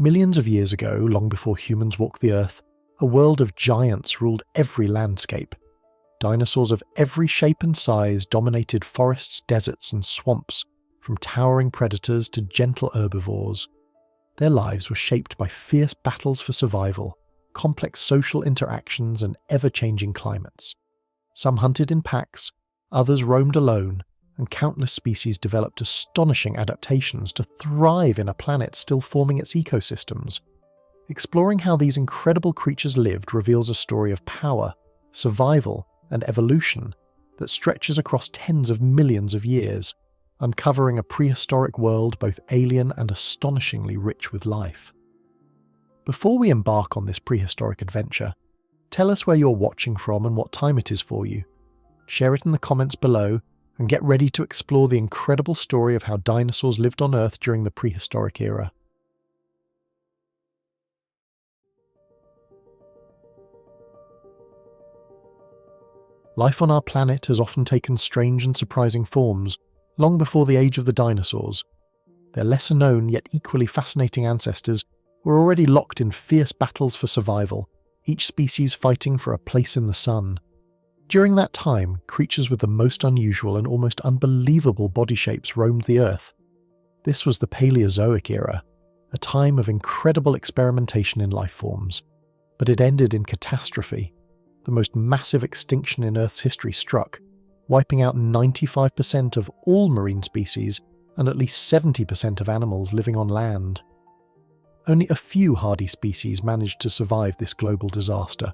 Millions of years ago, long before humans walked the earth, a world of giants ruled every landscape. Dinosaurs of every shape and size dominated forests, deserts, and swamps, from towering predators to gentle herbivores. Their lives were shaped by fierce battles for survival, complex social interactions, and ever-changing climates. Some hunted in packs, others roamed alone, and countless species developed astonishing adaptations to thrive in a planet still forming its ecosystems. Exploring how these incredible creatures lived reveals a story of power, survival, and evolution that stretches across tens of millions of years, uncovering a prehistoric world both alien and astonishingly rich with life. Before we embark on this prehistoric adventure, tell us where you're watching from and what time it is for you. Share it in the comments below, and get ready to explore the incredible story of how dinosaurs lived on Earth during the prehistoric era. Life on our planet has often taken strange and surprising forms, long before the age of the dinosaurs. Their lesser-known yet equally fascinating ancestors were already locked in fierce battles for survival, each species fighting for a place in the sun. During that time, creatures with the most unusual and almost unbelievable body shapes roamed the Earth. This was the Paleozoic era, a time of incredible experimentation in life forms, but it ended in catastrophe. The most massive extinction in Earth's history struck, wiping out 95% of all marine species and at least 70% of animals living on land. Only a few hardy species managed to survive this global disaster.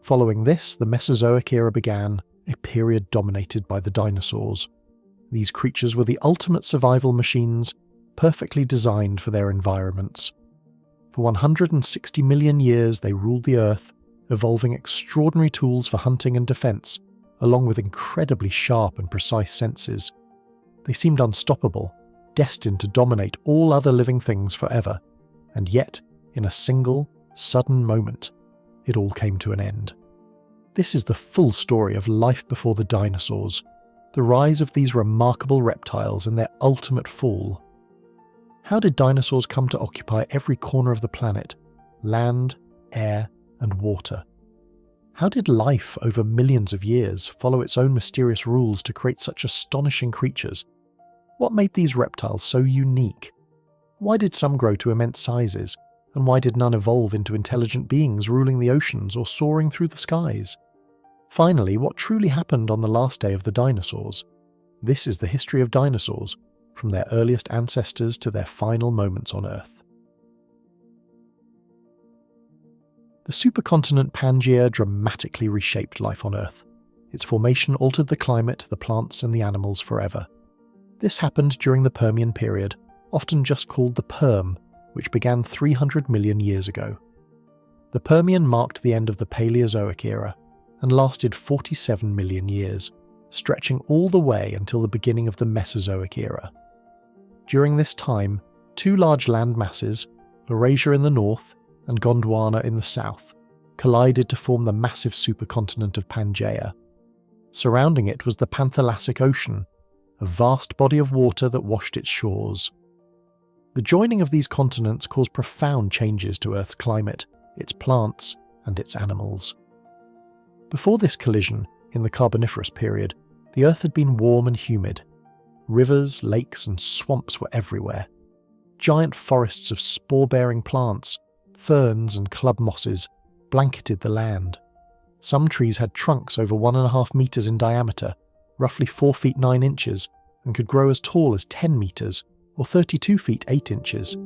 Following this, the Mesozoic era began, a period dominated by the dinosaurs. These creatures were the ultimate survival machines, perfectly designed for their environments. For 160 million years they ruled the Earth, evolving extraordinary tools for hunting and defense, along with incredibly sharp and precise senses. They seemed unstoppable, destined to dominate all other living things forever, and yet, in a single, sudden moment, it all came to an end. This is the full story of life before the dinosaurs, the rise of these remarkable reptiles and their ultimate fall. How did dinosaurs come to occupy every corner of the planet, land, air, and water? How did life over millions of years follow its own mysterious rules to create such astonishing creatures? What made these reptiles so unique? Why did some grow to immense sizes, and why did none evolve into intelligent beings ruling the oceans or soaring through the skies? Finally, what truly happened on the last day of the dinosaurs? This is the history of dinosaurs, from their earliest ancestors to their final moments on Earth. The supercontinent Pangaea dramatically reshaped life on Earth. Its formation altered the climate, the plants, and the animals forever. This happened during the Permian period, often just called the Perm, which began 300 million years ago. The Permian marked the end of the Paleozoic era and lasted 47 million years, stretching all the way until the beginning of the Mesozoic era. During this time, two large land masses, Laurasia in the north and Gondwana in the south, collided to form the massive supercontinent of Pangaea. Surrounding it was the Panthalassic Ocean, a vast body of water that washed its shores. The joining of these continents caused profound changes to Earth's climate, its plants, and its animals. Before this collision, in the Carboniferous Period, the Earth had been warm and humid. Rivers, lakes, and swamps were everywhere. Giant forests of spore-bearing plants, ferns, and club mosses blanketed the land. Some trees had trunks over 1.5 meters in diameter, roughly 4 feet 9 inches, and could grow as tall as 10 meters, or 32 feet 8 inches.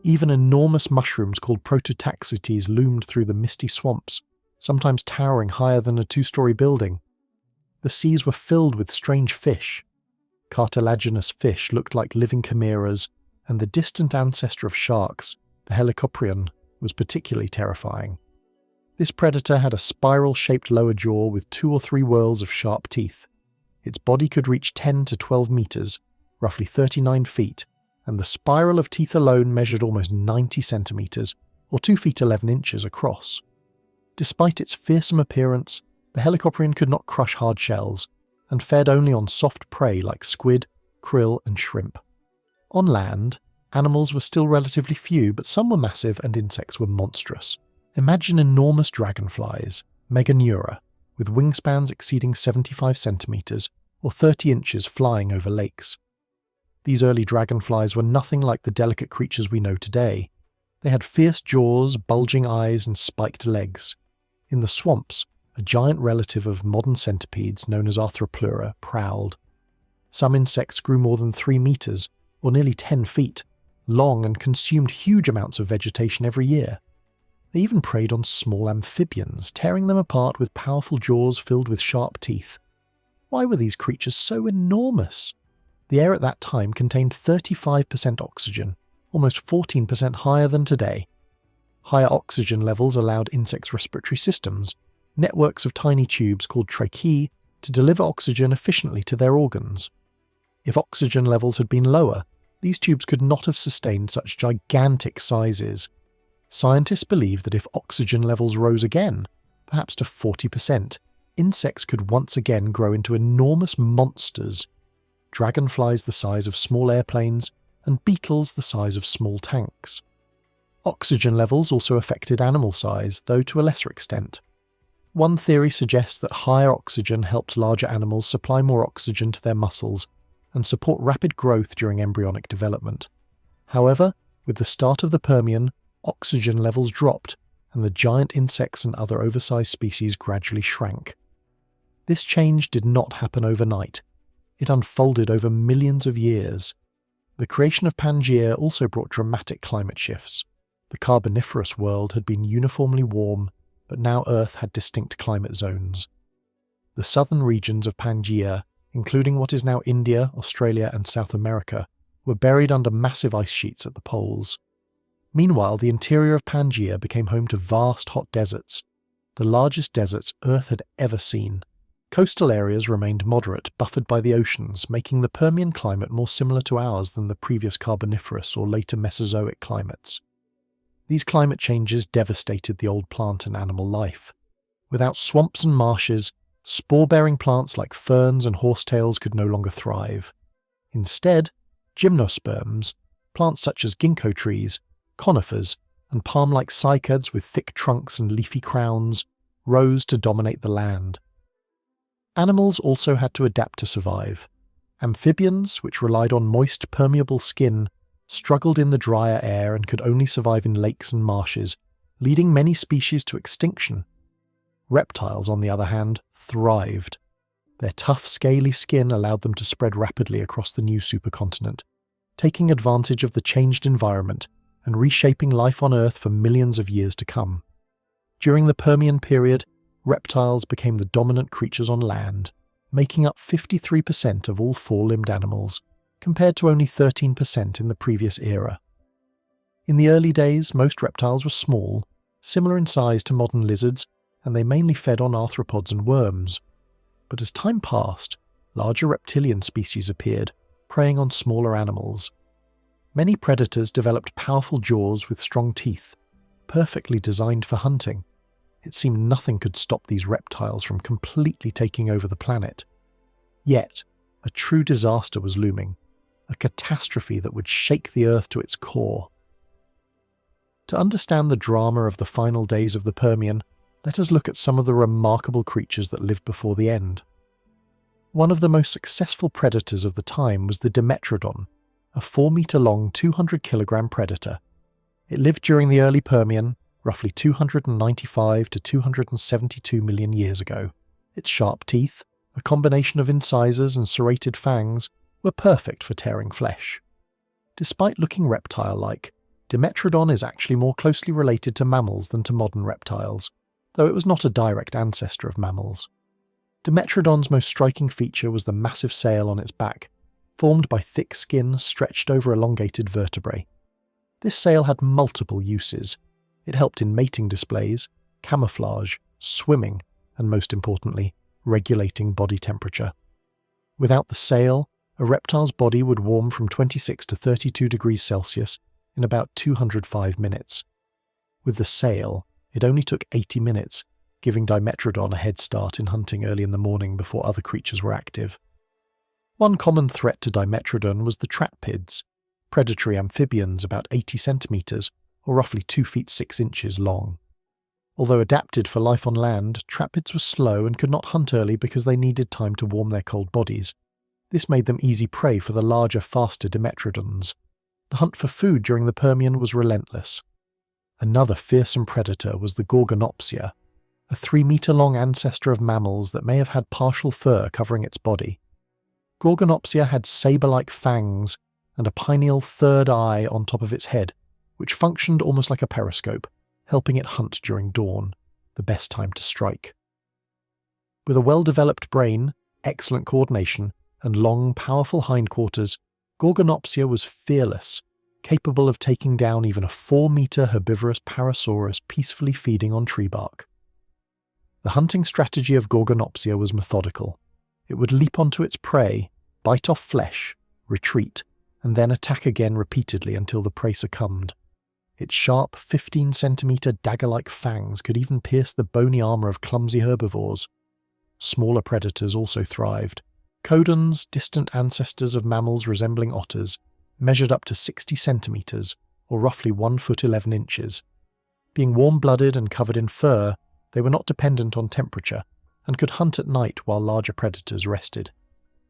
Even enormous mushrooms called prototaxites loomed through the misty swamps, sometimes towering higher than a 2-story building. The seas were filled with strange fish. Cartilaginous fish looked like living chimeras, and the distant ancestor of sharks, the Helicoprion, was particularly terrifying. This predator had a spiral-shaped lower jaw with 2 or 3 whorls of sharp teeth. Its body could reach 10 to 12 meters, roughly 39 feet, and the spiral of teeth alone measured almost 90 centimeters, or 2 feet 11 inches across. Despite its fearsome appearance, the Helicoprion could not crush hard shells, and fed only on soft prey like squid, krill, and shrimp. On land, Animals were still relatively few, but some were massive and insects were monstrous. Imagine enormous dragonflies, Meganeura, with wingspans exceeding 75 centimetres or 30 inches flying over lakes. These early dragonflies were nothing like the delicate creatures we know today. They had fierce jaws, bulging eyes, and spiked legs. In the swamps, a giant relative of modern centipedes known as Arthropod prowled. Some insects grew more than 3 meters, or nearly 10 feet, long and consumed huge amounts of vegetation every year. They even preyed on small amphibians, tearing them apart with powerful jaws filled with sharp teeth. Why were these creatures so enormous? The air at that time contained 35% oxygen, almost 14% higher than today. Higher oxygen levels allowed insects' respiratory systems, networks of tiny tubes called tracheae, to deliver oxygen efficiently to their organs. If oxygen levels had been lower, these tubes could not have sustained such gigantic sizes. Scientists believe that if oxygen levels rose again, perhaps to 40%, insects could once again grow into enormous monsters. Dragonflies the size of small airplanes, and beetles the size of small tanks. Oxygen levels also affected animal size, though to a lesser extent. One theory suggests that higher oxygen helped larger animals supply more oxygen to their muscles and support rapid growth during embryonic development. However, with the start of the Permian, oxygen levels dropped, and the giant insects and other oversized species gradually shrank. This change did not happen overnight. It unfolded over millions of years. The creation of Pangaea also brought dramatic climate shifts. The Carboniferous world had been uniformly warm, but now Earth had distinct climate zones. The southern regions of Pangaea, including what is now India, Australia, and South America, were buried under massive ice sheets at the poles. Meanwhile, the interior of Pangaea became home to vast hot deserts, the largest deserts Earth had ever seen. Coastal areas remained moderate, buffered by the oceans, making the Permian climate more similar to ours than the previous Carboniferous or later Mesozoic climates. These climate changes devastated the old plant and animal life. Without swamps and marshes, spore-bearing plants like ferns and horsetails could no longer thrive. Instead, gymnosperms, plants such as ginkgo trees, conifers, and palm-like cycads with thick trunks and leafy crowns, rose to dominate the land. Animals also had to adapt to survive. Amphibians, which relied on moist, permeable skin, struggled in the drier air and could only survive in lakes and marshes, leading many species to extinction. Reptiles, on the other hand, thrived. Their tough, scaly skin allowed them to spread rapidly across the new supercontinent, taking advantage of the changed environment and reshaping life on Earth for millions of years to come. During the Permian period, reptiles became the dominant creatures on land, making up 53% of all four-limbed animals, compared to only 13% in the previous era. In the early days, most reptiles were small, similar in size to modern lizards, and they mainly fed on arthropods and worms. But as time passed, larger reptilian species appeared, preying on smaller animals. Many predators developed powerful jaws with strong teeth, perfectly designed for hunting. It seemed nothing could stop these reptiles from completely taking over the planet. Yet, a true disaster was looming, a catastrophe that would shake the Earth to its core. To understand the drama of the final days of the Permian, let us look at some of the remarkable creatures that lived before the end. One of the most successful predators of the time was the Dimetrodon, a 4-meter-long, 200-kilogram predator. It lived during the early Permian, roughly 295 to 272 million years ago. Its sharp teeth, a combination of incisors and serrated fangs, were perfect for tearing flesh. Despite looking reptile-like, Dimetrodon is actually more closely related to mammals than to modern reptiles, though it was not a direct ancestor of mammals. Dimetrodon's most striking feature was the massive sail on its back, formed by thick skin stretched over elongated vertebrae. This sail had multiple uses. It helped in mating displays, camouflage, swimming, and most importantly, regulating body temperature. Without the sail, a reptile's body would warm from 26 to 32 degrees Celsius in about 205 minutes. With the sail, it only took 80 minutes, giving Dimetrodon a head start in hunting early in the morning before other creatures were active. One common threat to Dimetrodon was the trappids, predatory amphibians about 80 centimetres, or roughly 2 feet 6 inches long. Although adapted for life on land, trapids were slow and could not hunt early because they needed time to warm their cold bodies. This made them easy prey for the larger, faster dimetrodons. The hunt for food during the Permian was relentless. Another fearsome predator was the Gorgonopsia, a 3-metre-long ancestor of mammals that may have had partial fur covering its body. Gorgonopsia had saber-like fangs and a pineal third eye on top of its head, which functioned almost like a periscope, helping it hunt during dawn, the best time to strike. With a well-developed brain, excellent coordination, and long, powerful hindquarters, Gorgonopsia was fearless, capable of taking down even a 4-metre herbivorous Parasaurus peacefully feeding on tree bark. The hunting strategy of Gorgonopsia was methodical. It would leap onto its prey, bite off flesh, retreat, and then attack again repeatedly until the prey succumbed. Its sharp 15-centimetre dagger-like fangs could even pierce the bony armour of clumsy herbivores. Smaller predators also thrived. Codons, distant ancestors of mammals resembling otters, measured up to 60 centimetres, or roughly 1 foot 11 inches. Being warm-blooded and covered in fur, they were not dependent on temperature, and could hunt at night while larger predators rested.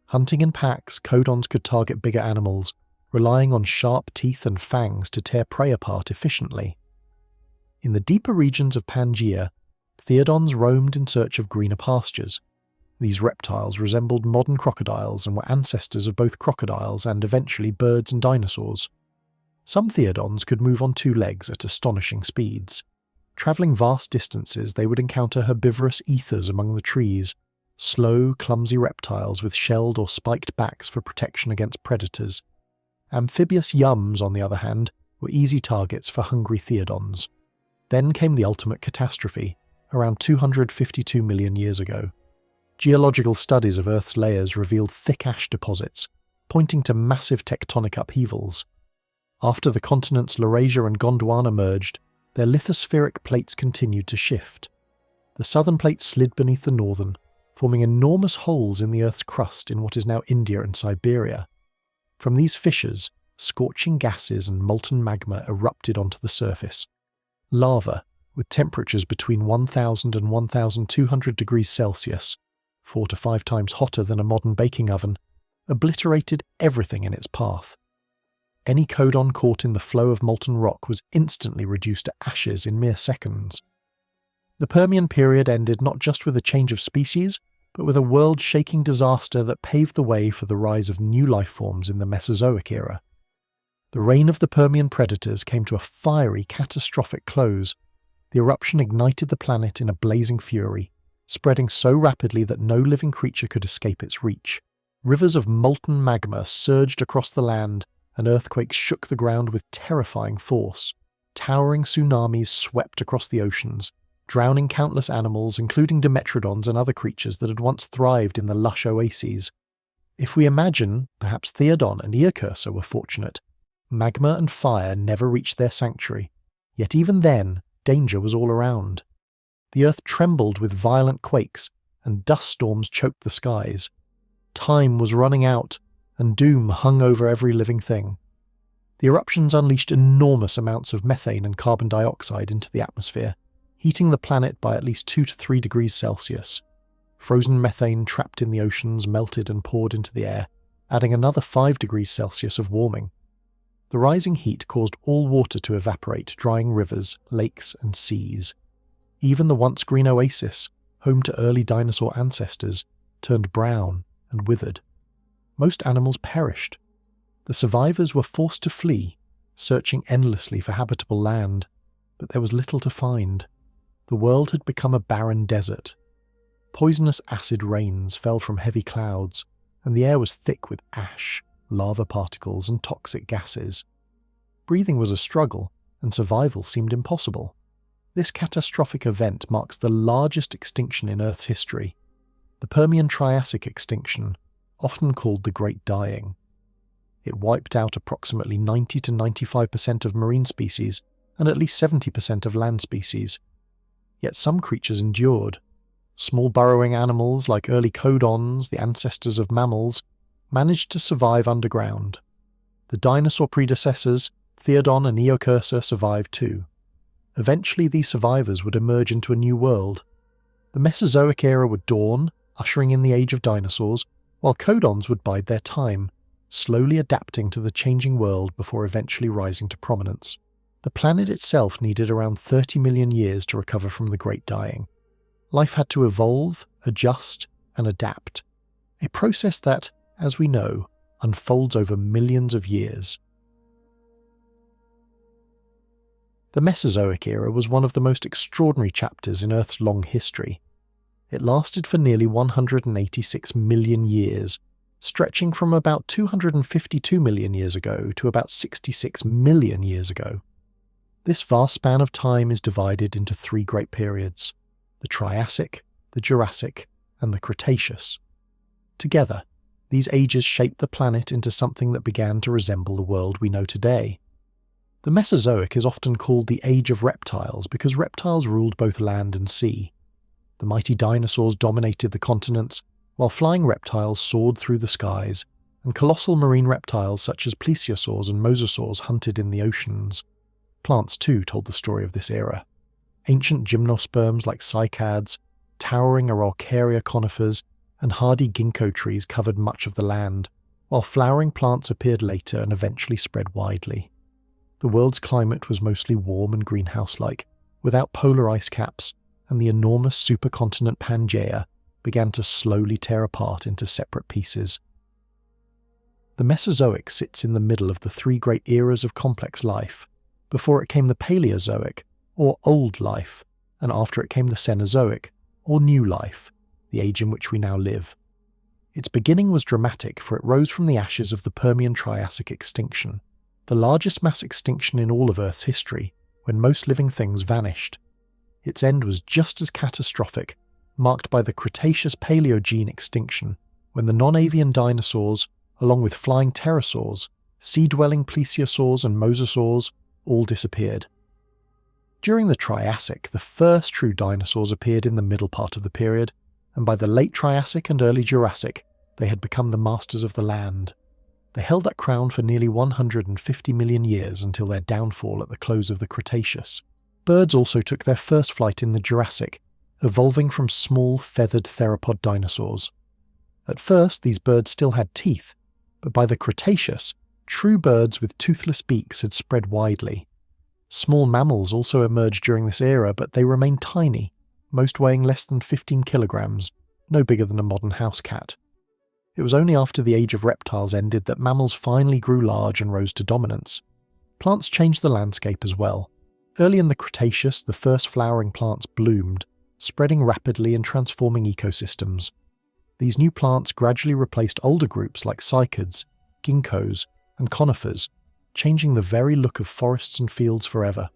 Hunting in packs, codons could target bigger animals, relying on sharp teeth and fangs to tear prey apart efficiently. In the deeper regions of Pangaea, theodons roamed in search of greener pastures. These reptiles resembled modern crocodiles and were ancestors of both crocodiles and eventually birds and dinosaurs. Some theodons could move on 2 legs at astonishing speeds. Travelling vast distances, they would encounter herbivorous ethers among the trees, slow, clumsy reptiles with shelled or spiked backs for protection against predators. Amphibious yums, on the other hand, were easy targets for hungry theodons. Then came the ultimate catastrophe, around 252 million years ago. Geological studies of Earth's layers revealed thick ash deposits, pointing to massive tectonic upheavals. After the continents Laurasia and Gondwana merged, their lithospheric plates continued to shift. The southern plates slid beneath the northern, forming enormous holes in the Earth's crust in what is now India and Siberia. From these fissures, scorching gases and molten magma erupted onto the surface. Lava, with temperatures between 1000 and 1200 degrees Celsius, 4 to 5 times hotter than a modern baking oven, obliterated everything in its path. Any codon caught in the flow of molten rock was instantly reduced to ashes in mere seconds. The Permian period ended not just with a change of species, but with a world-shaking disaster that paved the way for the rise of new life forms in the Mesozoic era. The reign of the Permian predators came to a fiery, catastrophic close. The eruption ignited the planet in a blazing fury, spreading so rapidly that no living creature could escape its reach. Rivers of molten magma surged across the land, and earthquakes shook the ground with terrifying force. Towering tsunamis swept across the oceans, drowning countless animals, including dimetrodons and other creatures that had once thrived in the lush oases. If we imagine, perhaps Theodon and Eocursor were fortunate. Magma and fire never reached their sanctuary, yet even then, danger was all around. The earth trembled with violent quakes, and dust storms choked the skies. Time was running out, and doom hung over every living thing. The eruptions unleashed enormous amounts of methane and carbon dioxide into the atmosphere, heating the planet by at least 2 to 3 degrees Celsius. Frozen methane trapped in the oceans melted and poured into the air, adding another 5 degrees Celsius of warming. The rising heat caused all water to evaporate, drying rivers, lakes, and seas. Even the once green oasis, home to early dinosaur ancestors, turned brown and withered. Most animals perished. The survivors were forced to flee, searching endlessly for habitable land, but there was little to find. The world had become a barren desert. Poisonous acid rains fell from heavy clouds, and the air was thick with ash, lava particles, and toxic gases. Breathing was a struggle, and survival seemed impossible. This catastrophic event marks the largest extinction in Earth's history, the Permian Triassic extinction, often called the Great Dying. It wiped out approximately 90 to 95% of marine species and at least 70% of land species. Yet some creatures endured. Small burrowing animals like early codons, the ancestors of mammals, managed to survive underground. The dinosaur predecessors, Theodon and Eocursor, survived too. Eventually these survivors would emerge into a new world. The Mesozoic era would dawn, ushering in the age of dinosaurs, while codons would bide their time, slowly adapting to the changing world before eventually rising to prominence. The planet itself needed around 30 million years to recover from the Great Dying. Life had to evolve, adjust, and adapt, a process that, as we know, unfolds over millions of years. The Mesozoic era was one of the most extraordinary chapters in Earth's long history. It lasted for nearly 186 million years, stretching from about 252 million years ago to about 66 million years ago. This vast span of time is divided into three great periods: the Triassic, the Jurassic, and the Cretaceous. Together, these ages shaped the planet into something that began to resemble the world we know today. The Mesozoic is often called the Age of Reptiles because reptiles ruled both land and sea. The mighty dinosaurs dominated the continents, while flying reptiles soared through the skies, and colossal marine reptiles such as plesiosaurs and mosasaurs hunted in the oceans. Plants too told the story of this era. Ancient gymnosperms like cycads, towering Araucaria conifers, and hardy ginkgo trees covered much of the land, while flowering plants appeared later and eventually spread widely. The world's climate was mostly warm and greenhouse-like, without polar ice caps, and the enormous supercontinent Pangaea began to slowly tear apart into separate pieces. The Mesozoic sits in the middle of the three great eras of complex life. Before it came the Paleozoic, or Old Life, and after it came the Cenozoic, or New Life, the age in which we now live. Its beginning was dramatic, for it rose from the ashes of the Permian Triassic extinction, the largest mass extinction in all of Earth's history, when most living things vanished. Its end was just as catastrophic, marked by the Cretaceous-Paleogene extinction, when the non-avian dinosaurs, along with flying pterosaurs, sea-dwelling plesiosaurs and mosasaurs, all disappeared. During the Triassic, the first true dinosaurs appeared in the middle part of the period, and by the late Triassic and early Jurassic, they had become the masters of the land. They held that crown for nearly 150 million years until their downfall at the close of the Cretaceous. Birds also took their first flight in the Jurassic, evolving from small, feathered theropod dinosaurs. At first, these birds still had teeth, but by the Cretaceous, true birds with toothless beaks had spread widely. Small mammals also emerged during this era, but they remained tiny, most weighing less than 15 kilograms, no bigger than a modern house cat. It was only after the Age of Reptiles ended that mammals finally grew large and rose to dominance. Plants changed the landscape as well. Early in the Cretaceous, the first flowering plants bloomed, spreading rapidly and transforming ecosystems. These new plants gradually replaced older groups like cycads, ginkgos, and conifers, changing the very look of forests and fields forever.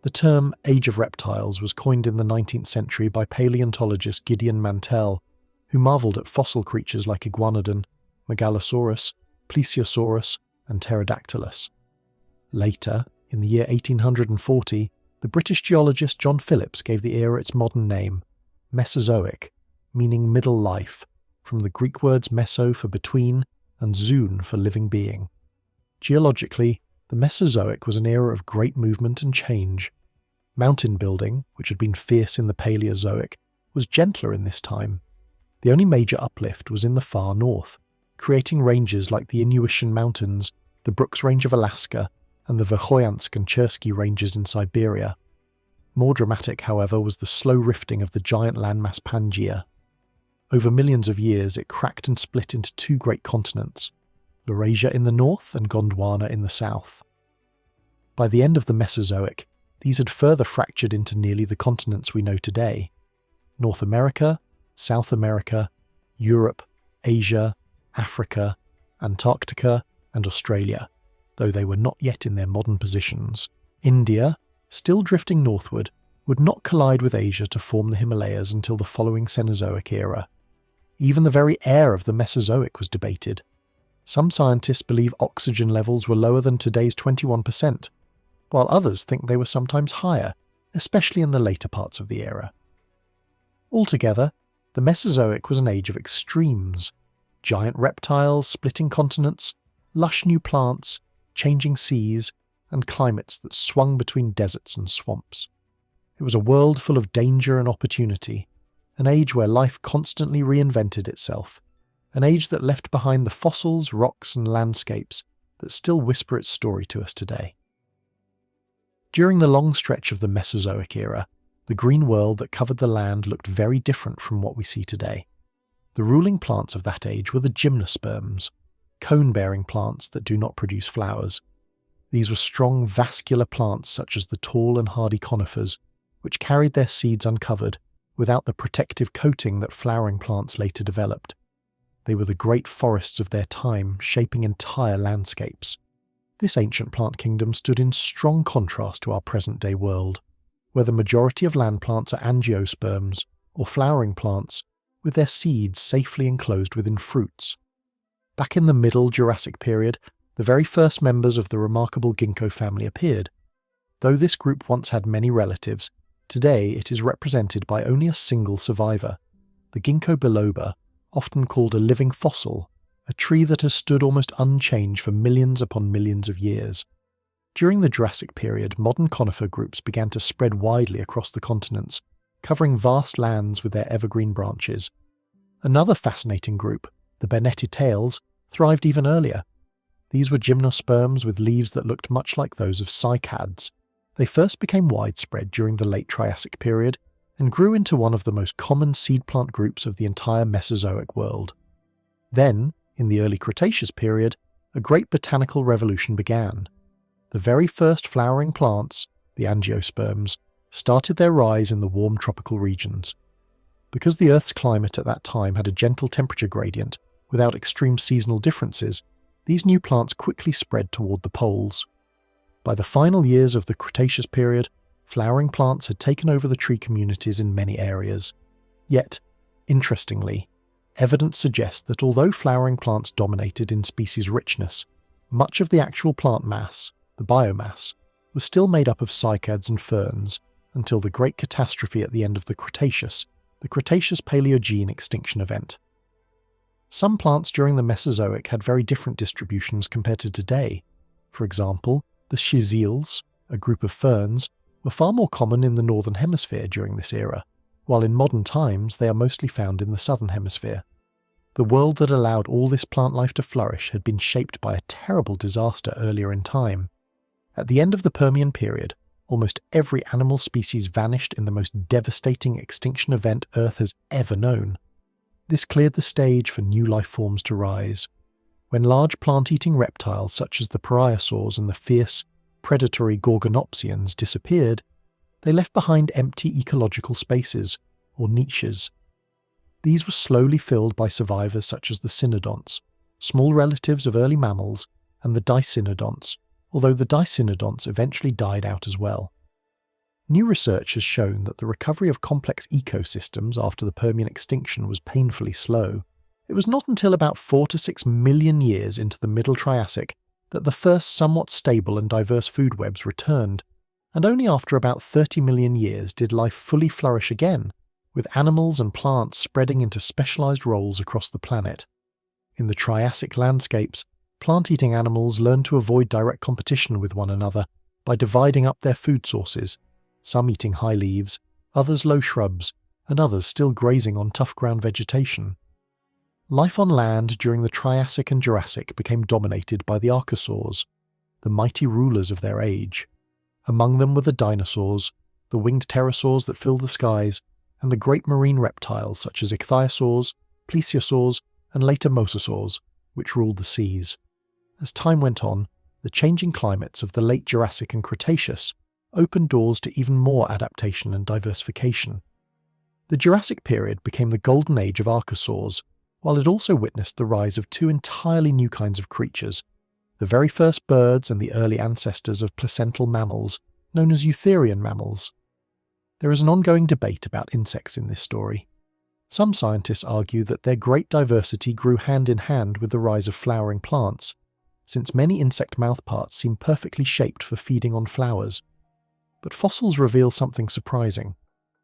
The term Age of Reptiles was coined in the 19th century by paleontologist Gideon Mantell, who marvelled at fossil creatures like Iguanodon, Megalosaurus, Plesiosaurus, and Pterodactylus. Later, in the year 1840, the British geologist John Phillips gave the era its modern name, Mesozoic, meaning middle life, from the Greek words meso for between and zoon for living being. Geologically, the Mesozoic was an era of great movement and change. Mountain building, which had been fierce in the Paleozoic, was gentler in this time. The only major uplift was in the far north, creating ranges like the Inuitian Mountains, the Brooks Range of Alaska, and the Verkhoyansk and Chersky Ranges in Siberia. More dramatic, however, was the slow rifting of the giant landmass Pangaea. Over millions of years, it cracked and split into two great continents, Laurasia in the north and Gondwana in the south. By the end of the Mesozoic, these had further fractured into nearly the continents we know today: North America, South America, Europe, Asia, Africa, Antarctica, and Australia, though they were not yet in their modern positions. India, still drifting northward, would not collide with Asia to form the Himalayas until the following Cenozoic era. Even the very air of the Mesozoic was debated. Some scientists believe oxygen levels were lower than today's 21%, while others think they were sometimes higher, especially in the later parts of the era. Altogether, the Mesozoic was an age of extremes: giant reptiles splitting continents, lush new plants, changing seas, and climates that swung between deserts and swamps. It was a world full of danger and opportunity, an age where life constantly reinvented itself, an age that left behind the fossils, rocks, and landscapes that still whisper its story to us today. During the long stretch of the Mesozoic era, the green world that covered the land looked very different from what we see today. The ruling plants of that age were the gymnosperms, cone-bearing plants that do not produce flowers. These were strong vascular plants such as the tall and hardy conifers, which carried their seeds uncovered, without the protective coating that flowering plants later developed. They were the great forests of their time, shaping entire landscapes. This ancient plant kingdom stood in strong contrast to our present-day world, where the majority of land plants are angiosperms, or flowering plants, with their seeds safely enclosed within fruits. Back in the Middle Jurassic period, the very first members of the remarkable ginkgo family appeared. Though this group once had many relatives, today it is represented by only a single survivor, the ginkgo biloba, often called a living fossil, a tree that has stood almost unchanged for millions upon millions of years. During the Jurassic period, modern conifer groups began to spread widely across the continents, covering vast lands with their evergreen branches. Another fascinating group, the Bernetitales, thrived even earlier. These were gymnosperms with leaves that looked much like those of cycads. They first became widespread during the late Triassic period and grew into one of the most common seed plant groups of the entire Mesozoic world. Then, in the early Cretaceous period, a great botanical revolution began. The very first flowering plants, the angiosperms, started their rise in the warm tropical regions. Because the Earth's climate at that time had a gentle temperature gradient, without extreme seasonal differences, these new plants quickly spread toward the poles. By the final years of the Cretaceous period, flowering plants had taken over the tree communities in many areas. Yet, interestingly, evidence suggests that although flowering plants dominated in species richness, much of the actual plant mass, the biomass, was still made up of cycads and ferns until the great catastrophe at the end of the Cretaceous Paleogene extinction event. Some plants during the Mesozoic had very different distributions compared to today. For example, the schizales, a group of ferns, were far more common in the northern hemisphere during this era, while in modern times they are mostly found in the southern hemisphere. The world that allowed all this plant life to flourish had been shaped by a terrible disaster earlier in time. At the end of the Permian period, almost every animal species vanished in the most devastating extinction event Earth has ever known. This cleared the stage for new life forms to rise. When large plant-eating reptiles such as the Prehistories and the fierce, predatory Gorgonopsians disappeared, they left behind empty ecological spaces, or niches. These were slowly filled by survivors such as the cynodonts, small relatives of early mammals, and the dicynodonts, although the dicynodonts eventually died out as well. New research has shown that the recovery of complex ecosystems after the Permian extinction was painfully slow. It was not until about 4 to 6 million years into the Middle Triassic that the first somewhat stable and diverse food webs returned, and only after about 30 million years did life fully flourish again, with animals and plants spreading into specialized roles across the planet. In the Triassic landscapes, plant-eating animals learned to avoid direct competition with one another by dividing up their food sources, some eating high leaves, others low shrubs, and others still grazing on tough ground vegetation. Life on land during the Triassic and Jurassic became dominated by the archosaurs, the mighty rulers of their age. Among them were the dinosaurs, the winged pterosaurs that filled the skies, and the great marine reptiles such as ichthyosaurs, plesiosaurs, and later mosasaurs, which ruled the seas. As time went on, the changing climates of the late Jurassic and Cretaceous opened doors to even more adaptation and diversification. The Jurassic period became the Golden Age of archosaurs, while it also witnessed the rise of two entirely new kinds of creatures, the very first birds and the early ancestors of placental mammals, known as eutherian mammals. There is an ongoing debate about insects in this story. Some scientists argue that their great diversity grew hand in hand with the rise of flowering plants, since many insect mouthparts seem perfectly shaped for feeding on flowers. But fossils reveal something surprising.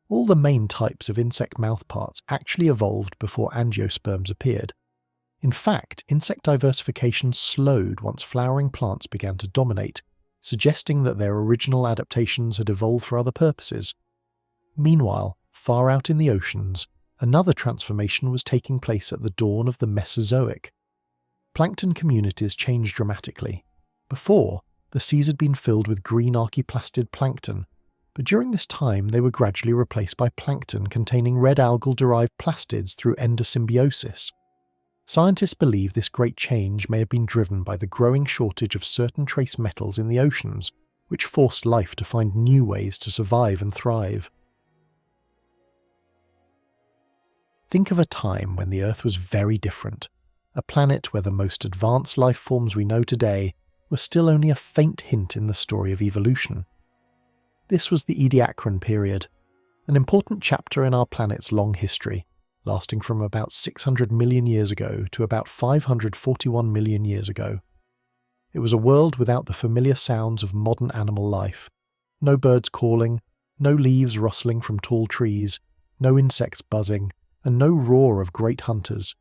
All the main types of insect mouthparts actually evolved before angiosperms appeared. In fact, insect diversification slowed once flowering plants began to dominate, suggesting that their original adaptations had evolved for other purposes. Meanwhile, far out in the oceans, another transformation was taking place at the dawn of the Mesozoic. Plankton communities changed dramatically. Before, the seas had been filled with green archaeplastid plankton, but during this time they were gradually replaced by plankton containing red algal-derived plastids through endosymbiosis. Scientists believe this great change may have been driven by the growing shortage of certain trace metals in the oceans, which forced life to find new ways to survive and thrive. Think of a time when the Earth was very different, a planet where the most advanced life forms we know today were still only a faint hint in the story of evolution. This was the Ediacaran Period, an important chapter in our planet's long history, lasting from about 600 million years ago to about 541 million years ago. It was a world without the familiar sounds of modern animal life. No birds calling, no leaves rustling from tall trees, no insects buzzing, and no roar of great hunters.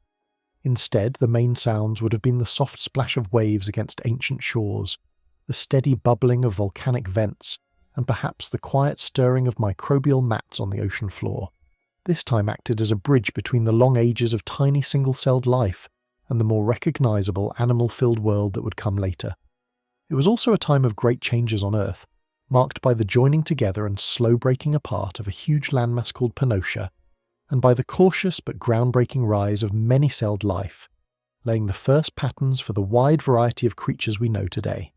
Instead, the main sounds would have been the soft splash of waves against ancient shores, the steady bubbling of volcanic vents, and perhaps the quiet stirring of microbial mats on the ocean floor. This time acted as a bridge between the long ages of tiny single-celled life and the more recognizable animal-filled world that would come later. It was also a time of great changes on Earth, marked by the joining together and slow breaking apart of a huge landmass called Pannotia, and by the cautious but groundbreaking rise of many-celled life, laying the first patterns for the wide variety of creatures we know today.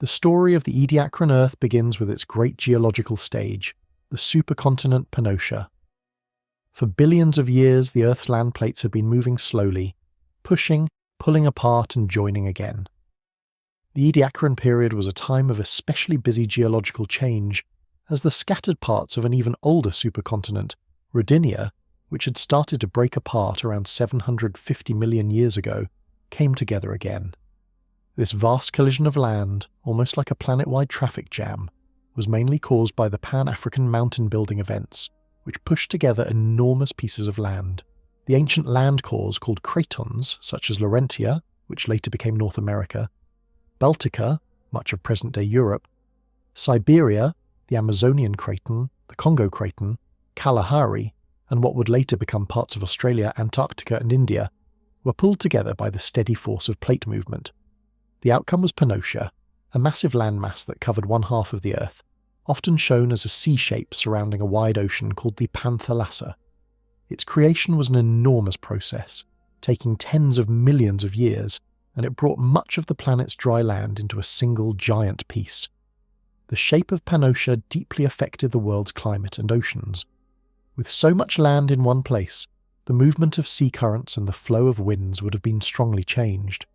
The story of the Ediacaran Earth begins with its great geological stage, the supercontinent Pannotia. For billions of years, the Earth's land plates had been moving slowly, pushing, pulling apart and joining again. The Ediacaran period was a time of especially busy geological change, as the scattered parts of an even older supercontinent, Rodinia, which had started to break apart around 750 million years ago, came together again. This vast collision of land, almost like a planet-wide traffic jam, was mainly caused by the Pan-African mountain-building events, which pushed together enormous pieces of land. The ancient land cores called cratons, such as Laurentia, which later became North America, Baltica, much of present-day Europe, Siberia, the Amazonian craton, the Congo craton, Kalahari, and what would later become parts of Australia, Antarctica and India, were pulled together by the steady force of plate movement. The outcome was Pannotia, a massive landmass that covered one half of the Earth, often shown as a C-shape surrounding a wide ocean called the Panthalassa. Its creation was an enormous process, taking tens of millions of years, and it brought much of the planet's dry land into a single giant piece. The shape of Pannotia deeply affected the world's climate and oceans. With so much land in one place, the movement of sea currents and the flow of winds would have been strongly changed.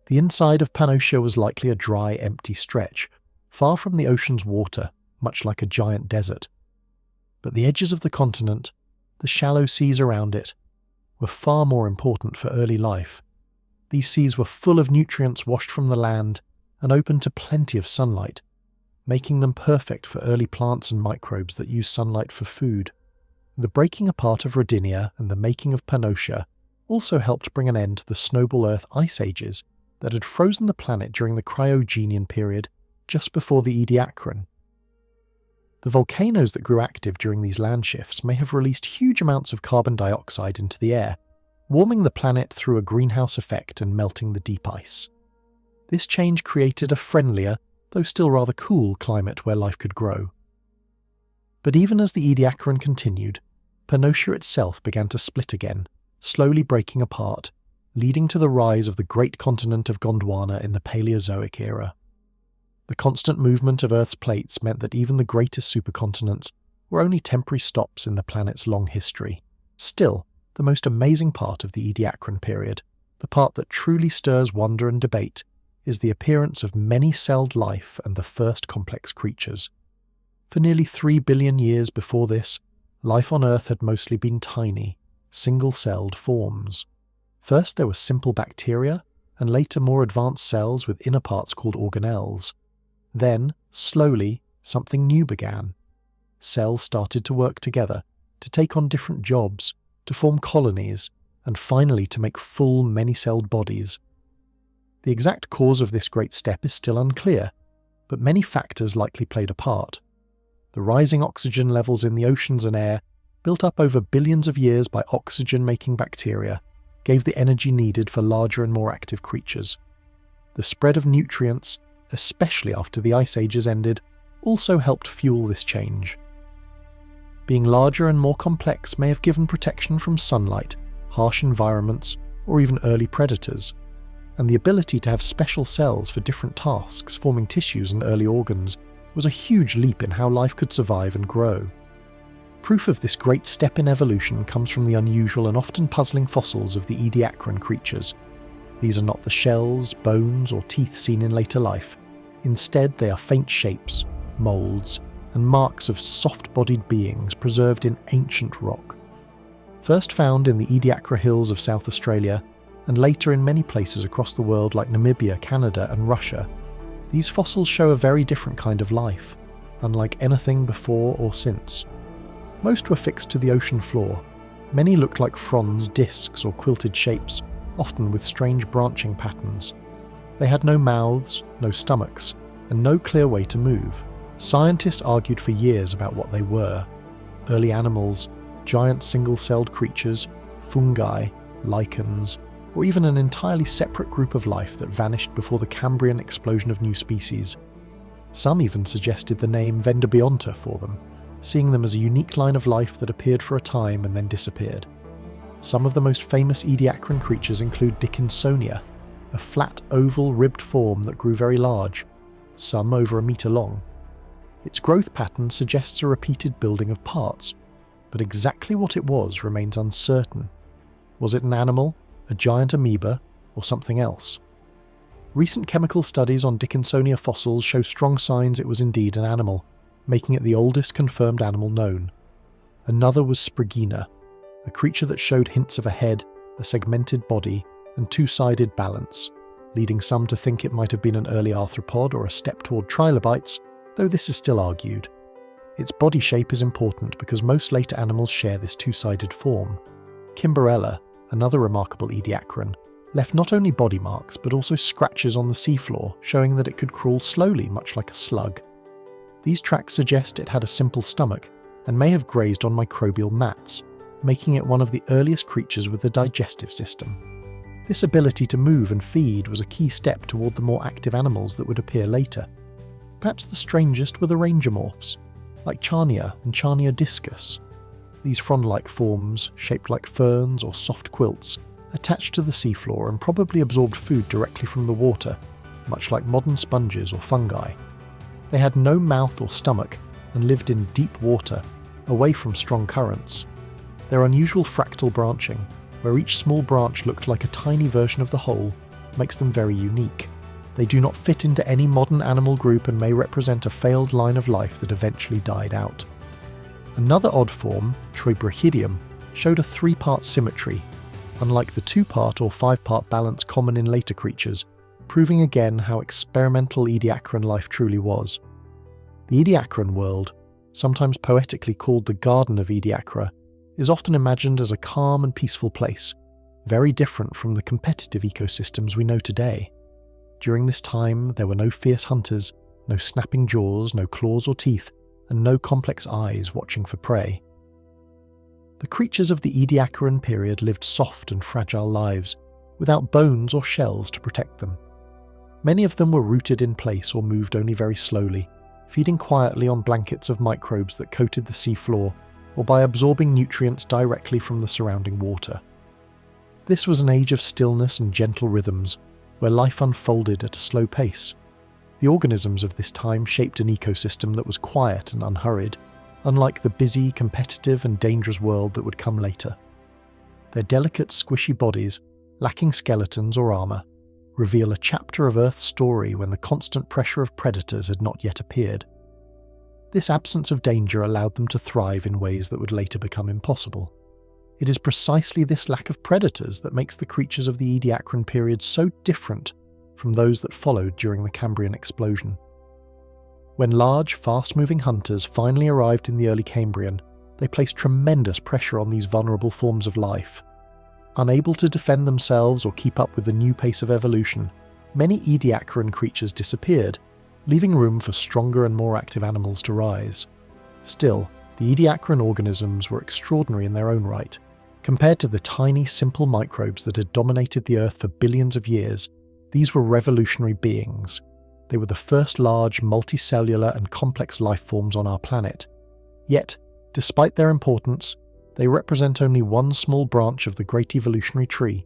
The inside of Pannotia was likely a dry, empty stretch, far from the ocean's water, much like a giant desert. But the edges of the continent, the shallow seas around it, were far more important for early life. These seas were full of nutrients washed from the land and open to plenty of sunlight, making them perfect for early plants and microbes that use sunlight for food. The breaking apart of Rodinia and the making of Pannotia also helped bring an end to the snowball Earth ice ages that had frozen the planet during the Cryogenian period just before the Ediacaran. The volcanoes that grew active during these land shifts may have released huge amounts of carbon dioxide into the air, warming the planet through a greenhouse effect and melting the deep ice. This change created a friendlier, though still rather cool, climate where life could grow. But even as the Ediacaran continued, Pannotia itself began to split again, slowly breaking apart, leading to the rise of the great continent of Gondwana in the Paleozoic era. The constant movement of Earth's plates meant that even the greatest supercontinents were only temporary stops in the planet's long history. Still, the most amazing part of the Ediacaran period, the part that truly stirs wonder and debate, is the appearance of many-celled life and the first complex creatures. For nearly 3 billion years before this, life on Earth had mostly been tiny, single-celled forms. First there were simple bacteria, and later more advanced cells with inner parts called organelles. Then, slowly, something new began. Cells started to work together, to take on different jobs, to form colonies, and finally to make full many-celled bodies. The exact cause of this great step is still unclear, but many factors likely played a part. The rising oxygen levels in the oceans and air, built up over billions of years by oxygen-making bacteria, gave the energy needed for larger and more active creatures. The spread of nutrients, especially after the ice ages ended, also helped fuel this change. Being larger and more complex may have given protection from sunlight, harsh environments, or even early predators, and the ability to have special cells for different tasks, forming tissues and early organs, was a huge leap in how life could survive and grow. Proof of this great step in evolution comes from the unusual and often puzzling fossils of the Ediacaran creatures. These are not the shells, bones, or teeth seen in later life. Instead, they are faint shapes, moulds, and marks of soft-bodied beings preserved in ancient rock. First found in the Ediacara Hills of South Australia, and later in many places across the world like Namibia, Canada, and Russia, these fossils show a very different kind of life, unlike anything before or since. Most were fixed to the ocean floor. Many looked like fronds, discs, or quilted shapes, often with strange branching patterns. They had no mouths, no stomachs, and no clear way to move. Scientists argued for years about what they were: early animals, giant single-celled creatures, fungi, lichens, or even an entirely separate group of life that vanished before the Cambrian explosion of new species. Some even suggested the name Vendobionta for them, seeing them as a unique line of life that appeared for a time and then disappeared. Some of the most famous Ediacaran creatures include Dickinsonia, a flat oval ribbed form that grew very large, some over 1 meter long. Its growth pattern suggests a repeated building of parts, but exactly what it was remains uncertain. Was it an animal, a giant amoeba, or something else? Recent chemical studies on Dickinsonia fossils show strong signs it was indeed an animal, making it the oldest confirmed animal known. Another was Sprigina, a creature that showed hints of a head, a segmented body, and two-sided balance, leading some to think it might have been an early arthropod or a step toward trilobites, though this is still argued. Its body shape is important because most later animals share this two-sided form. Kimberella, another remarkable Ediacaran, left not only body marks but also scratches on the seafloor, showing that it could crawl slowly, much like a slug. These tracks suggest it had a simple stomach and may have grazed on microbial mats, making it one of the earliest creatures with a digestive system. This ability to move and feed was a key step toward the more active animals that would appear later. Perhaps the strangest were the rangermorphs, like Charnia and Charnia discus. These frond-like forms, shaped like ferns or soft quilts, attached to the seafloor and probably absorbed food directly from the water, much like modern sponges or fungi. They had no mouth or stomach and lived in deep water, away from strong currents. Their unusual fractal branching, where each small branch looked like a tiny version of the whole, makes them very unique. They do not fit into any modern animal group and may represent a failed line of life that eventually died out. Another odd form, Troibrachyddium, showed a 3-part symmetry, unlike the 2-part or 5-part balance common in later creatures, proving again how experimental Ediacaran life truly was. The Ediacaran world, sometimes poetically called the Garden of Ediacara, is often imagined as a calm and peaceful place, very different from the competitive ecosystems we know today. During this time, there were no fierce hunters, no snapping jaws, no claws or teeth, and no complex eyes watching for prey. The creatures of the Ediacaran period lived soft and fragile lives, without bones or shells to protect them. Many of them were rooted in place or moved only very slowly, feeding quietly on blankets of microbes that coated the seafloor, or by absorbing nutrients directly from the surrounding water. This was an age of stillness and gentle rhythms, where life unfolded at a slow pace. The organisms of this time shaped an ecosystem that was quiet and unhurried, unlike the busy, competitive and dangerous world that would come later. Their delicate, squishy bodies, lacking skeletons or armour, reveal a chapter of Earth's story when the constant pressure of predators had not yet appeared. This absence of danger allowed them to thrive in ways that would later become impossible. It is precisely this lack of predators that makes the creatures of the Ediacaran period so different from those that followed during the Cambrian explosion. When large, fast-moving hunters finally arrived in the early Cambrian, they placed tremendous pressure on these vulnerable forms of life. Unable to defend themselves or keep up with the new pace of evolution, many Ediacaran creatures disappeared, leaving room for stronger and more active animals to rise. Still, the Ediacaran organisms were extraordinary in their own right. Compared to the tiny, simple microbes that had dominated the Earth for billions of years, these were revolutionary beings. They were the first large, multicellular and complex life forms on our planet. Yet, despite their importance, they represent only one small branch of the great evolutionary tree.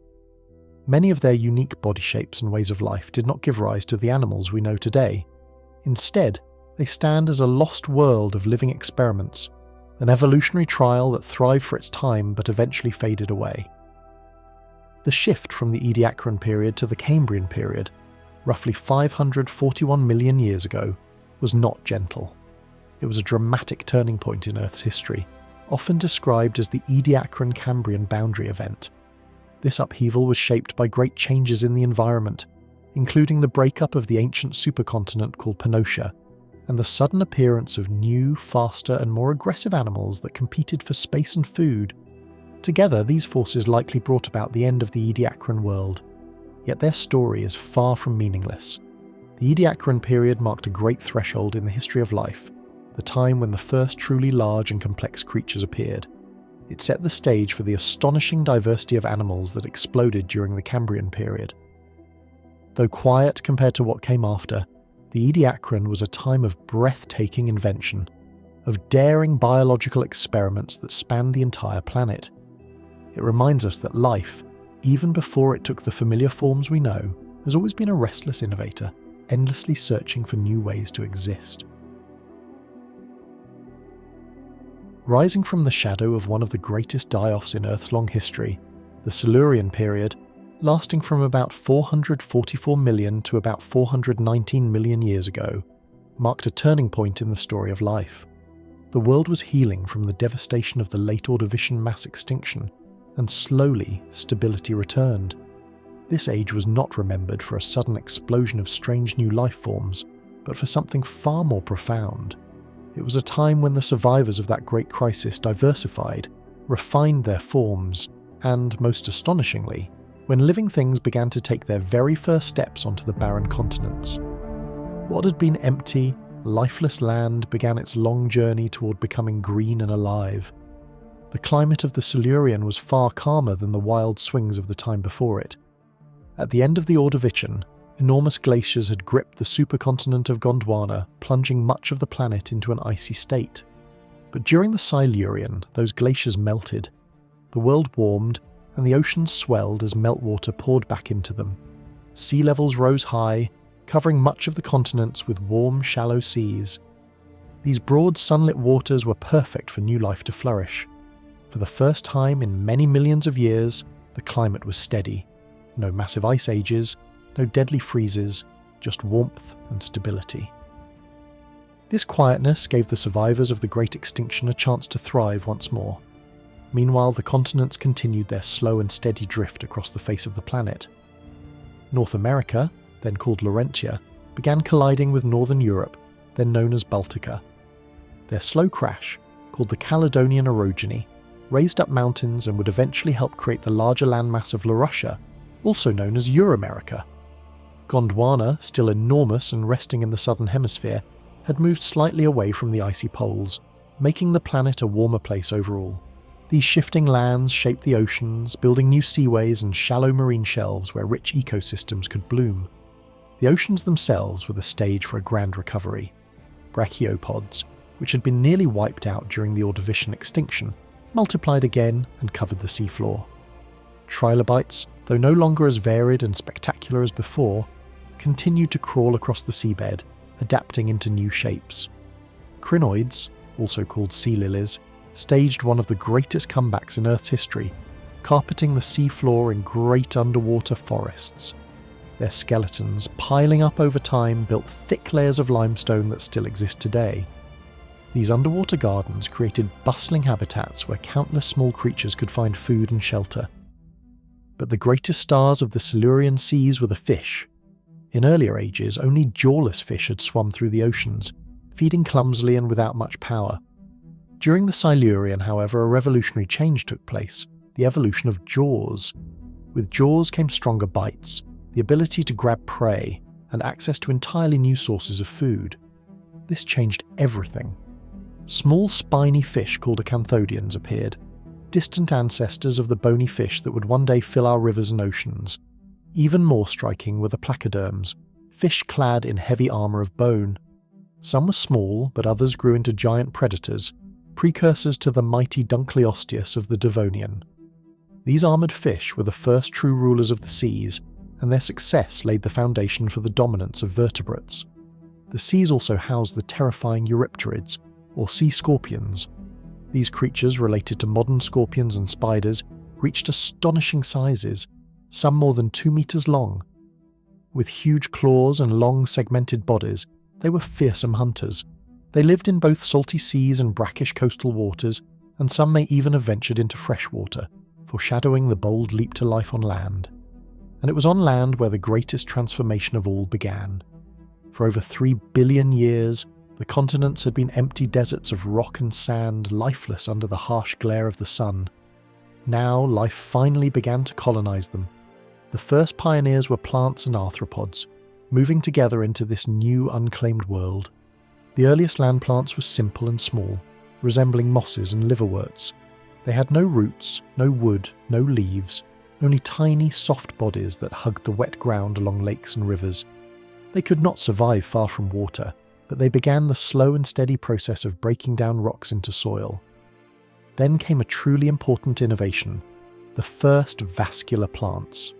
Many of their unique body shapes and ways of life did not give rise to the animals we know today. Instead, they stand as a lost world of living experiments, an evolutionary trial that thrived for its time but eventually faded away. The shift from the Ediacaran period to the Cambrian period, roughly 541 million years ago, was not gentle. It was a dramatic turning point in Earth's history, often described as the Ediacaran-Cambrian boundary event. This upheaval was shaped by great changes in the environment, including the breakup of the ancient supercontinent called Pannotia, and the sudden appearance of new, faster and more aggressive animals that competed for space and food. Together, these forces likely brought about the end of the Ediacaran world, yet their story is far from meaningless. The Ediacaran period marked a great threshold in the history of life, the time when the first truly large and complex creatures appeared. It set the stage for the astonishing diversity of animals that exploded during the Cambrian period. Though quiet compared to what came after, the Ediacaran was a time of breathtaking invention, of daring biological experiments that spanned the entire planet. It reminds us that life, even before it took the familiar forms we know, has always been a restless innovator, endlessly searching for new ways to exist. Rising from the shadow of one of the greatest die-offs in Earth's long history, the Silurian period, lasting from about 444 million to about 419 million years ago, marked a turning point in the story of life. The world was healing from the devastation of the late Ordovician mass extinction, and slowly stability returned. This age was not remembered for a sudden explosion of strange new life forms, but for something far more profound. It was a time when the survivors of that great crisis diversified, refined their forms, and, most astonishingly, when living things began to take their very first steps onto the barren continents. What had been empty, lifeless land began its long journey toward becoming green and alive. The climate of the Silurian was far calmer than the wild swings of the time before it. At the end of the Ordovician, enormous glaciers had gripped the supercontinent of Gondwana, plunging much of the planet into an icy state. But during the Silurian, those glaciers melted. The world warmed, and the oceans swelled as meltwater poured back into them. Sea levels rose high, covering much of the continents with warm, shallow seas. These broad, sunlit waters were perfect for new life to flourish. For the first time in many millions of years, the climate was steady. No massive ice ages, no deadly freezes, just warmth and stability. This quietness gave the survivors of the Great Extinction a chance to thrive once more. Meanwhile, the continents continued their slow and steady drift across the face of the planet. North America, then called Laurentia, began colliding with northern Europe, then known as Baltica. Their slow crash, called the Caledonian Orogeny, raised up mountains and would eventually help create the larger landmass of Laurussia, also known as Euramerica. Gondwana, still enormous and resting in the southern hemisphere, had moved slightly away from the icy poles, making the planet a warmer place overall. These shifting lands shaped the oceans, building new seaways and shallow marine shelves where rich ecosystems could bloom. The oceans themselves were the stage for a grand recovery. Brachiopods, which had been nearly wiped out during the Ordovician extinction, multiplied again and covered the seafloor. Trilobites, though no longer as varied and spectacular as before, continued to crawl across the seabed, adapting into new shapes. Crinoids, also called sea lilies, staged one of the greatest comebacks in Earth's history, carpeting the seafloor in great underwater forests. Their skeletons, piling up over time, built thick layers of limestone that still exist today. These underwater gardens created bustling habitats where countless small creatures could find food and shelter. But the greatest stars of the Silurian seas were the fish. In earlier ages, only jawless fish had swum through the oceans, feeding clumsily and without much power. During the Silurian, however, a revolutionary change took place. the evolution of jaws. With jaws came stronger bites, the ability to grab prey, and access to entirely new sources of food. This changed everything. Small spiny fish called acanthodians appeared, distant ancestors of the bony fish that would one day fill our rivers and oceans. Even more striking were the placoderms, fish clad in heavy armour of bone. Some were small, but others grew into giant predators, precursors to the mighty Dunkleosteus of the Devonian. These armoured fish were the first true rulers of the seas, and their success laid the foundation for the dominance of vertebrates. The seas also housed the terrifying Eurypterids, or sea scorpions. These creatures, related to modern scorpions and spiders, reached astonishing sizes, some more than 2 meters long. With huge claws and long segmented bodies, they were fearsome hunters. They lived in both salty seas and brackish coastal waters, and some may even have ventured into freshwater, foreshadowing the bold leap to life on land. And it was on land where the greatest transformation of all began. For over 3 billion years, the continents had been empty deserts of rock and sand, lifeless under the harsh glare of the sun. Now life finally began to colonize them. The first pioneers were plants and arthropods, moving together into this new unclaimed world. The earliest land plants were simple and small, resembling mosses and liverworts. They had no roots, no wood, no leaves, only tiny, soft bodies that hugged the wet ground along lakes and rivers. They could not survive far from water, but they began the slow and steady process of breaking down rocks into soil. Then came a truly important innovation, the first vascular plants.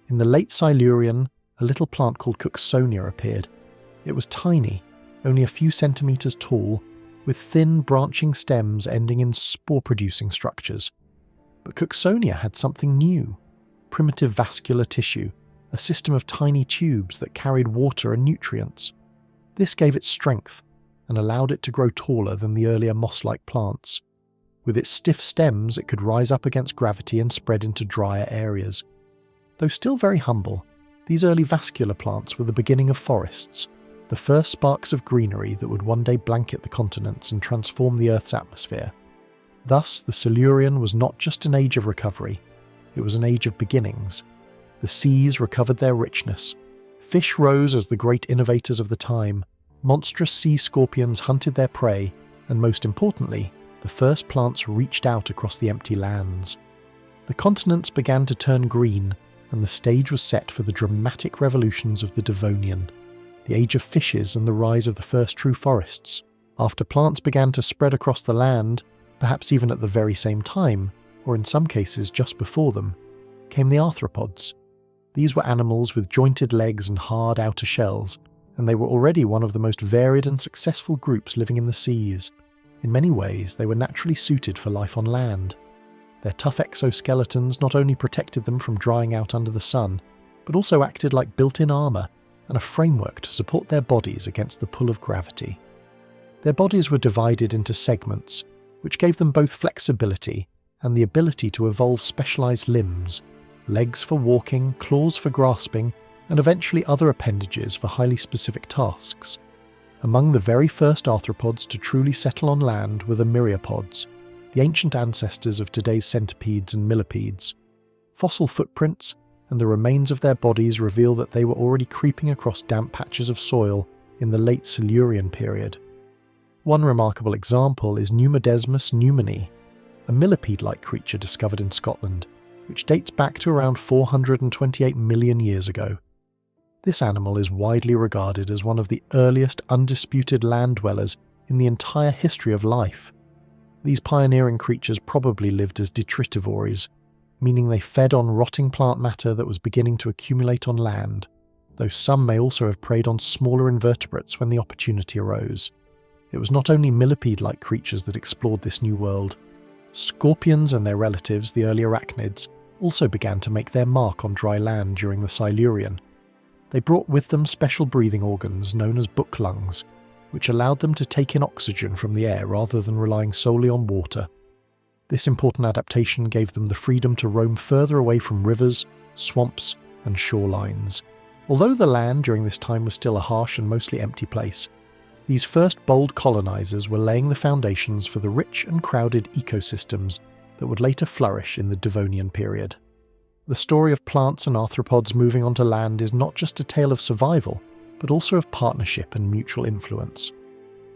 In the late Silurian, a little plant called Cooksonia appeared. It was tiny, only a few centimeters tall, with thin branching stems ending in spore-producing structures. But Cooksonia had something new, primitive vascular tissue, a system of tiny tubes that carried water and nutrients. This gave it strength and allowed it to grow taller than the earlier moss-like plants. With its stiff stems, it could rise up against gravity and spread into drier areas. Though still very humble, these early vascular plants were the beginning of forests, the first sparks of greenery that would one day blanket the continents and transform the Earth's atmosphere. Thus, the Silurian was not just an age of recovery, it was an age of beginnings. The seas recovered their richness. Fish rose as the great innovators of the time, monstrous sea scorpions hunted their prey, and most importantly, the first plants reached out across the empty lands. The continents began to turn green, and the stage was set for the dramatic revolutions of the Devonian, the age of fishes and the rise of the first true forests. After plants began to spread across the land, perhaps even at the very same time, or in some cases just before them, came the arthropods. These were animals with jointed legs and hard outer shells, and they were already one of the most varied and successful groups living in the seas. In many ways, they were naturally suited for life on land. Their tough exoskeletons not only protected them from drying out under the sun, but also acted like built-in armour and a framework to support their bodies against the pull of gravity. Their bodies were divided into segments, which gave them both flexibility and the ability to evolve specialised limbs, legs for walking, claws for grasping, and eventually other appendages for highly specific tasks. Among the very first arthropods to truly settle on land were the myriapods, the ancient ancestors of today's centipedes and millipedes. Fossil footprints and the remains of their bodies reveal that they were already creeping across damp patches of soil in the late Silurian period. One remarkable example is Pneumodesmus pneumoni, a millipede-like creature discovered in Scotland, which dates back to around 428 million years ago. This animal is widely regarded as one of the earliest undisputed land dwellers in the entire history of life. These pioneering creatures probably lived as detritivores, meaning they fed on rotting plant matter that was beginning to accumulate on land, though some may also have preyed on smaller invertebrates when the opportunity arose. It was not only millipede-like creatures that explored this new world. Scorpions and their relatives, the early arachnids, also began to make their mark on dry land during the Silurian. They brought with them special breathing organs known as book lungs, which allowed them to take in oxygen from the air rather than relying solely on water. This important adaptation gave them the freedom to roam further away from rivers, swamps, and shorelines. Although the land during this time was still a harsh and mostly empty place, these first bold colonizers were laying the foundations for the rich and crowded ecosystems that would later flourish in the Devonian period. The story of plants and arthropods moving onto land is not just a tale of survival, but also of partnership and mutual influence.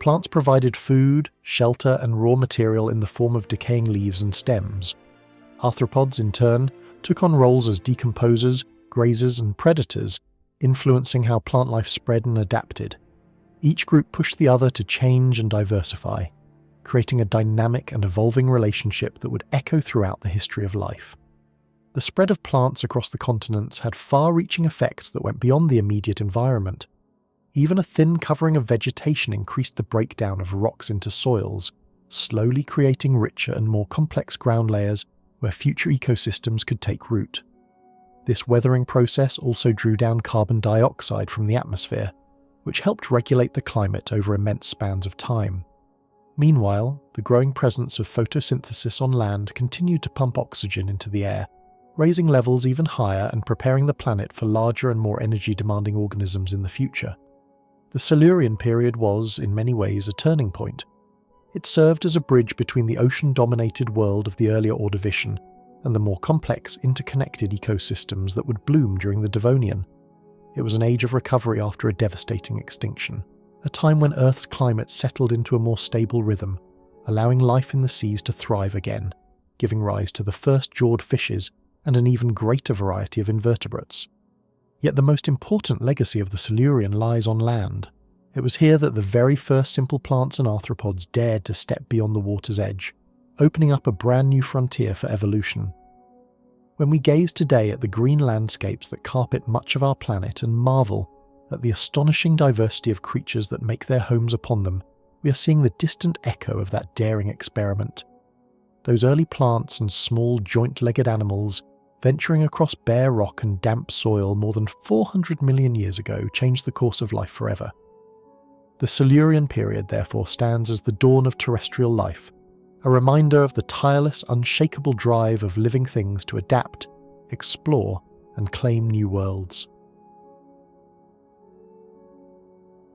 Plants provided food, shelter, and raw material in the form of decaying leaves and stems. Arthropods, in turn, took on roles as decomposers, grazers, and predators, influencing how plant life spread and adapted. Each group pushed the other to change and diversify, creating a dynamic and evolving relationship that would echo throughout the history of life. The spread of plants across the continents had far-reaching effects that went beyond the immediate environment. Even a thin covering of vegetation increased the breakdown of rocks into soils, slowly creating richer and more complex ground layers where future ecosystems could take root. This weathering process also drew down carbon dioxide from the atmosphere, which helped regulate the climate over immense spans of time. Meanwhile, the growing presence of photosynthesis on land continued to pump oxygen into the air, raising levels even higher and preparing the planet for larger and more energy-demanding organisms in the future. The Silurian period was, in many ways, a turning point. It served as a bridge between the ocean-dominated world of the earlier Ordovician and the more complex, interconnected ecosystems that would bloom during the Devonian. It was an age of recovery after a devastating extinction, a time when Earth's climate settled into a more stable rhythm, allowing life in the seas to thrive again, giving rise to the first jawed fishes and an even greater variety of invertebrates. Yet the most important legacy of the Silurian lies on land. It was here that the very first simple plants and arthropods dared to step beyond the water's edge, opening up a brand new frontier for evolution. When we gaze today at the green landscapes that carpet much of our planet and marvel at the astonishing diversity of creatures that make their homes upon them, we are seeing the distant echo of that daring experiment. Those early plants and small joint-legged animals venturing across bare rock and damp soil more than 400 million years ago changed the course of life forever. The Silurian period therefore stands as the dawn of terrestrial life, a reminder of the tireless, unshakable drive of living things to adapt, explore, and claim new worlds.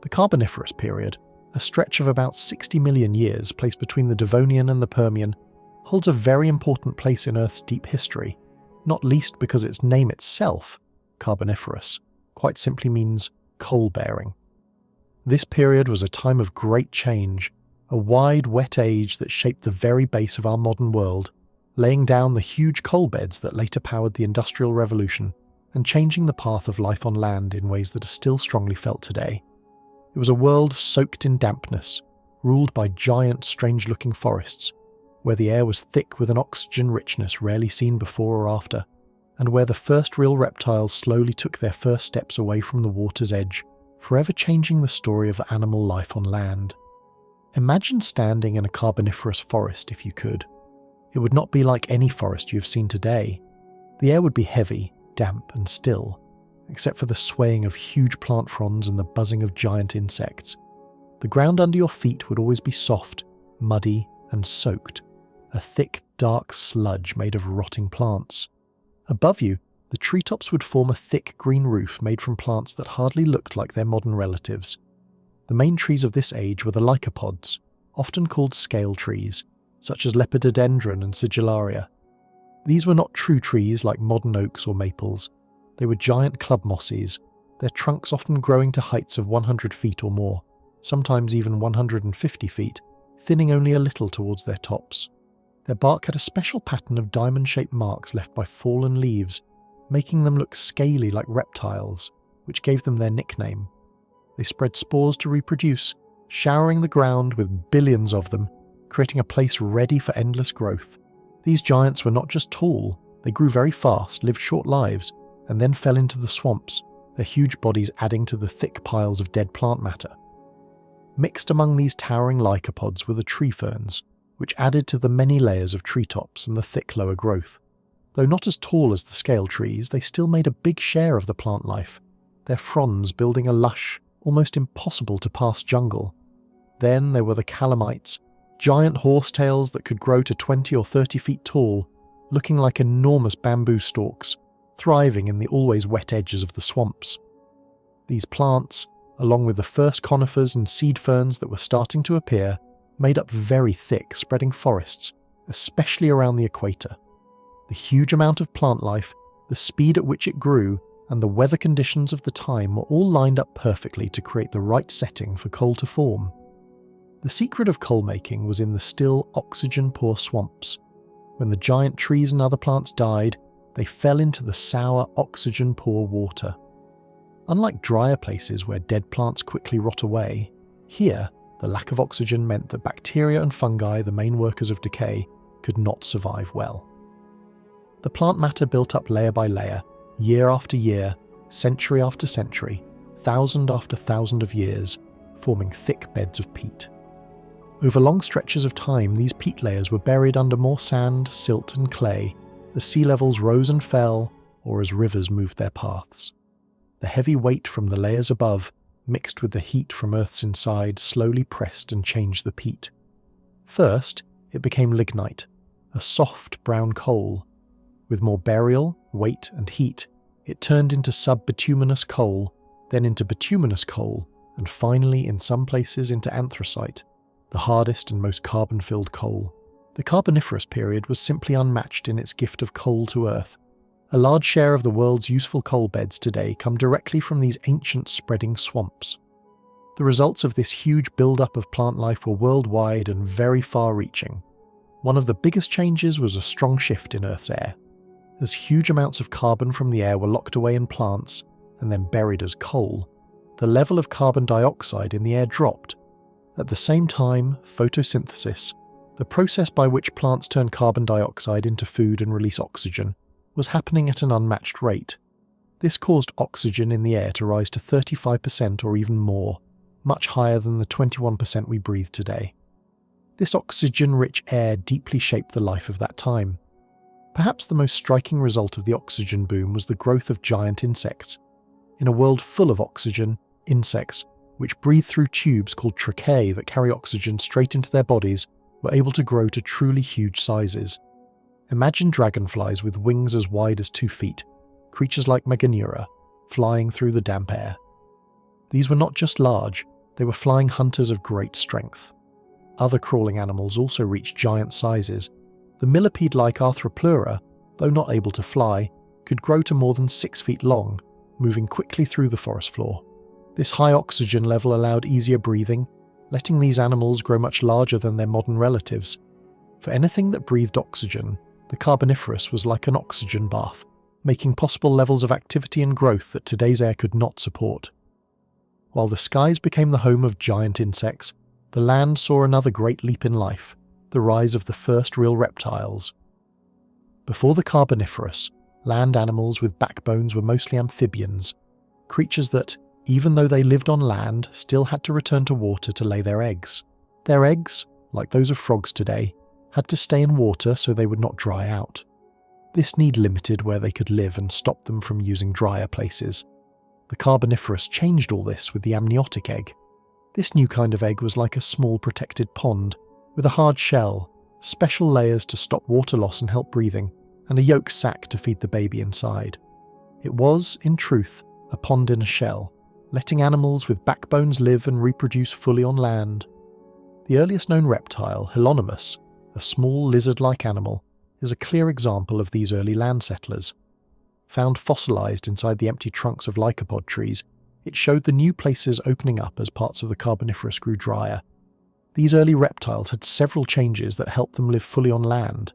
The Carboniferous Period, a stretch of about 60 million years placed between the Devonian and the Permian, holds a very important place in Earth's deep history, not least because its name itself, Carboniferous, quite simply means coal-bearing. This period was a time of great change, a wide, wet age that shaped the very base of our modern world, laying down the huge coal beds that later powered the Industrial Revolution and changing the path of life on land in ways that are still strongly felt today. It was a world soaked in dampness, ruled by giant, strange-looking forests, where the air was thick with an oxygen richness rarely seen before or after, and where the first real reptiles slowly took their first steps away from the water's edge, forever changing the story of animal life on land. Imagine standing in a carboniferous forest if you could. It would not be like any forest you have seen today. The air would be heavy, damp, and still, except for the swaying of huge plant fronds and the buzzing of giant insects. The ground under your feet would always be soft, muddy, and soaked, a thick, dark sludge made of rotting plants. Above you, the treetops would form a thick green roof made from plants that hardly looked like their modern relatives. The main trees of this age were the lycopods, often called scale trees, such as Lepidodendron and Sigillaria. These were not true trees like modern oaks or maples. They were giant club mosses, their trunks often growing to heights of 100 feet or more, sometimes even 150 feet, thinning only a little towards their tops. Their bark had a special pattern of diamond-shaped marks left by fallen leaves, making them look scaly like reptiles, which gave them their nickname. They spread spores to reproduce, showering the ground with billions of them, creating a place ready for endless growth. These giants were not just tall, they grew very fast, lived short lives, and then fell into the swamps, their huge bodies adding to the thick piles of dead plant matter. Mixed among these towering lycopods were the tree ferns, which added to the many layers of treetops and the thick lower growth. Though not as tall as the scale trees, they still made a big share of the plant life, their fronds building a lush, almost impossible to pass jungle. Then there were the calamites, giant horsetails that could grow to 20 or 30 feet tall, looking like enormous bamboo stalks, thriving in the always wet edges of the swamps. These plants, along with the first conifers and seed ferns that were starting to appear, made up very thick, spreading forests, especially around the equator. The huge amount of plant life, the speed at which it grew, and the weather conditions of the time were all lined up perfectly to create the right setting for coal to form. The secret of coal making was in the still, oxygen-poor swamps. When the giant trees and other plants died, they fell into the sour, oxygen-poor water. Unlike drier places where dead plants quickly rot away, here, the lack of oxygen meant that bacteria and fungi, the main workers of decay, could not survive well. The plant matter built up layer by layer, year after year, century after century, thousand after thousand of years, forming thick beds of peat. Over long stretches of time, these peat layers were buried under more sand, silt and clay, as sea levels rose and fell, or as rivers moved their paths. The heavy weight from the layers above, mixed with the heat from Earth's inside, slowly pressed and changed the peat. First, it became lignite, a soft brown coal. With more burial, weight and heat, it turned into subbituminous coal, then into bituminous coal, and finally, in some places, into anthracite, the hardest and most carbon-filled coal. The Carboniferous period was simply unmatched in its gift of coal to Earth. A large share of the world's useful coal beds today come directly from these ancient spreading swamps. The results of this huge build-up of plant life were worldwide and very far-reaching. One of the biggest changes was a strong shift in Earth's air. As huge amounts of carbon from the air were locked away in plants and then buried as coal, the level of carbon dioxide in the air dropped. At the same time, photosynthesis, the process by which plants turn carbon dioxide into food and release oxygen, was happening at an unmatched rate. This caused oxygen in the air to rise to 35% or even more, much higher than the 21% we breathe today. This oxygen-rich air deeply shaped the life of that time. Perhaps the most striking result of the oxygen boom was the growth of giant insects. In a world full of oxygen, insects, which breathe through tubes called tracheae that carry oxygen straight into their bodies, were able to grow to truly huge sizes. Imagine dragonflies with wings as wide as 2 feet, creatures like Meganura, flying through the damp air. These were not just large, they were flying hunters of great strength. Other crawling animals also reached giant sizes. The millipede-like Arthropod, though not able to fly, could grow to more than 6 feet long, moving quickly through the forest floor. This high oxygen level allowed easier breathing, letting these animals grow much larger than their modern relatives. For anything that breathed oxygen, the Carboniferous was like an oxygen bath, making possible levels of activity and growth that today's air could not support. While the skies became the home of giant insects, the land saw another great leap in life, the rise of the first real reptiles. Before the Carboniferous, land animals with backbones were mostly amphibians, creatures that, even though they lived on land, still had to return to water to lay their eggs. Their eggs, like those of frogs today, had to stay in water so they would not dry out. This need limited where they could live and stopped them from using drier places. The Carboniferous changed all this with the amniotic egg. This new kind of egg was like a small protected pond, with a hard shell, special layers to stop water loss and help breathing, and a yolk sac to feed the baby inside. It was, in truth, a pond in a shell, letting animals with backbones live and reproduce fully on land. The earliest known reptile, Hylonomus, a small lizard-like animal, is a clear example of these early land settlers. Found fossilized inside the empty trunks of lycopod trees, it showed the new places opening up as parts of the Carboniferous grew drier. These early reptiles had several changes that helped them live fully on land.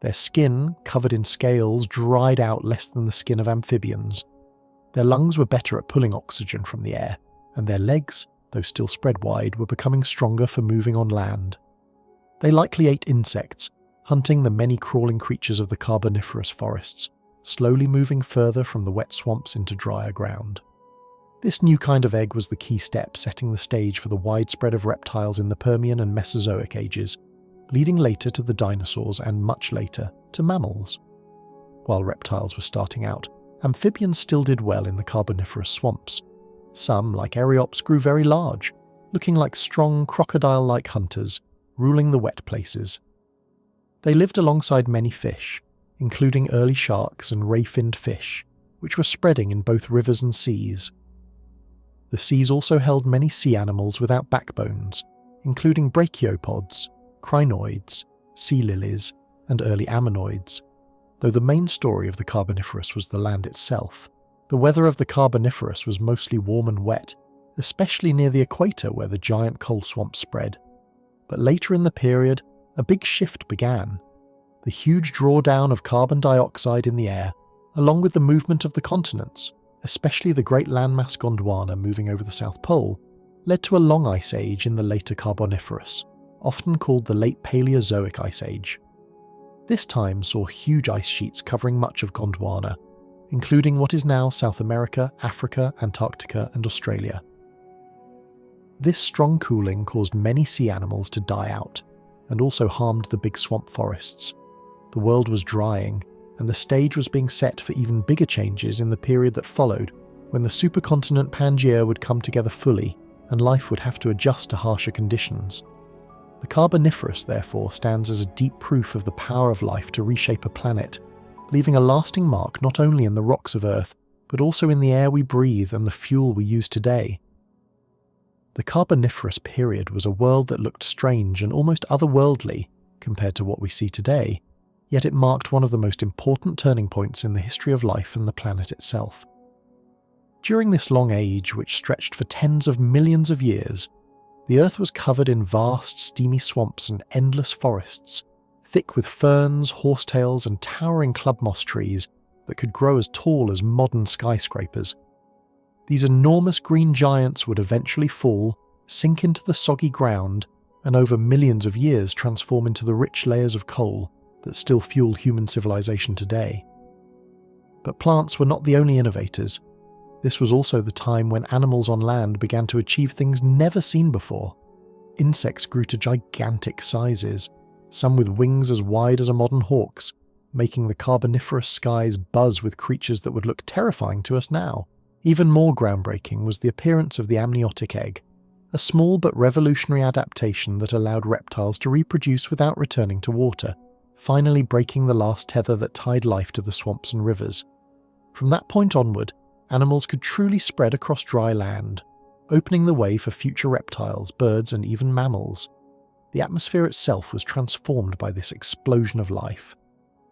Their skin, covered in scales, dried out less than the skin of amphibians. Their lungs were better at pulling oxygen from the air, and their legs, though still spread wide, were becoming stronger for moving on land. They likely ate insects, hunting the many crawling creatures of the Carboniferous forests, slowly moving further from the wet swamps into drier ground. This new kind of egg was the key step setting the stage for the widespread of reptiles in the Permian and Mesozoic ages, leading later to the dinosaurs and much later to mammals. While reptiles were starting out, amphibians still did well in the Carboniferous swamps. Some, like Eriops, grew very large, looking like strong crocodile-like hunters, ruling the wet places. They lived alongside many fish, including early sharks and ray-finned fish, which were spreading in both rivers and seas. The seas also held many sea animals without backbones, including brachiopods, crinoids, sea lilies, and early ammonites. Though the main story of the Carboniferous was the land itself, the weather of the Carboniferous was mostly warm and wet, especially near the equator where the giant coal swamps spread. But later in the period, a big shift began. The huge drawdown of carbon dioxide in the air, along with the movement of the continents, especially the great landmass Gondwana moving over the South Pole, led to a long ice age in the later Carboniferous, often called the Late Paleozoic Ice Age. This time saw huge ice sheets covering much of Gondwana, including what is now South America, Africa, Antarctica, and Australia. This strong cooling caused many sea animals to die out, and also harmed the big swamp forests. The world was drying, and the stage was being set for even bigger changes in the period that followed, when the supercontinent Pangaea would come together fully, and life would have to adjust to harsher conditions. The Carboniferous, therefore, stands as a deep proof of the power of life to reshape a planet, leaving a lasting mark not only in the rocks of Earth, but also in the air we breathe and the fuel we use today. The Carboniferous period was a world that looked strange and almost otherworldly compared to what we see today, yet it marked one of the most important turning points in the history of life and the planet itself. During this long age, which stretched for tens of millions of years, the Earth was covered in vast, steamy swamps and endless forests, thick with ferns, horsetails, and towering club moss trees that could grow as tall as modern skyscrapers. These enormous green giants would eventually fall, sink into the soggy ground, and over millions of years transform into the rich layers of coal that still fuel human civilization today. But plants were not the only innovators. This was also the time when animals on land began to achieve things never seen before. Insects grew to gigantic sizes, some with wings as wide as a modern hawk's, making the Carboniferous skies buzz with creatures that would look terrifying to us now. Even more groundbreaking was the appearance of the amniotic egg, a small but revolutionary adaptation that allowed reptiles to reproduce without returning to water, finally breaking the last tether that tied life to the swamps and rivers. From that point onward, animals could truly spread across dry land, opening the way for future reptiles, birds, and even mammals. The atmosphere itself was transformed by this explosion of life.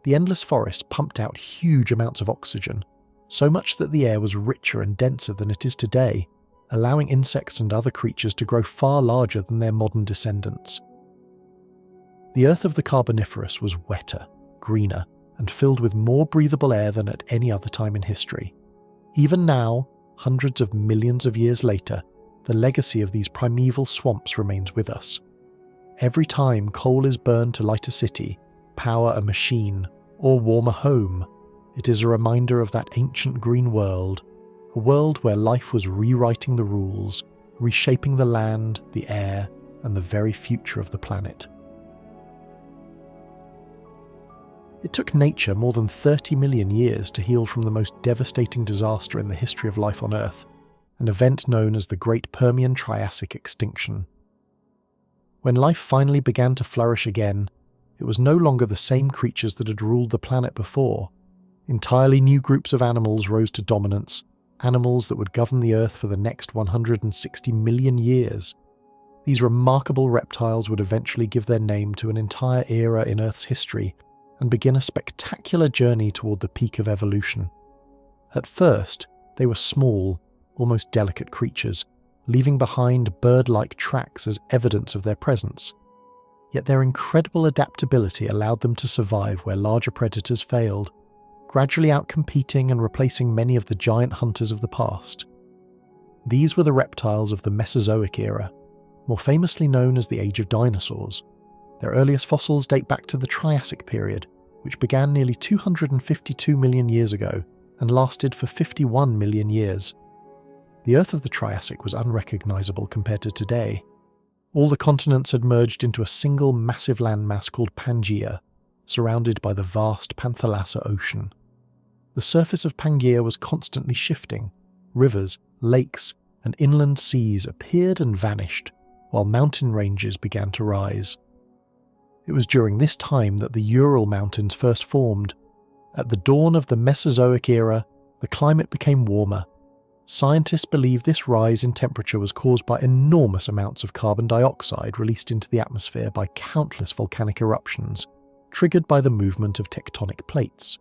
The endless forest pumped out huge amounts of oxygen, so much that the air was richer and denser than it is today, allowing insects and other creatures to grow far larger than their modern descendants. The Earth of the Carboniferous was wetter, greener, and filled with more breathable air than at any other time in history. Even now, hundreds of millions of years later, the legacy of these primeval swamps remains with us. Every time coal is burned to light a city, power a machine, or warm a home, it is a reminder of that ancient green world, a world where life was rewriting the rules, reshaping the land, the air, and the very future of the planet. It took nature more than 30 million years to heal from the most devastating disaster in the history of life on Earth, an event known as the Great Permian Triassic Extinction. When life finally began to flourish again, it was no longer the same creatures that had ruled the planet before. Entirely new groups of animals rose to dominance, animals that would govern the Earth for the next 160 million years. These remarkable reptiles would eventually give their name to an entire era in Earth's history and begin a spectacular journey toward the peak of evolution. At first, they were small, almost delicate creatures, leaving behind bird-like tracks as evidence of their presence. Yet their incredible adaptability allowed them to survive where larger predators failed, gradually outcompeting and replacing many of the giant hunters of the past. These were the reptiles of the Mesozoic era, more famously known as the Age of Dinosaurs. Their earliest fossils date back to the Triassic Period, which began nearly 252 million years ago and lasted for 51 million years. The Earth of the Triassic was unrecognizable compared to today. All the continents had merged into a single massive landmass called Pangaea, surrounded by the vast Panthalassa Ocean. The surface of Pangaea was constantly shifting. Rivers, lakes, and inland seas appeared and vanished, while mountain ranges began to rise. It was during this time that the Ural Mountains first formed. At the dawn of the Mesozoic era, the climate became warmer. Scientists believe this rise in temperature was caused by enormous amounts of carbon dioxide released into the atmosphere by countless volcanic eruptions, triggered by the movement of tectonic plates.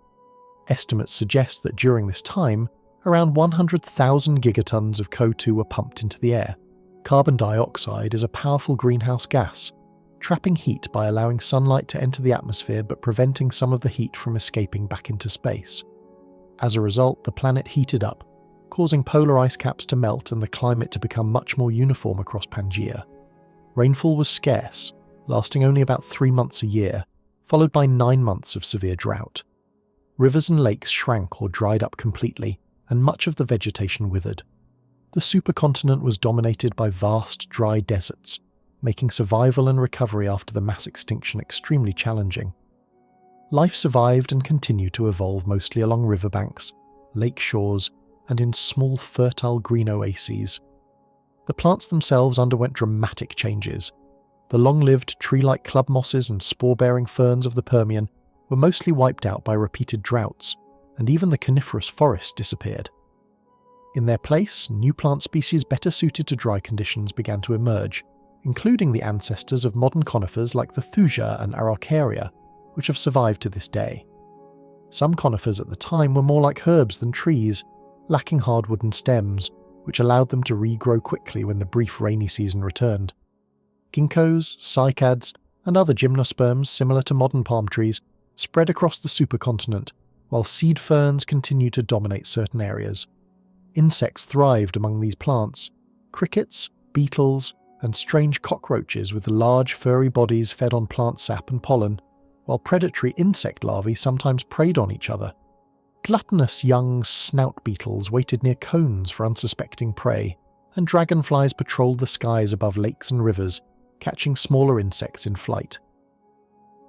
Estimates suggest that during this time, around 100,000 gigatons of CO2 were pumped into the air. Carbon dioxide is a powerful greenhouse gas, trapping heat by allowing sunlight to enter the atmosphere but preventing some of the heat from escaping back into space. As a result, the planet heated up, causing polar ice caps to melt and the climate to become much more uniform across Pangaea. Rainfall was scarce, lasting only about 3 months a year, followed by 9 months of severe drought. Rivers and lakes shrank or dried up completely, and much of the vegetation withered. The supercontinent was dominated by vast, dry deserts, making survival and recovery after the mass extinction extremely challenging. Life survived and continued to evolve mostly along riverbanks, lake shores, and in small fertile green oases. The plants themselves underwent dramatic changes. The long-lived tree-like club mosses and spore-bearing ferns of the Permian were mostly wiped out by repeated droughts, and even the coniferous forest disappeared. In their place, new plant species better suited to dry conditions began to emerge, including the ancestors of modern conifers like the thuja and araucaria, which have survived to this day. Some conifers at the time were more like herbs than trees, lacking hardwood and stems, which allowed them to regrow quickly when the brief rainy season returned. Ginkgos, cycads, and other gymnosperms similar to modern palm trees spread across the supercontinent, while seed ferns continued to dominate certain areas. Insects thrived among these plants. Crickets, beetles, and strange cockroaches with large furry bodies fed on plant sap and pollen, while predatory insect larvae sometimes preyed on each other. Gluttonous young snout beetles waited near cones for unsuspecting prey, and dragonflies patrolled the skies above lakes and rivers, catching smaller insects in flight.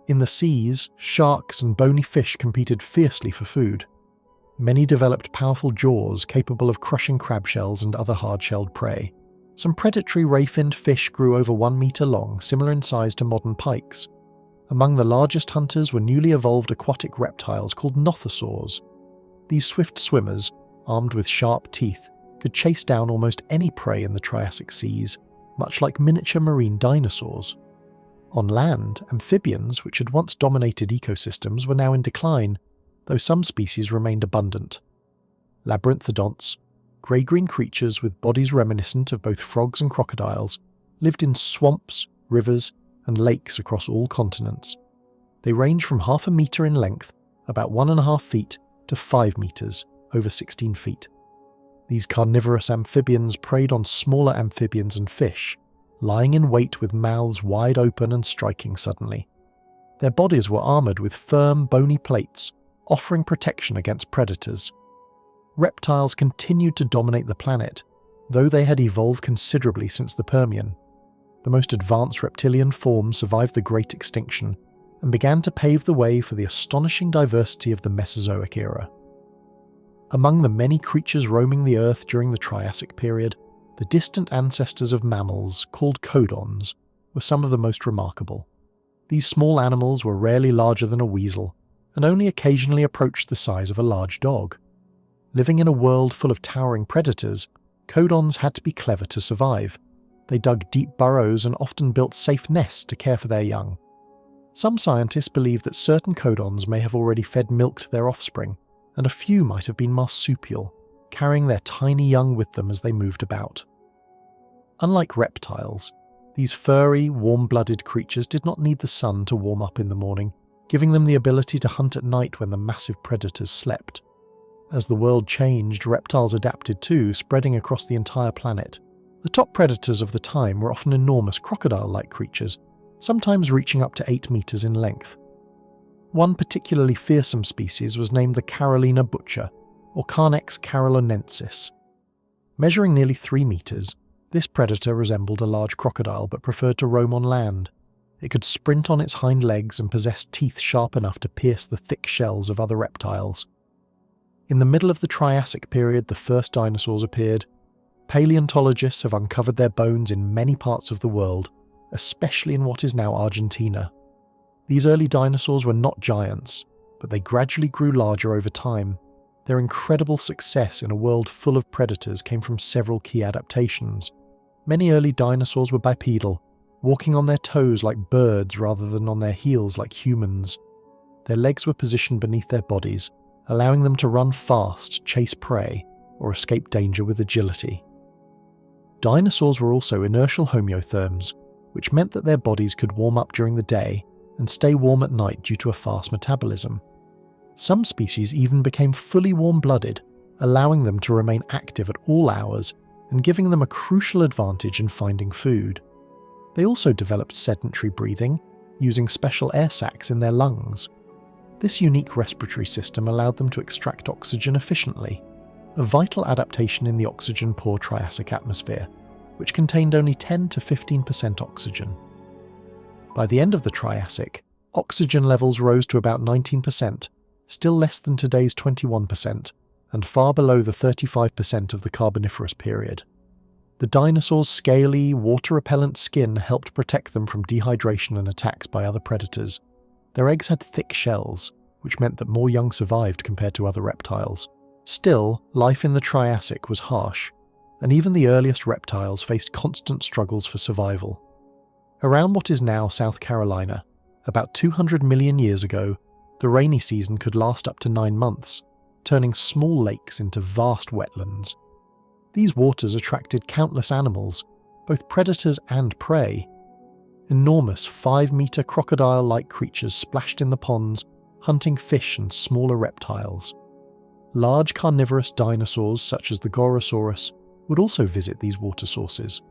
In the seas, sharks and bony fish competed fiercely for food. Many developed powerful jaws capable of crushing crab shells and other hard-shelled prey. Some predatory ray-finned fish grew over 1 meter long, similar in size to modern pikes. Among the largest hunters were newly evolved aquatic reptiles called nothosaurs. These swift swimmers, armed with sharp teeth, could chase down almost any prey in the Triassic seas, much like miniature marine dinosaurs. On land, amphibians, which had once dominated ecosystems, were now in decline, though some species remained abundant. Labyrinthodonts, grey-green creatures with bodies reminiscent of both frogs and crocodiles, lived in swamps, rivers, and lakes across all continents. They range from 0.5 meter in length, about 1.5 feet, to 5 meters, over 16 feet. These carnivorous amphibians preyed on smaller amphibians and fish, lying in wait with mouths wide open and striking suddenly. Their bodies were armoured with firm, bony plates, offering protection against predators. Reptiles continued to dominate the planet, though they had evolved considerably since the Permian. The most advanced reptilian forms survived the Great Extinction and began to pave the way for the astonishing diversity of the Mesozoic era. Among the many creatures roaming the Earth during the Triassic period, the distant ancestors of mammals, called codons, were some of the most remarkable. These small animals were rarely larger than a weasel, and only occasionally approached the size of a large dog. Living in a world full of towering predators, codons had to be clever to survive. They dug deep burrows and often built safe nests to care for their young. Some scientists believe that certain codons may have already fed milk to their offspring, and a few might have been marsupial, carrying their tiny young with them as they moved about. Unlike reptiles, these furry, warm-blooded creatures did not need the sun to warm up in the morning, giving them the ability to hunt at night when the massive predators slept. As the world changed, reptiles adapted too, spreading across the entire planet. The top predators of the time were often enormous crocodile-like creatures, sometimes reaching up to 8 meters in length. One particularly fearsome species was named the Carolina butcher, or Carnex carolonensis. Measuring nearly 3 meters, this predator resembled a large crocodile but preferred to roam on land. It could sprint on its hind legs and possessed teeth sharp enough to pierce the thick shells of other reptiles. In the middle of the Triassic period, the first dinosaurs appeared. Paleontologists have uncovered their bones in many parts of the world, especially in what is now Argentina. These early dinosaurs were not giants, but they gradually grew larger over time. Their incredible success in a world full of predators came from several key adaptations. Many early dinosaurs were bipedal, walking on their toes like birds rather than on their heels like humans. Their legs were positioned beneath their bodies, allowing them to run fast, chase prey, or escape danger with agility. Dinosaurs were also inertial homeotherms, which meant that their bodies could warm up during the day and stay warm at night due to a fast metabolism. Some species even became fully warm-blooded, allowing them to remain active at all hours and giving them a crucial advantage in finding food. They also developed sedentary breathing, using special air sacs in their lungs. This unique respiratory system allowed them to extract oxygen efficiently, a vital adaptation in the oxygen-poor Triassic atmosphere, which contained only 10 to 15% oxygen. By the end of the Triassic, oxygen levels rose to about 19%, still less than today's 21%, and far below the 35% of the Carboniferous Period. The dinosaurs' scaly, water-repellent skin helped protect them from dehydration and attacks by other predators. Their eggs had thick shells, which meant that more young survived compared to other reptiles. Still, life in the Triassic was harsh, and even the earliest reptiles faced constant struggles for survival. Around what is now South Carolina, about 200 million years ago, the rainy season could last up to 9 months, turning small lakes into vast wetlands. These waters attracted countless animals, both predators and prey. Enormous 5-meter crocodile-like creatures splashed in the ponds, hunting fish and smaller reptiles. Large carnivorous dinosaurs such as the Gorosaurus would also visit these water sources.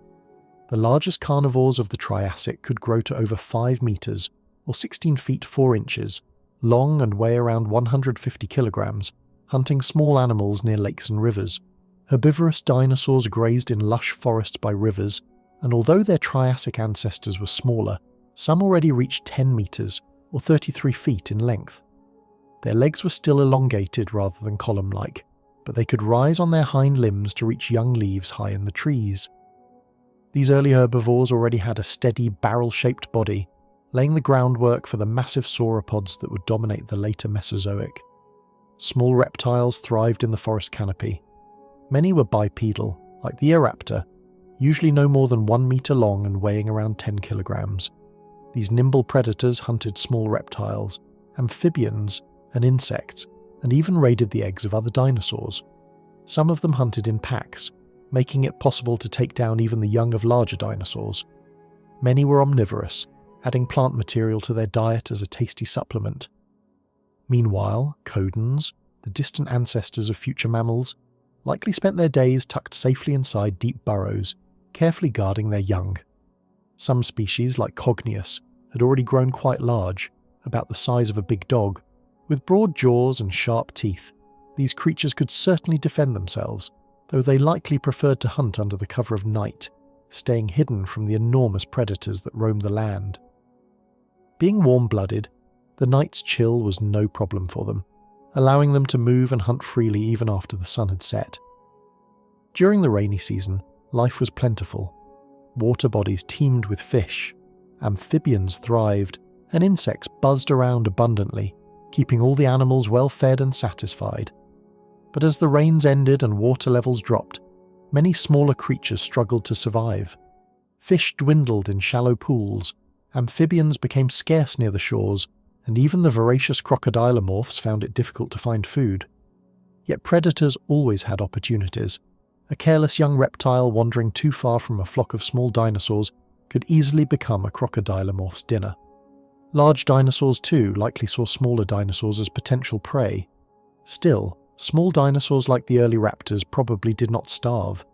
The largest carnivores of the Triassic could grow to over 5 meters, or 16 feet 4 inches, long and weigh around 150 kilograms, hunting small animals near lakes and rivers. Herbivorous dinosaurs grazed in lush forests by rivers, and although their Triassic ancestors were smaller, some already reached 10 meters, or 33 feet in length. Their legs were still elongated rather than column-like, but they could rise on their hind limbs to reach young leaves high in the trees. These early herbivores already had a steady, barrel-shaped body, laying the groundwork for the massive sauropods that would dominate the later Mesozoic. Small reptiles thrived in the forest canopy. Many were bipedal, like the Eoraptor, usually no more than 1 meter long and weighing around 10 kilograms. These nimble predators hunted small reptiles, amphibians, and insects, and even raided the eggs of other dinosaurs. Some of them hunted in packs, making it possible to take down even the young of larger dinosaurs. Many were omnivorous, adding plant material to their diet as a tasty supplement. Meanwhile, codons, the distant ancestors of future mammals, likely spent their days tucked safely inside deep burrows, carefully guarding their young. Some species, like Cogneus, had already grown quite large, about the size of a big dog. With broad jaws and sharp teeth, these creatures could certainly defend themselves, though they likely preferred to hunt under the cover of night, staying hidden from the enormous predators that roamed the land. Being warm-blooded, the night's chill was no problem for them, allowing them to move and hunt freely even after the sun had set. During the rainy season, life was plentiful. Water bodies teemed with fish, amphibians thrived, and insects buzzed around abundantly, keeping all the animals well fed and satisfied. But as the rains ended and water levels dropped, many smaller creatures struggled to survive. Fish dwindled in shallow pools, amphibians became scarce near the shores, and even the voracious crocodilomorphs found it difficult to find food. Yet predators always had opportunities. A careless young reptile wandering too far from a flock of small dinosaurs could easily become a crocodilomorph's dinner. Large dinosaurs too likely saw smaller dinosaurs as potential prey. Still, small dinosaurs like the early raptors probably did not starve.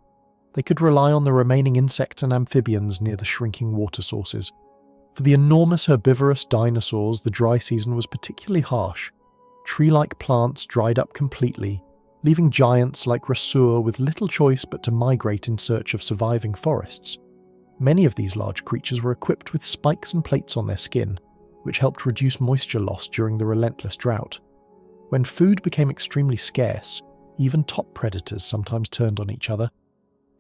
They could rely on the remaining insects and amphibians near the shrinking water sources. For the enormous herbivorous dinosaurs, the dry season was particularly harsh. Tree-like plants dried up completely, leaving giants like Rasur with little choice but to migrate in search of surviving forests. Many of these large creatures were equipped with spikes and plates on their skin, which helped reduce moisture loss during the relentless drought. When food became extremely scarce, even top predators sometimes turned on each other.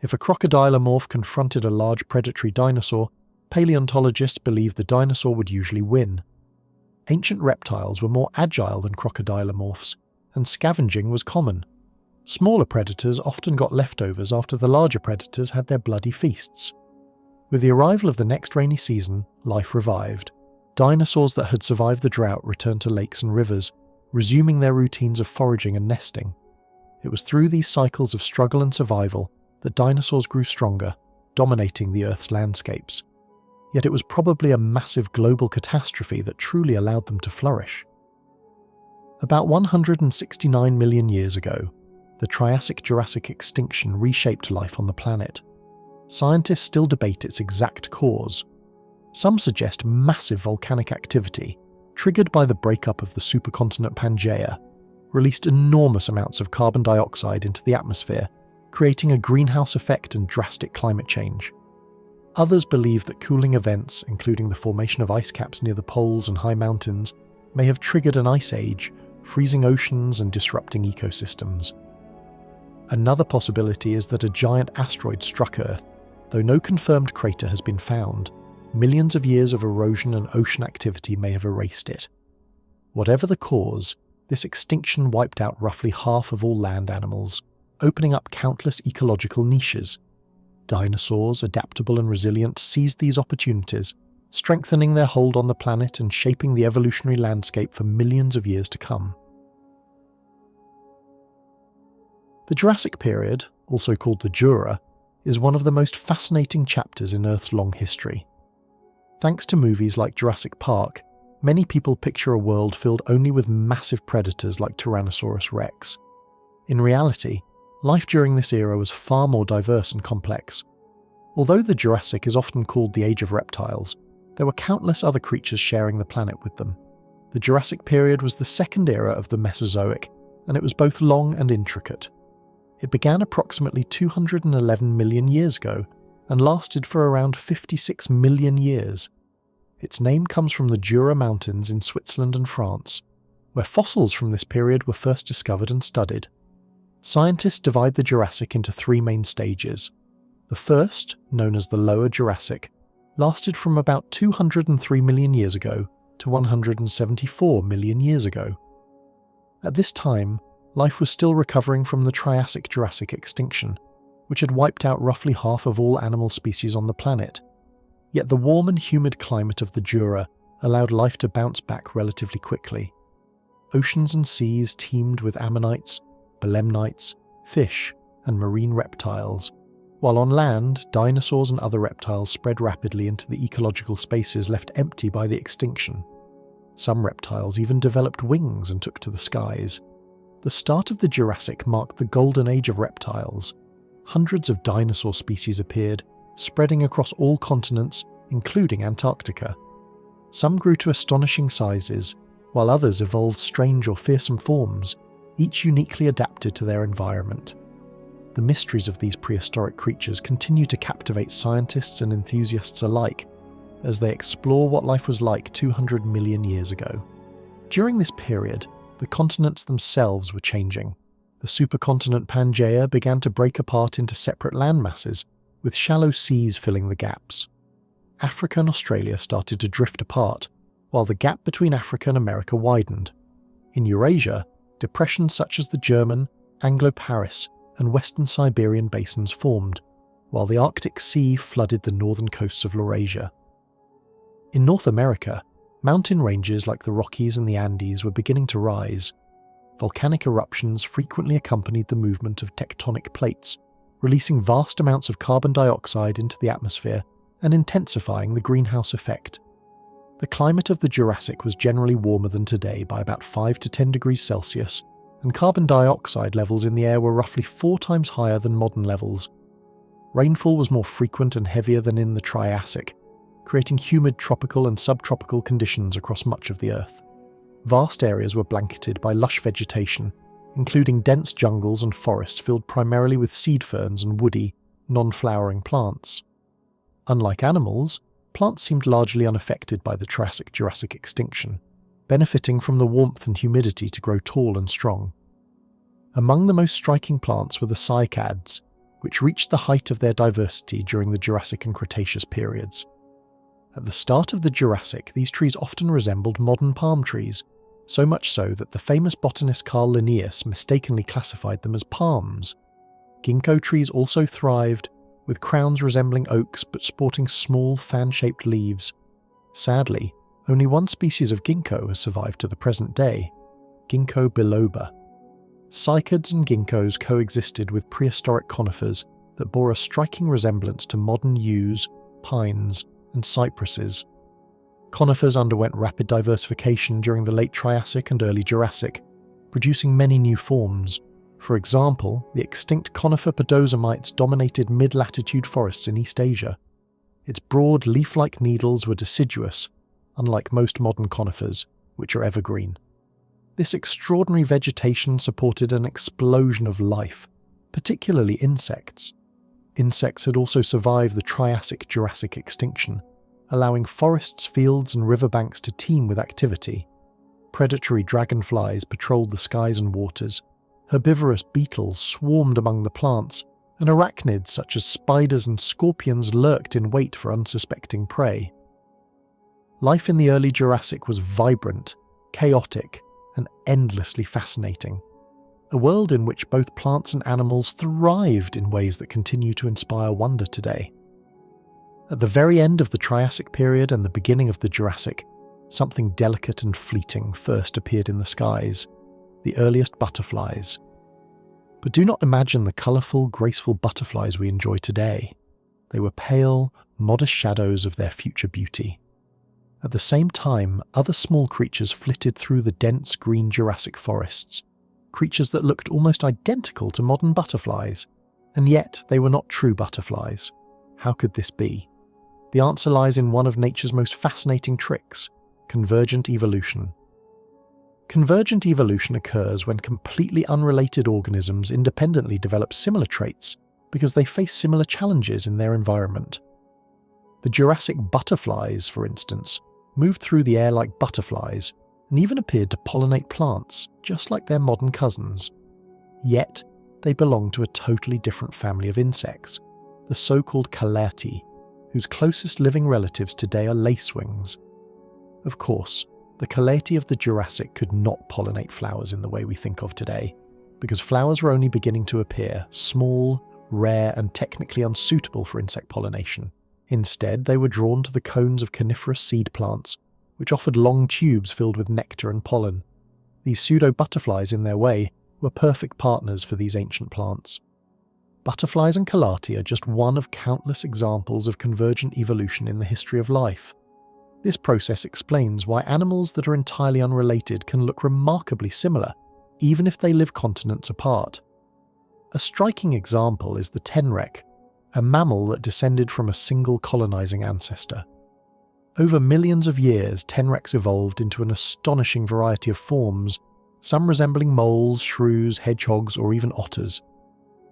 If a crocodilomorph confronted a large predatory dinosaur, paleontologists believed the dinosaur would usually win. Ancient reptiles were more agile than crocodilomorphs, and scavenging was common. Smaller predators often got leftovers after the larger predators had their bloody feasts. With the arrival of the next rainy season, life revived. Dinosaurs that had survived the drought returned to lakes and rivers, resuming their routines of foraging and nesting. It was through these cycles of struggle and survival that dinosaurs grew stronger, dominating the Earth's landscapes. Yet it was probably a massive global catastrophe that truly allowed them to flourish. About 169 million years ago, the Triassic-Jurassic extinction reshaped life on the planet. Scientists still debate its exact cause. Some suggest massive volcanic activity, triggered by the breakup of the supercontinent Pangaea, released enormous amounts of carbon dioxide into the atmosphere, creating a greenhouse effect and drastic climate change. Others believe that cooling events, including the formation of ice caps near the poles and high mountains, may have triggered an ice age, freezing oceans and disrupting ecosystems. Another possibility is that a giant asteroid struck Earth, though no confirmed crater has been found. Millions of years of erosion and ocean activity may have erased it. Whatever the cause, this extinction wiped out roughly half of all land animals, opening up countless ecological niches. Dinosaurs, adaptable and resilient, seized these opportunities, strengthening their hold on the planet and shaping the evolutionary landscape for millions of years to come. The Jurassic Period, also called the Jura, is one of the most fascinating chapters in Earth's long history. Thanks to movies like Jurassic Park, many people picture a world filled only with massive predators like Tyrannosaurus rex. In reality, life during this era was far more diverse and complex. Although the Jurassic is often called the Age of Reptiles, there were countless other creatures sharing the planet with them. The Jurassic Period was the second era of the Mesozoic, and it was both long and intricate. It began approximately 211 million years ago and lasted for around 56 million years. Its name comes from the Jura Mountains in Switzerland and France, where fossils from this period were first discovered and studied. Scientists divide the Jurassic into three main stages. The first, known as the Lower Jurassic, lasted from about 203 million years ago to 174 million years ago. At this time, life was still recovering from the Triassic-Jurassic extinction, which had wiped out roughly half of all animal species on the planet. Yet the warm and humid climate of the Jura allowed life to bounce back relatively quickly. Oceans and seas teemed with ammonites, belemnites, fish, and marine reptiles, while on land, dinosaurs and other reptiles spread rapidly into the ecological spaces left empty by the extinction. Some reptiles even developed wings and took to the skies. The start of the Jurassic marked the Golden Age of Reptiles. Hundreds of dinosaur species appeared, spreading across all continents, including Antarctica. Some grew to astonishing sizes, while others evolved strange or fearsome forms, each uniquely adapted to their environment. The mysteries of these prehistoric creatures continue to captivate scientists and enthusiasts alike as they explore what life was like 200 million years ago. During this period, the continents themselves were changing. The supercontinent Pangaea began to break apart into separate landmasses, with shallow seas filling the gaps. Africa and Australia started to drift apart, while the gap between Africa and America widened. In Eurasia, depressions such as the German, Anglo-Paris, and Western Siberian basins formed, while the Arctic Sea flooded the northern coasts of Laurasia. In North America, mountain ranges like the Rockies and the Andes were beginning to rise. Volcanic eruptions frequently accompanied the movement of tectonic plates, releasing vast amounts of carbon dioxide into the atmosphere and intensifying the greenhouse effect. The climate of the Jurassic was generally warmer than today by about 5 to 10 degrees Celsius, and carbon dioxide levels in the air were roughly 4 times higher than modern levels. Rainfall was more frequent and heavier than in the Triassic, creating humid tropical and subtropical conditions across much of the Earth. Vast areas were blanketed by lush vegetation, including dense jungles and forests filled primarily with seed ferns and woody, non-flowering plants. Unlike animals, plants seemed largely unaffected by the Triassic-Jurassic extinction, benefiting from the warmth and humidity to grow tall and strong. Among the most striking plants were the cycads, which reached the height of their diversity during the Jurassic and Cretaceous periods. At the start of the Jurassic, these trees often resembled modern palm trees, so much so that the famous botanist Carl Linnaeus mistakenly classified them as palms. Ginkgo trees also thrived, with crowns resembling oaks but sporting small fan-shaped leaves. Sadly, only one species of ginkgo has survived to the present day, Ginkgo biloba. Cycads and ginkgos coexisted with prehistoric conifers that bore a striking resemblance to modern yews, pines, and cypresses. Conifers underwent rapid diversification during the late Triassic and early Jurassic, producing many new forms. For example, the extinct conifer podosomites dominated mid-latitude forests in East Asia. Its broad leaf-like needles were deciduous, unlike most modern conifers, which are evergreen. This extraordinary vegetation supported an explosion of life, particularly insects. Insects had also survived the Triassic-Jurassic extinction, allowing forests, fields, and riverbanks to teem with activity. Predatory dragonflies patrolled the skies and waters, herbivorous beetles swarmed among the plants, and arachnids such as spiders and scorpions lurked in wait for unsuspecting prey. Life in the early Jurassic was vibrant, chaotic, and endlessly fascinating. A world in which both plants and animals thrived in ways that continue to inspire wonder today. At the very end of the Triassic period and the beginning of the Jurassic, something delicate and fleeting first appeared in the skies, the earliest butterflies. But do not imagine the colourful, graceful butterflies we enjoy today. They were pale, modest shadows of their future beauty. At the same time, other small creatures flitted through the dense green Jurassic forests, creatures that looked almost identical to modern butterflies, and yet they were not true butterflies. How could this be? The answer lies in one of nature's most fascinating tricks: convergent evolution. Convergent evolution occurs when completely unrelated organisms independently develop similar traits because they face similar challenges in their environment. The Jurassic butterflies, for instance, moved through the air like butterflies and even appeared to pollinate plants, just like their modern cousins. Yet, they belong to a totally different family of insects, the so-called Calaertae, whose closest living relatives today are lacewings. Of course, the Calaertae of the Jurassic could not pollinate flowers in the way we think of today, because flowers were only beginning to appear, small, rare, and technically unsuitable for insect pollination. Instead, they were drawn to the cones of coniferous seed plants, which offered long tubes filled with nectar and pollen. These pseudo-butterflies, in their way, were perfect partners for these ancient plants. Butterflies and Calaertae are just one of countless examples of convergent evolution in the history of life. This process explains why animals that are entirely unrelated can look remarkably similar, even if they live continents apart. A striking example is the tenrec, a mammal that descended from a single colonizing ancestor. Over millions of years, tenrecs evolved into an astonishing variety of forms, some resembling moles, shrews, hedgehogs, or even otters.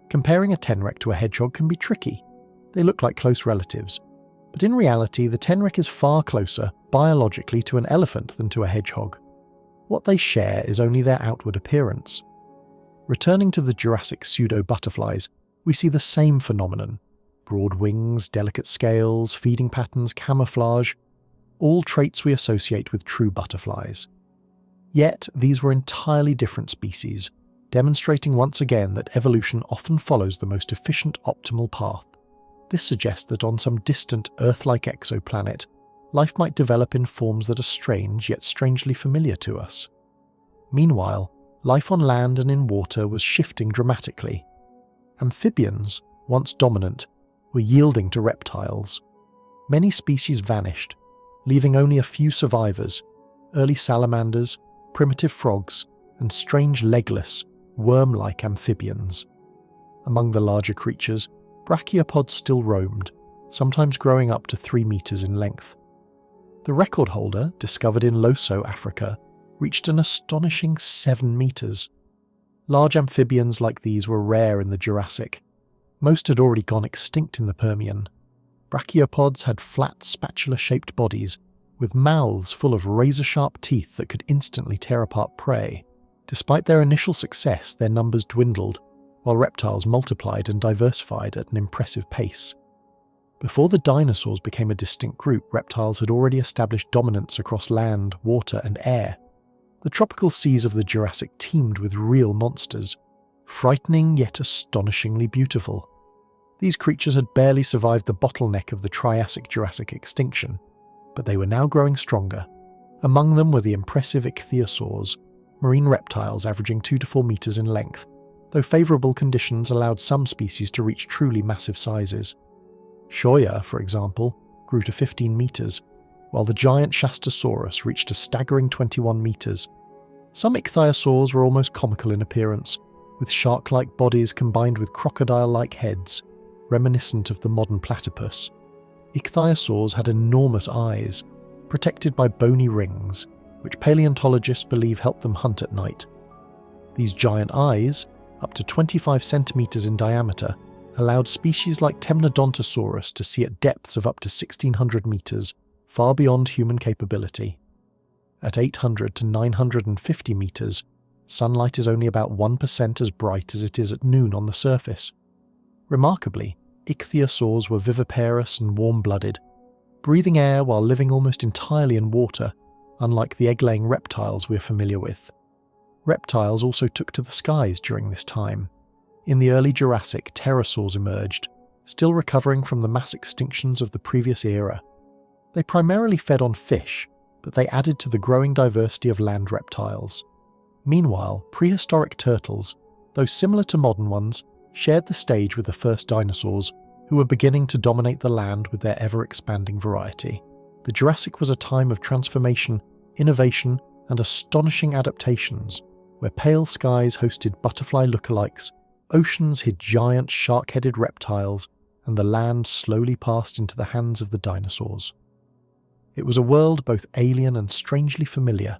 Comparing a tenrec to a hedgehog can be tricky. They look like close relatives. But in reality, the tenrec is far closer, biologically, to an elephant than to a hedgehog. What they share is only their outward appearance. Returning to the Jurassic pseudo-butterflies, we see the same phenomenon. Broad wings, delicate scales, feeding patterns, camouflage, all traits we associate with true butterflies. Yet, these were entirely different species, demonstrating once again that evolution often follows the most efficient optimal path. This suggests that on some distant Earth-like exoplanet, life might develop in forms that are strange yet strangely familiar to us. Meanwhile, life on land and in water was shifting dramatically. Amphibians, once dominant, were yielding to reptiles. Many species vanished, leaving only a few survivors: early salamanders, primitive frogs, and strange legless, worm-like amphibians. Among the larger creatures, brachiopods still roamed, sometimes growing up to 3 meters in length. The record holder, discovered in Loso, Africa, reached an astonishing 7 meters. Large amphibians like these were rare in the Jurassic. Most had already gone extinct in the Permian. Brachiopods had flat, spatula-shaped bodies, with mouths full of razor-sharp teeth that could instantly tear apart prey. Despite their initial success, their numbers dwindled, while reptiles multiplied and diversified at an impressive pace. Before the dinosaurs became a distinct group, reptiles had already established dominance across land, water, and air. The tropical seas of the Jurassic teemed with real monsters, frightening yet astonishingly beautiful. These creatures had barely survived the bottleneck of the Triassic-Jurassic extinction, but they were now growing stronger. Among them were the impressive ichthyosaurs, marine reptiles averaging 2 to 4 meters in length, though favourable conditions allowed some species to reach truly massive sizes. Shoya, for example, grew to 15 meters, while the giant Shastasaurus reached a staggering 21 meters. Some ichthyosaurs were almost comical in appearance, with shark-like bodies combined with crocodile-like heads, reminiscent of the modern platypus. Ichthyosaurs had enormous eyes, protected by bony rings, which paleontologists believe helped them hunt at night. These giant eyes, up to 25 centimeters in diameter, allowed species like Temnodontosaurus to see at depths of up to 1,600 meters, far beyond human capability. At 800 to 950 meters, sunlight is only about 1% as bright as it is at noon on the surface. Remarkably, ichthyosaurs were viviparous and warm-blooded, breathing air while living almost entirely in water, unlike the egg-laying reptiles we're familiar with. Reptiles also took to the skies during this time. In the early Jurassic, pterosaurs emerged, still recovering from the mass extinctions of the previous era. They primarily fed on fish, but they added to the growing diversity of land reptiles. Meanwhile, prehistoric turtles, though similar to modern ones, shared the stage with the first dinosaurs, who were beginning to dominate the land with their ever-expanding variety. The Jurassic was a time of transformation, innovation, and astonishing adaptations, where pale skies hosted butterfly lookalikes, oceans hid giant shark-headed reptiles, and the land slowly passed into the hands of the dinosaurs. It was a world both alien and strangely familiar,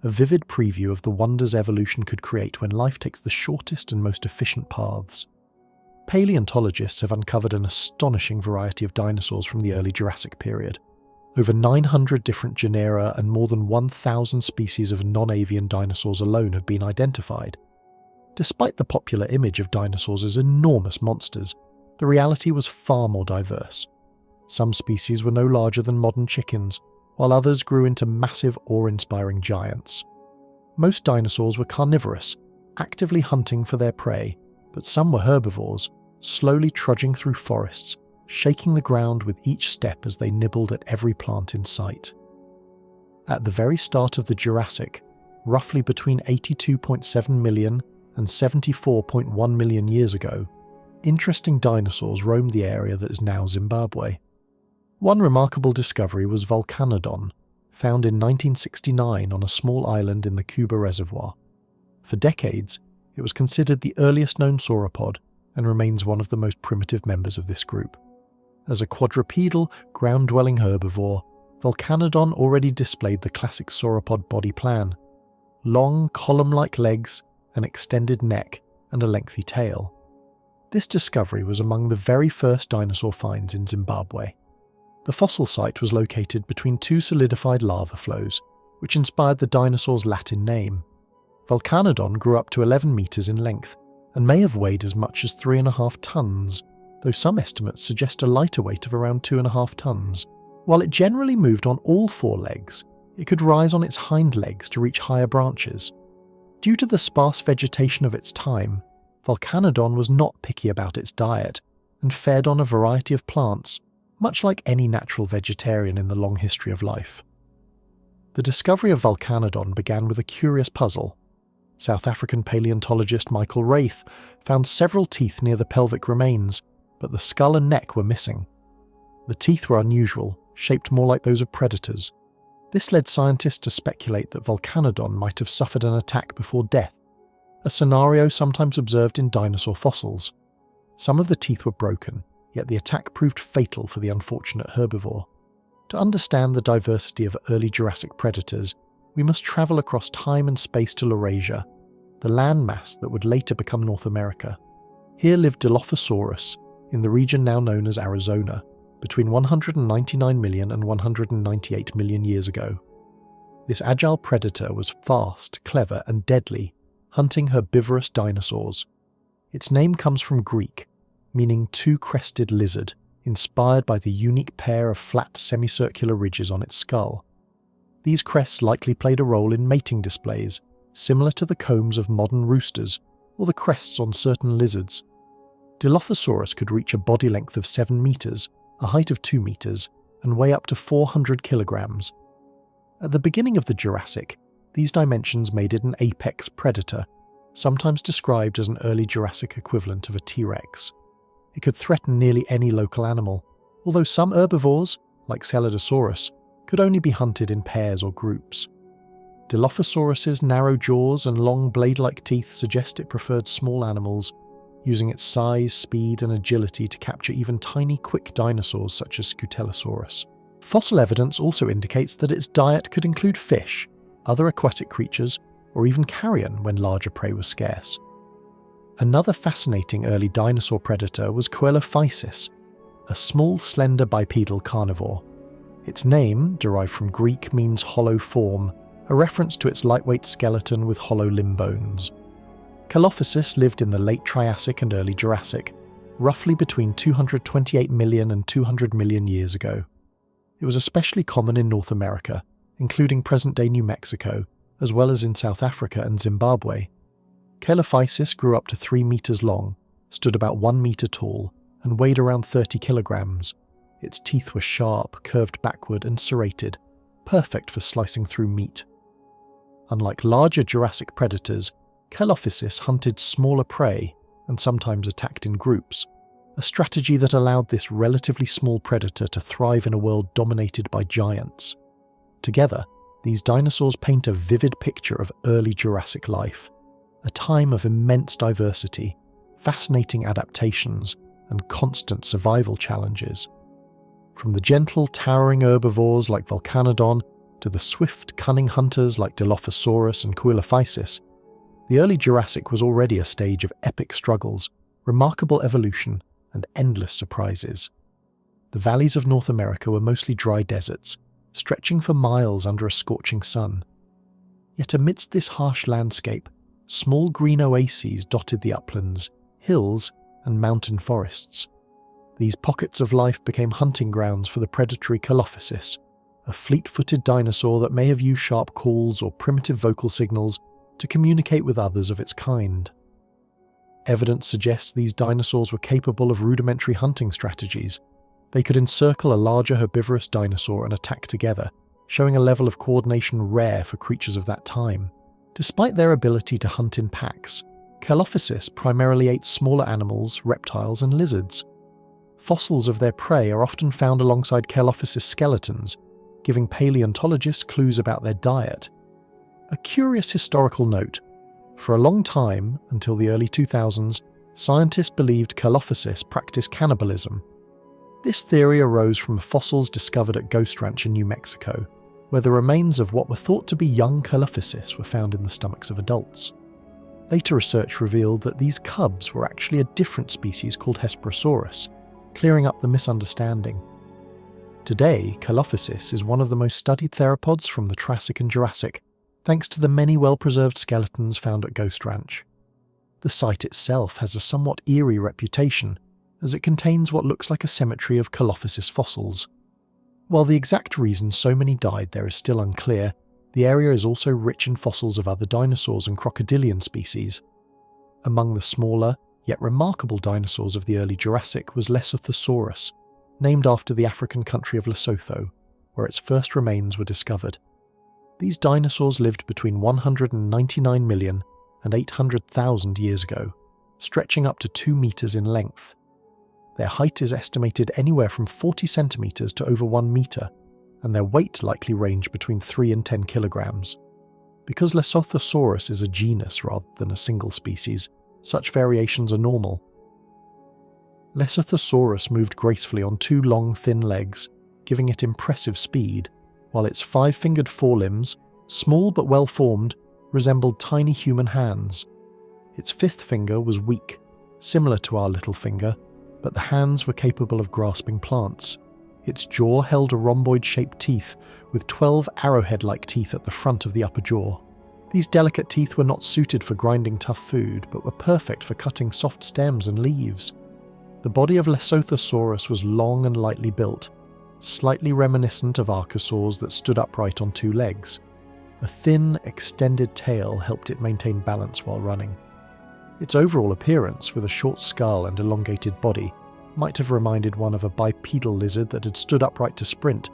a vivid preview of the wonders evolution could create when life takes the shortest and most efficient paths. Paleontologists have uncovered an astonishing variety of dinosaurs from the early Jurassic period. Over 900 different genera and more than 1,000 species of non-avian dinosaurs alone have been identified. Despite the popular image of dinosaurs as enormous monsters, the reality was far more diverse. Some species were no larger than modern chickens, while others grew into massive, awe-inspiring giants. Most dinosaurs were carnivorous, actively hunting for their prey, but some were herbivores, slowly trudging through forests, shaking the ground with each step as they nibbled at every plant in sight. At the very start of the Jurassic, roughly between 82.7 million and 74.1 million years ago, interesting dinosaurs roamed the area that is now Zimbabwe. One remarkable discovery was Volcanodon, found in 1969 on a small island in the Cuba Reservoir. For decades, it was considered the earliest known sauropod and remains one of the most primitive members of this group. As a quadrupedal, ground-dwelling herbivore, Volcanodon already displayed the classic sauropod body plan: long, column-like legs, an extended neck, and a lengthy tail. This discovery was among the very first dinosaur finds in Zimbabwe. The fossil site was located between two solidified lava flows, which inspired the dinosaur's Latin name. Volcanodon grew up to 11 meters in length, and may have weighed as much as 3.5 tons, though some estimates suggest a lighter weight of around 2.5 tons. While it generally moved on all four legs, it could rise on its hind legs to reach higher branches. Due to the sparse vegetation of its time, Volcanodon was not picky about its diet, and fed on a variety of plants, much like any natural vegetarian in the long history of life. The discovery of Volcanodon began with a curious puzzle. South African paleontologist Michael Wraith found several teeth near the pelvic remains, but the skull and neck were missing. The teeth were unusual, shaped more like those of predators. This led scientists to speculate that Volcanodon might have suffered an attack before death, a scenario sometimes observed in dinosaur fossils. Some of the teeth were broken, yet the attack proved fatal for the unfortunate herbivore. To understand the diversity of early Jurassic predators, we must travel across time and space to Laurasia, the landmass that would later become North America. Here lived Dilophosaurus, in the region now known as Arizona, between 199 million and 198 million years ago. This agile predator was fast, clever, and deadly, hunting herbivorous dinosaurs. Its name comes from Greek, meaning two-crested lizard, inspired by the unique pair of flat semicircular ridges on its skull. These crests likely played a role in mating displays, similar to the combs of modern roosters or the crests on certain lizards. Dilophosaurus could reach a body length of 7 meters, a height of 2 meters, and weigh up to 400 kilograms. At the beginning of the Jurassic, these dimensions made it an apex predator, sometimes described as an early Jurassic equivalent of a T-Rex. It could threaten nearly any local animal, although some herbivores, like Celadiosaurus, could only be hunted in pairs or groups. Dilophosaurus's narrow jaws and long blade-like teeth suggest it preferred small animals, using its size, speed, and agility to capture even tiny, quick dinosaurs such as Scutellosaurus. Fossil evidence also indicates that its diet could include fish, other aquatic creatures, or even carrion when larger prey was scarce. Another fascinating early dinosaur predator was Coelophysis, a small, slender bipedal carnivore. Its name, derived from Greek, means hollow form, a reference to its lightweight skeleton with hollow limb bones. Coelophysis lived in the late Triassic and early Jurassic, roughly between 228 million and 200 million years ago. It was especially common in North America, including present-day New Mexico, as well as in South Africa and Zimbabwe. Coelophysis grew up to 3 meters long, stood about 1 meter tall, and weighed around 30 kilograms. Its teeth were sharp, curved backward, and serrated, perfect for slicing through meat. Unlike larger Jurassic predators, Coelophysis hunted smaller prey and sometimes attacked in groups, a strategy that allowed this relatively small predator to thrive in a world dominated by giants. Together, these dinosaurs paint a vivid picture of early Jurassic life, a time of immense diversity, fascinating adaptations, and constant survival challenges. From the gentle, towering herbivores like Volcanodon to the swift, cunning hunters like Dilophosaurus and Coelophysis, the early Jurassic was already a stage of epic struggles, remarkable evolution, and endless surprises. The valleys of North America were mostly dry deserts, stretching for miles under a scorching sun. Yet amidst this harsh landscape, small green oases dotted the uplands, hills, and mountain forests. These pockets of life became hunting grounds for the predatory Coelophysis, a fleet-footed dinosaur that may have used sharp calls or primitive vocal signals to communicate with others of its kind. Evidence suggests these dinosaurs were capable of rudimentary hunting strategies. They could encircle a larger herbivorous dinosaur and attack together, showing a level of coordination rare for creatures of that time. Despite their ability to hunt in packs, Coelophysis primarily ate smaller animals, reptiles, and lizards. Fossils of their prey are often found alongside Coelophysis skeletons, giving paleontologists clues about their diet. A curious historical note: for a long time, until the early 2000s, scientists believed Coelophysis practiced cannibalism. This theory arose from fossils discovered at Ghost Ranch in New Mexico, where the remains of what were thought to be young Coelophysis were found in the stomachs of adults. Later research revealed that these cubs were actually a different species called Hesperosaurus, clearing up the misunderstanding. Today, Coelophysis is one of the most studied theropods from the Triassic and Jurassic, thanks to the many well-preserved skeletons found at Ghost Ranch. The site itself has a somewhat eerie reputation, as it contains what looks like a cemetery of Coelophysis fossils. While the exact reason so many died there is still unclear, the area is also rich in fossils of other dinosaurs and crocodilian species. Among the smaller, yet remarkable dinosaurs of the early Jurassic was Lesothosaurus, named after the African country of Lesotho, where its first remains were discovered. These dinosaurs lived between 199 million and 800,000 years ago, stretching up to 2 meters in length. Their height is estimated anywhere from 40 centimeters to over 1 meter, and their weight likely ranged between 3 and 10 kilograms. Because Lesothosaurus is a genus rather than a single species, such variations are normal. Lesothosaurus moved gracefully on 2 long, thin legs, giving it impressive speed, while its 5-fingered forelimbs, small but well-formed, resembled tiny human hands. Its 5th finger was weak, similar to our little finger, but the hands were capable of grasping plants. Its jaw held a rhomboid-shaped teeth, with 12 arrowhead-like teeth at the front of the upper jaw. These delicate teeth were not suited for grinding tough food, but were perfect for cutting soft stems and leaves. The body of Lesothosaurus was long and lightly built, slightly reminiscent of archosaurs that stood upright on two legs. A thin, extended tail helped it maintain balance while running. Its overall appearance, with a short skull and elongated body, might have reminded one of a bipedal lizard that had stood upright to sprint,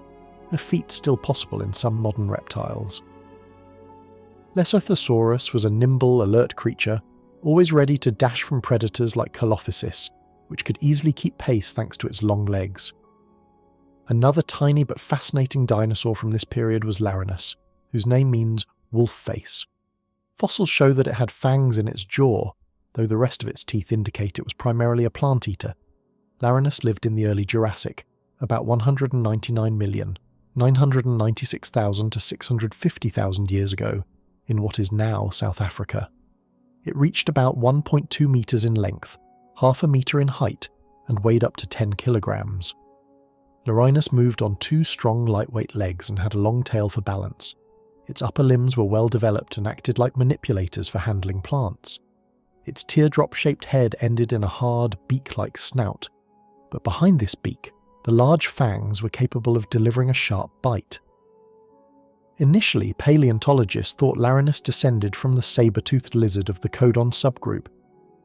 a feat still possible in some modern reptiles. Lesothosaurus was a nimble, alert creature, always ready to dash from predators like Colophysis, which could easily keep pace thanks to its long legs. Another tiny but fascinating dinosaur from this period was Laranus, whose name means wolf face. Fossils show that it had fangs in its jaw, though the rest of its teeth indicate it was primarily a plant eater. Laranus lived in the early Jurassic, about 199,996,000 to 650,000 years ago, in what is now South Africa. It reached about 1.2 meters in length, half a meter in height, and weighed up to 10 kilograms. Laranus moved on two strong, lightweight legs and had a long tail for balance. Its upper limbs were well developed and acted like manipulators for handling plants. Its teardrop-shaped head ended in a hard, beak-like snout, but behind this beak, the large fangs were capable of delivering a sharp bite. Initially, paleontologists thought Laranus descended from the saber-toothed lizard of the Codon subgroup.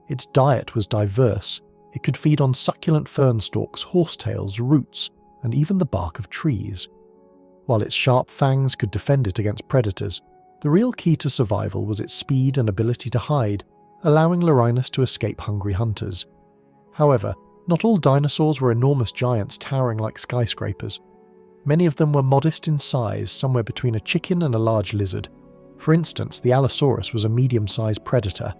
Its diet was diverse. It could feed on succulent fern stalks, horsetails, roots, and even the bark of trees. While its sharp fangs could defend it against predators, the real key to survival was its speed and ability to hide, allowing Laranus to escape hungry hunters. However, not all dinosaurs were enormous giants towering like skyscrapers. Many of them were modest in size, somewhere between a chicken and a large lizard. For instance, the Allosaurus was a medium-sized predator,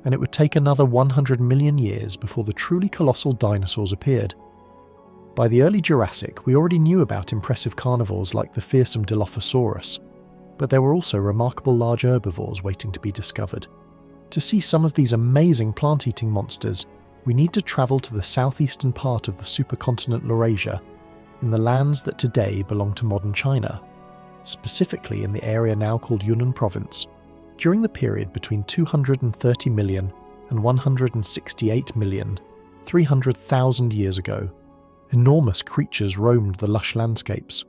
and it would take another 100 million years before the truly colossal dinosaurs appeared. By the early Jurassic, we already knew about impressive carnivores like the fearsome Dilophosaurus, but there were also remarkable large herbivores waiting to be discovered. To see some of these amazing plant-eating monsters, we need to travel to the southeastern part of the supercontinent Laurasia, in the lands that today belong to modern China, specifically in the area now called Yunnan Province. During the period between 230 million and 168 million, 300,000 years ago, enormous creatures roamed the lush landscapes.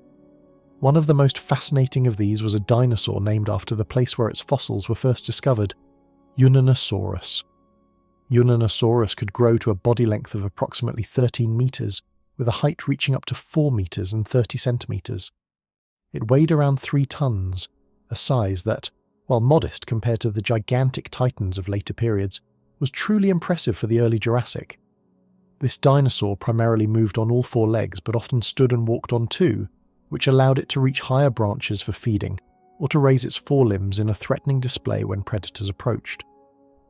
One of the most fascinating of these was a dinosaur named after the place where its fossils were first discovered, Unanosaurus. Unanosaurus could grow to a body length of approximately 13 meters, with a height reaching up to 4 meters and 30 centimeters. It weighed around 3 tons, a size that, while modest compared to the gigantic titans of later periods, was truly impressive for the early Jurassic. This dinosaur primarily moved on all 4 legs but often stood and walked on 2, which allowed it to reach higher branches for feeding, or to raise its forelimbs in a threatening display when predators approached.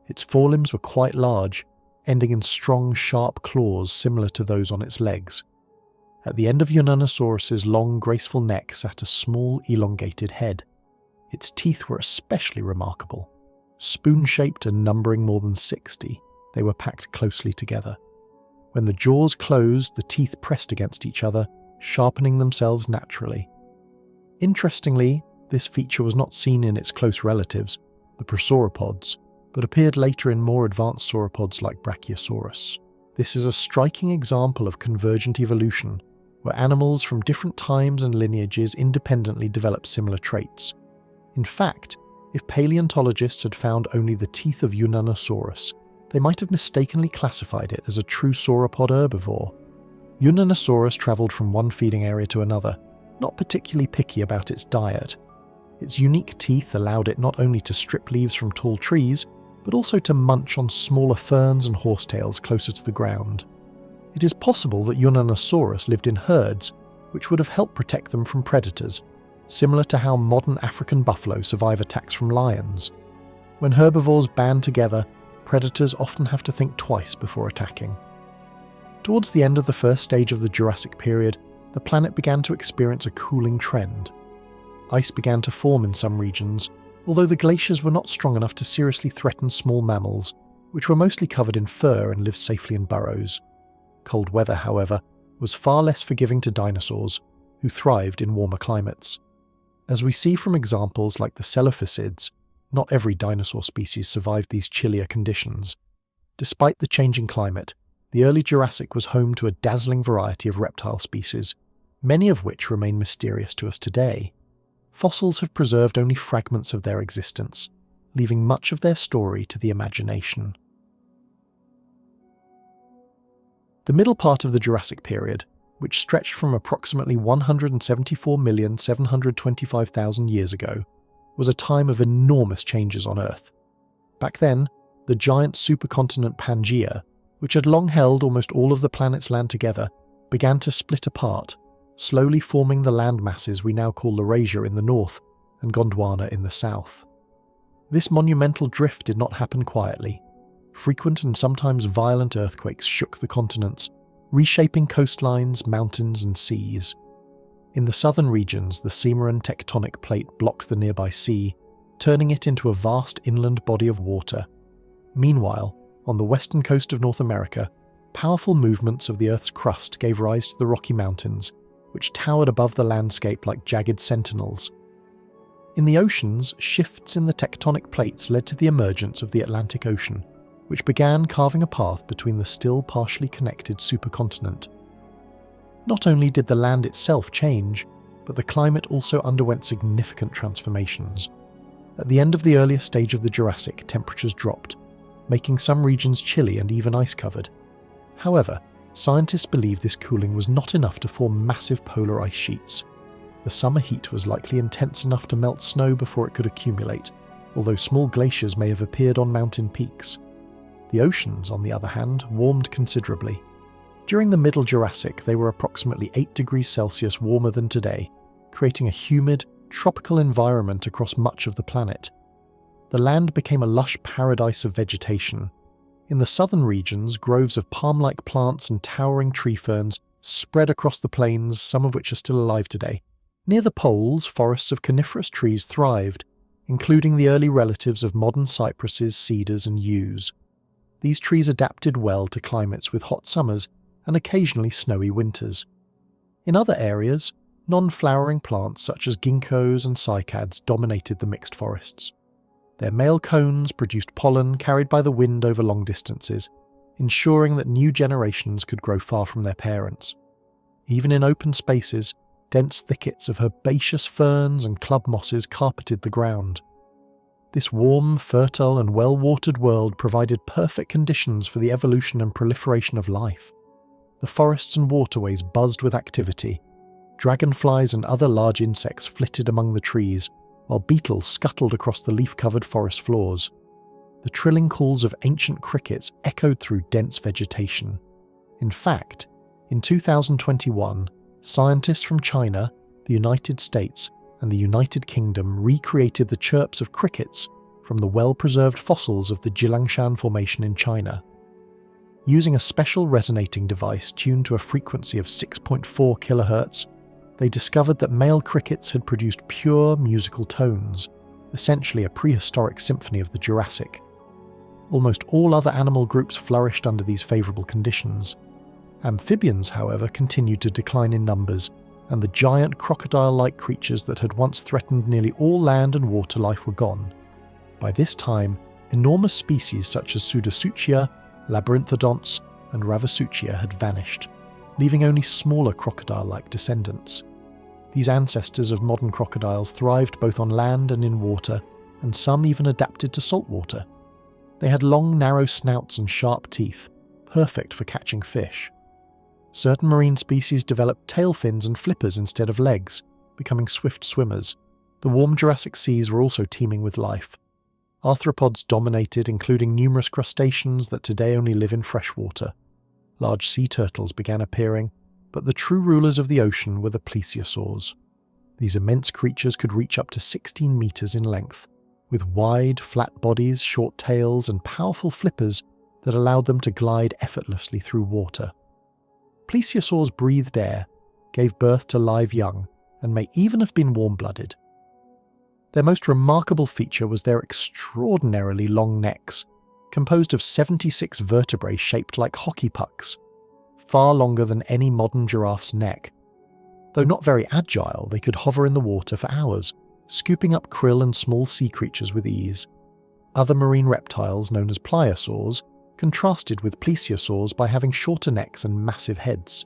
Its forelimbs were quite large, ending in strong, sharp claws similar to those on its legs. At the end of Unanosaurus's long, graceful neck sat a small, elongated head. Its teeth were especially remarkable. Spoon-shaped and numbering more than 60, they were packed closely together. When the jaws closed, the teeth pressed against each other, sharpening themselves naturally. Interestingly, this feature was not seen in its close relatives, the prosauropods, but appeared later in more advanced sauropods like Brachiosaurus. This is a striking example of convergent evolution, where animals from different times and lineages independently develop similar traits. In fact, if paleontologists had found only the teeth of Unanosaurus, they might have mistakenly classified it as a true sauropod herbivore. Unanosaurus travelled from one feeding area to another, not particularly picky about its diet. Its unique teeth allowed it not only to strip leaves from tall trees, but also to munch on smaller ferns and horsetails closer to the ground. It is possible that Unanosaurus lived in herds, which would have helped protect them from predators, similar to how modern African buffalo survive attacks from lions. When herbivores band together, predators often have to think twice before attacking. Towards the end of the first stage of the Jurassic period, the planet began to experience a cooling trend. Ice began to form in some regions, although the glaciers were not strong enough to seriously threaten small mammals, which were mostly covered in fur and lived safely in burrows. Cold weather, however, was far less forgiving to dinosaurs, who thrived in warmer climates. As we see from examples like the celophisids, not every dinosaur species survived these chillier conditions. Despite the changing climate, the early Jurassic was home to a dazzling variety of reptile species, many of which remain mysterious to us today. Fossils have preserved only fragments of their existence, leaving much of their story to the imagination. The middle part of the Jurassic period, which stretched from approximately 174,725,000 years ago, was a time of enormous changes on Earth. Back then, the giant supercontinent Pangaea, which had long held almost all of the planet's land together, began to split apart, slowly forming the land masses we now call Laurasia in the north and Gondwana in the south. This monumental drift did not happen quietly. Frequent and sometimes violent earthquakes shook the continents, reshaping coastlines, mountains, and seas. In the southern regions, the Cimarron tectonic plate blocked the nearby sea, turning it into a vast inland body of water. Meanwhile, on the western coast of North America, powerful movements of the Earth's crust gave rise to the Rocky Mountains, which towered above the landscape like jagged sentinels. In the oceans, shifts in the tectonic plates led to the emergence of the Atlantic Ocean, which began carving a path between the still partially connected supercontinent. Not only did the land itself change, but the climate also underwent significant transformations. At the end of the earlier stage of the Jurassic, temperatures dropped, making some regions chilly and even ice-covered. However, scientists believe this cooling was not enough to form massive polar ice sheets. The summer heat was likely intense enough to melt snow before it could accumulate, although small glaciers may have appeared on mountain peaks. The oceans, on the other hand, warmed considerably. During the Middle Jurassic, they were approximately 8 degrees Celsius warmer than today, creating a humid, tropical environment across much of the planet. The land became a lush paradise of vegetation. In the southern regions, groves of palm-like plants and towering tree ferns spread across the plains, some of which are still alive today. Near the poles, forests of coniferous trees thrived, including the early relatives of modern cypresses, cedars, and yews. These trees adapted well to climates with hot summers and occasionally snowy winters. In other areas, non-flowering plants such as ginkgos and cycads dominated the mixed forests. Their male cones produced pollen carried by the wind over long distances, ensuring that new generations could grow far from their parents. Even in open spaces, dense thickets of herbaceous ferns and club mosses carpeted the ground. This warm, fertile, and well-watered world provided perfect conditions for the evolution and proliferation of life. The forests and waterways buzzed with activity. Dragonflies and other large insects flitted among the trees, while beetles scuttled across the leaf-covered forest floors. The trilling calls of ancient crickets echoed through dense vegetation. In fact, in 2021, scientists from China, the United States, and the United Kingdom recreated the chirps of crickets from the well-preserved fossils of the Jilangshan Formation in China. Using a special resonating device tuned to a frequency of 6.4 kHz, they discovered that male crickets had produced pure musical tones, essentially a prehistoric symphony of the Jurassic. Almost all other animal groups flourished under these favourable conditions. Amphibians, however, continued to decline in numbers, and the giant crocodile-like creatures that had once threatened nearly all land and water life were gone. By this time, enormous species such as Pseudotsuchia, Labyrinthodonts, and Ravasuchia had vanished, leaving only smaller crocodile-like descendants. These ancestors of modern crocodiles thrived both on land and in water, and some even adapted to salt water. They had long, narrow snouts and sharp teeth, perfect for catching fish. Certain marine species developed tail fins and flippers instead of legs, becoming swift swimmers. The warm Jurassic seas were also teeming with life. Arthropods dominated, including numerous crustaceans that today only live in freshwater. Large sea turtles began appearing, but the true rulers of the ocean were the plesiosaurs. These immense creatures could reach up to 16 meters in length, with wide, flat bodies, short tails, and powerful flippers that allowed them to glide effortlessly through water. Plesiosaurs breathed air, gave birth to live young, and may even have been warm-blooded. Their most remarkable feature was their extraordinarily long necks, composed of 76 vertebrae shaped like hockey pucks, far longer than any modern giraffe's neck. Though not very agile, they could hover in the water for hours, scooping up krill and small sea creatures with ease. Other marine reptiles, known as pliosaurs, contrasted with plesiosaurs by having shorter necks and massive heads.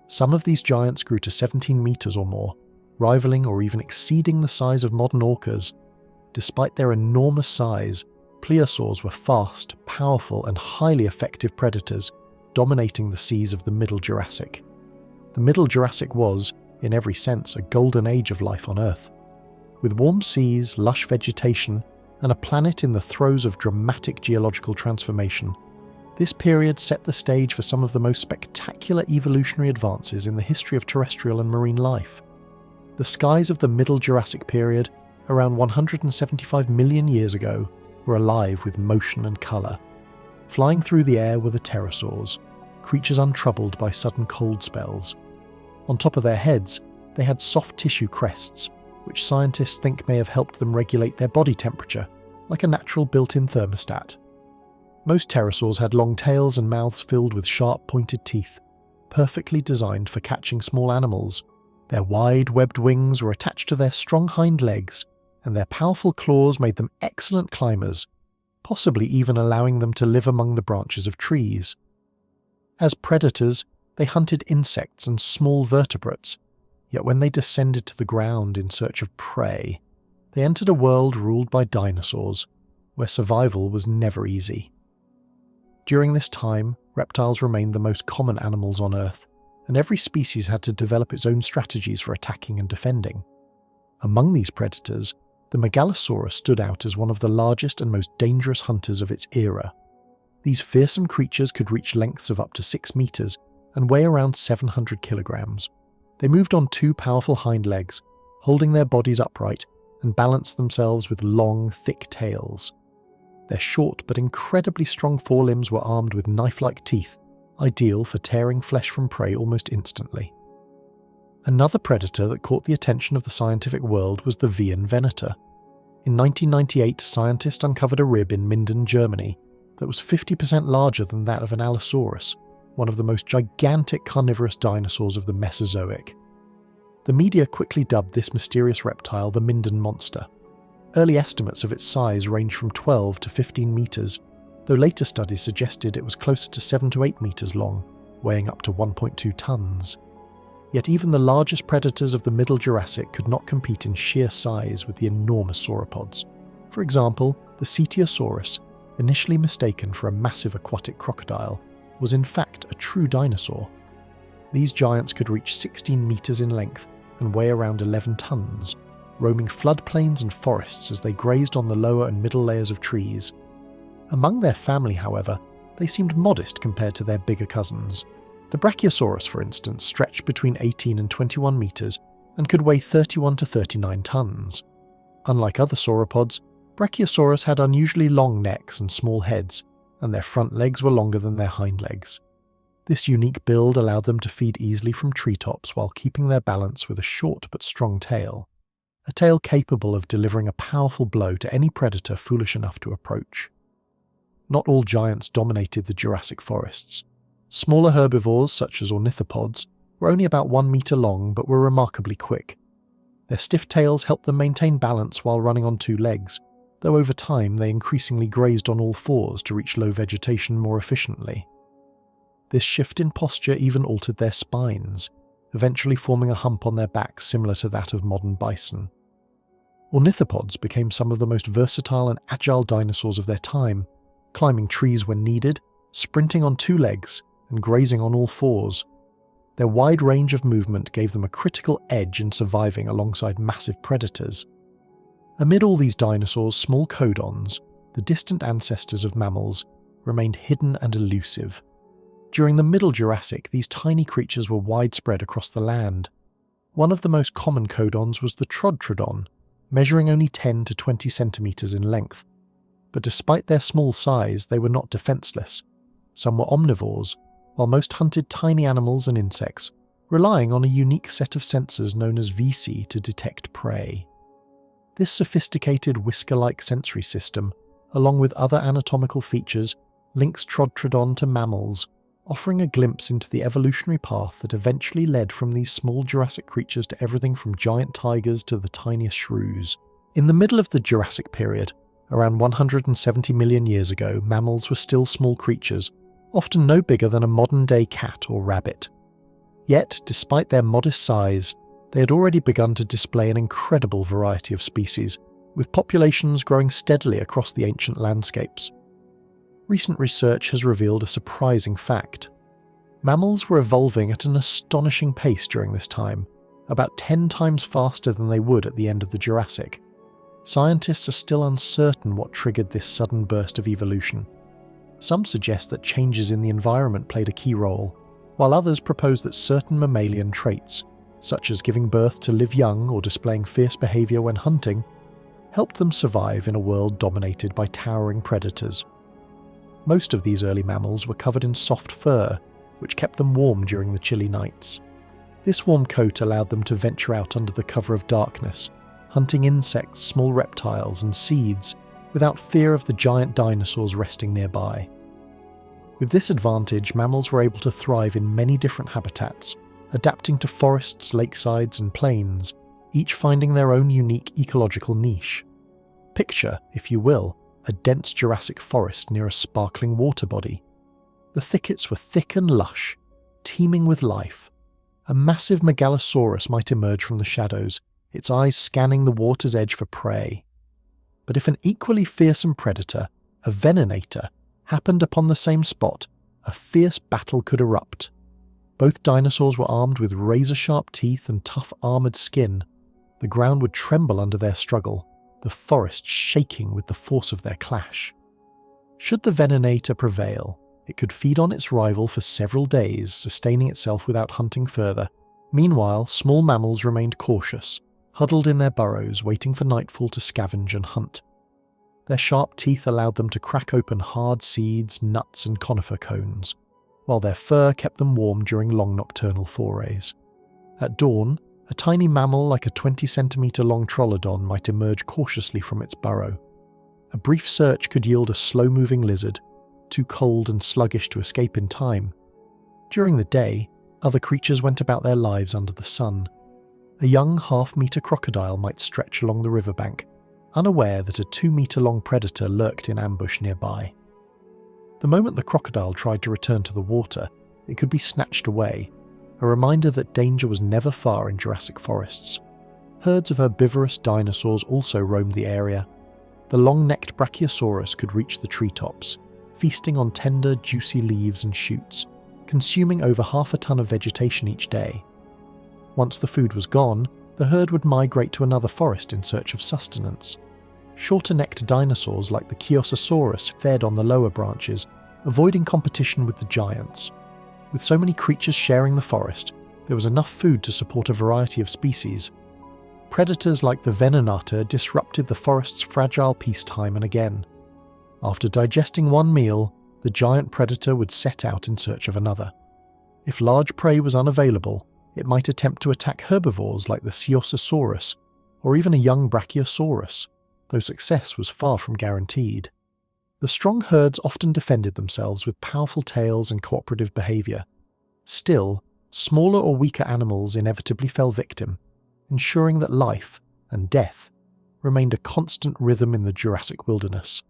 Some of these giants grew to 17 meters or more, rivaling or even exceeding the size of modern orcas. Despite their enormous size, plesiosaurs were fast, powerful, and highly effective predators, dominating the seas of the Middle Jurassic. The Middle Jurassic was, in every sense, a golden age of life on Earth. With warm seas, lush vegetation, and a planet in the throes of dramatic geological transformation, this period set the stage for some of the most spectacular evolutionary advances in the history of terrestrial and marine life. The skies of the Middle Jurassic period, around 175 million years ago, were alive with motion and colour. Flying through the air were the pterosaurs, creatures untroubled by sudden cold spells. On top of their heads, they had soft tissue crests, which scientists think may have helped them regulate their body temperature, like a natural built-in thermostat. Most pterosaurs had long tails and mouths filled with sharp, pointed teeth, perfectly designed for catching small animals. Their wide, webbed wings were attached to their strong hind legs, and their powerful claws made them excellent climbers, possibly even allowing them to live among the branches of trees. As predators, they hunted insects and small vertebrates, yet when they descended to the ground in search of prey, they entered a world ruled by dinosaurs, where survival was never easy. During this time, reptiles remained the most common animals on Earth, and every species had to develop its own strategies for attacking and defending. Among these predators, the Megalosaurus stood out as one of the largest and most dangerous hunters of its era. These fearsome creatures could reach lengths of up to 6 meters and weigh around 700 kilograms. They moved on 2 powerful hind legs, holding their bodies upright, and balanced themselves with long, thick tails. Their short but incredibly strong forelimbs were armed with knife-like teeth, ideal for tearing flesh from prey almost instantly. Another predator that caught the attention of the scientific world was the Vian venator. In 1998, scientists uncovered a rib in Minden, Germany, that was 50% larger than that of an Allosaurus, one of the most gigantic carnivorous dinosaurs of the Mesozoic. The media quickly dubbed this mysterious reptile the Minden monster. Early estimates of its size range from 12 to 15 meters, though later studies suggested it was closer to 7 to 8 meters long, weighing up to 1.2 tons. Yet even the largest predators of the Middle Jurassic could not compete in sheer size with the enormous sauropods. For example, the Cetiosaurus, initially mistaken for a massive aquatic crocodile, was in fact a true dinosaur. These giants could reach 16 meters in length and weigh around 11 tons, roaming floodplains and forests as they grazed on the lower and middle layers of trees. Among their family, however, they seemed modest compared to their bigger cousins. The Brachiosaurus, for instance, stretched between 18 and 21 meters and could weigh 31 to 39 tons. Unlike other sauropods, Brachiosaurus had unusually long necks and small heads, and their front legs were longer than their hind legs. This unique build allowed them to feed easily from treetops while keeping their balance with a short but strong tail, a tail capable of delivering a powerful blow to any predator foolish enough to approach. Not all giants dominated the Jurassic forests. Smaller herbivores, such as ornithopods, were only about 1 meter long but were remarkably quick. Their stiff tails helped them maintain balance while running on 2 legs, though over time they increasingly grazed on all 4s to reach low vegetation more efficiently. This shift in posture even altered their spines, eventually forming a hump on their backs similar to that of modern bison. Ornithopods became some of the most versatile and agile dinosaurs of their time, climbing trees when needed, sprinting on 2 legs, and grazing on all 4s. Their wide range of movement gave them a critical edge in surviving alongside massive predators. Amid all these dinosaurs, small codons, the distant ancestors of mammals, remained hidden and elusive. During the Middle Jurassic, these tiny creatures were widespread across the land. One of the most common codons was the Trodtrodon, measuring only 10 to 20 centimeters in length. But despite their small size, they were not defenseless. Some were omnivores, while most hunted tiny animals and insects, relying on a unique set of sensors known as VC to detect prey. This sophisticated whisker-like sensory system, along with other anatomical features, links Trodtrodon to mammals, offering a glimpse into the evolutionary path that eventually led from these small Jurassic creatures to everything from giant tigers to the tiniest shrews. In the middle of the Jurassic period, around 170 million years ago, mammals were still small creatures, often no bigger than a modern-day cat or rabbit. Yet, despite their modest size, they had already begun to display an incredible variety of species, with populations growing steadily across the ancient landscapes. Recent research has revealed a surprising fact. Mammals were evolving at an astonishing pace during this time, about 10 times faster than they would at the end of the Jurassic. Scientists are still uncertain what triggered this sudden burst of evolution. Some suggest that changes in the environment played a key role, while others propose that certain mammalian traits, such as giving birth to live young or displaying fierce behaviour when hunting, helped them survive in a world dominated by towering predators. Most of these early mammals were covered in soft fur, which kept them warm during the chilly nights. This warm coat allowed them to venture out under the cover of darkness, hunting insects, small reptiles, and seeds without fear of the giant dinosaurs resting nearby. With this advantage, mammals were able to thrive in many different habitats, adapting to forests, lakesides, and plains, each finding their own unique ecological niche. Picture, if you will, a dense Jurassic forest near a sparkling water body. The thickets were thick and lush, teeming with life. A massive megalosaurus might emerge from the shadows, its eyes scanning the water's edge for prey. But if an equally fearsome predator, a venenator, happened upon the same spot, a fierce battle could erupt. Both dinosaurs were armed with razor-sharp teeth and tough armoured skin. The ground would tremble under their struggle, the forest shaking with the force of their clash. Should the venenator prevail, it could feed on its rival for several days, sustaining itself without hunting further. Meanwhile, small mammals remained cautious, huddled in their burrows, waiting for nightfall to scavenge and hunt. Their sharp teeth allowed them to crack open hard seeds, nuts, and conifer cones, while their fur kept them warm during long nocturnal forays. At dawn, a tiny mammal like a 20-centimetre long trollodon might emerge cautiously from its burrow. A brief search could yield a slow-moving lizard, too cold and sluggish to escape in time. During the day, other creatures went about their lives under the sun. A young half-metre crocodile might stretch along the riverbank, unaware that a 2-metre-long predator lurked in ambush nearby. The moment the crocodile tried to return to the water, it could be snatched away, a reminder that danger was never far in Jurassic forests. Herds of herbivorous dinosaurs also roamed the area. The long-necked Brachiosaurus could reach the treetops, feasting on tender, juicy leaves and shoots, consuming over half a ton of vegetation each day. Once the food was gone, the herd would migrate to another forest in search of sustenance. Shorter-necked dinosaurs like the Chiosasaurus fed on the lower branches, avoiding competition with the giants. With so many creatures sharing the forest, there was enough food to support a variety of species. Predators like the venenator disrupted the forest's fragile peace time and again. After digesting one meal, the giant predator would set out in search of another. If large prey was unavailable, it might attempt to attack herbivores like the Chiosasaurus, or even a young Brachiosaurus, though success was far from guaranteed. The strong herds often defended themselves with powerful tails and cooperative behaviour. Still, smaller or weaker animals inevitably fell victim, ensuring that life and death remained a constant rhythm in the Jurassic wilderness.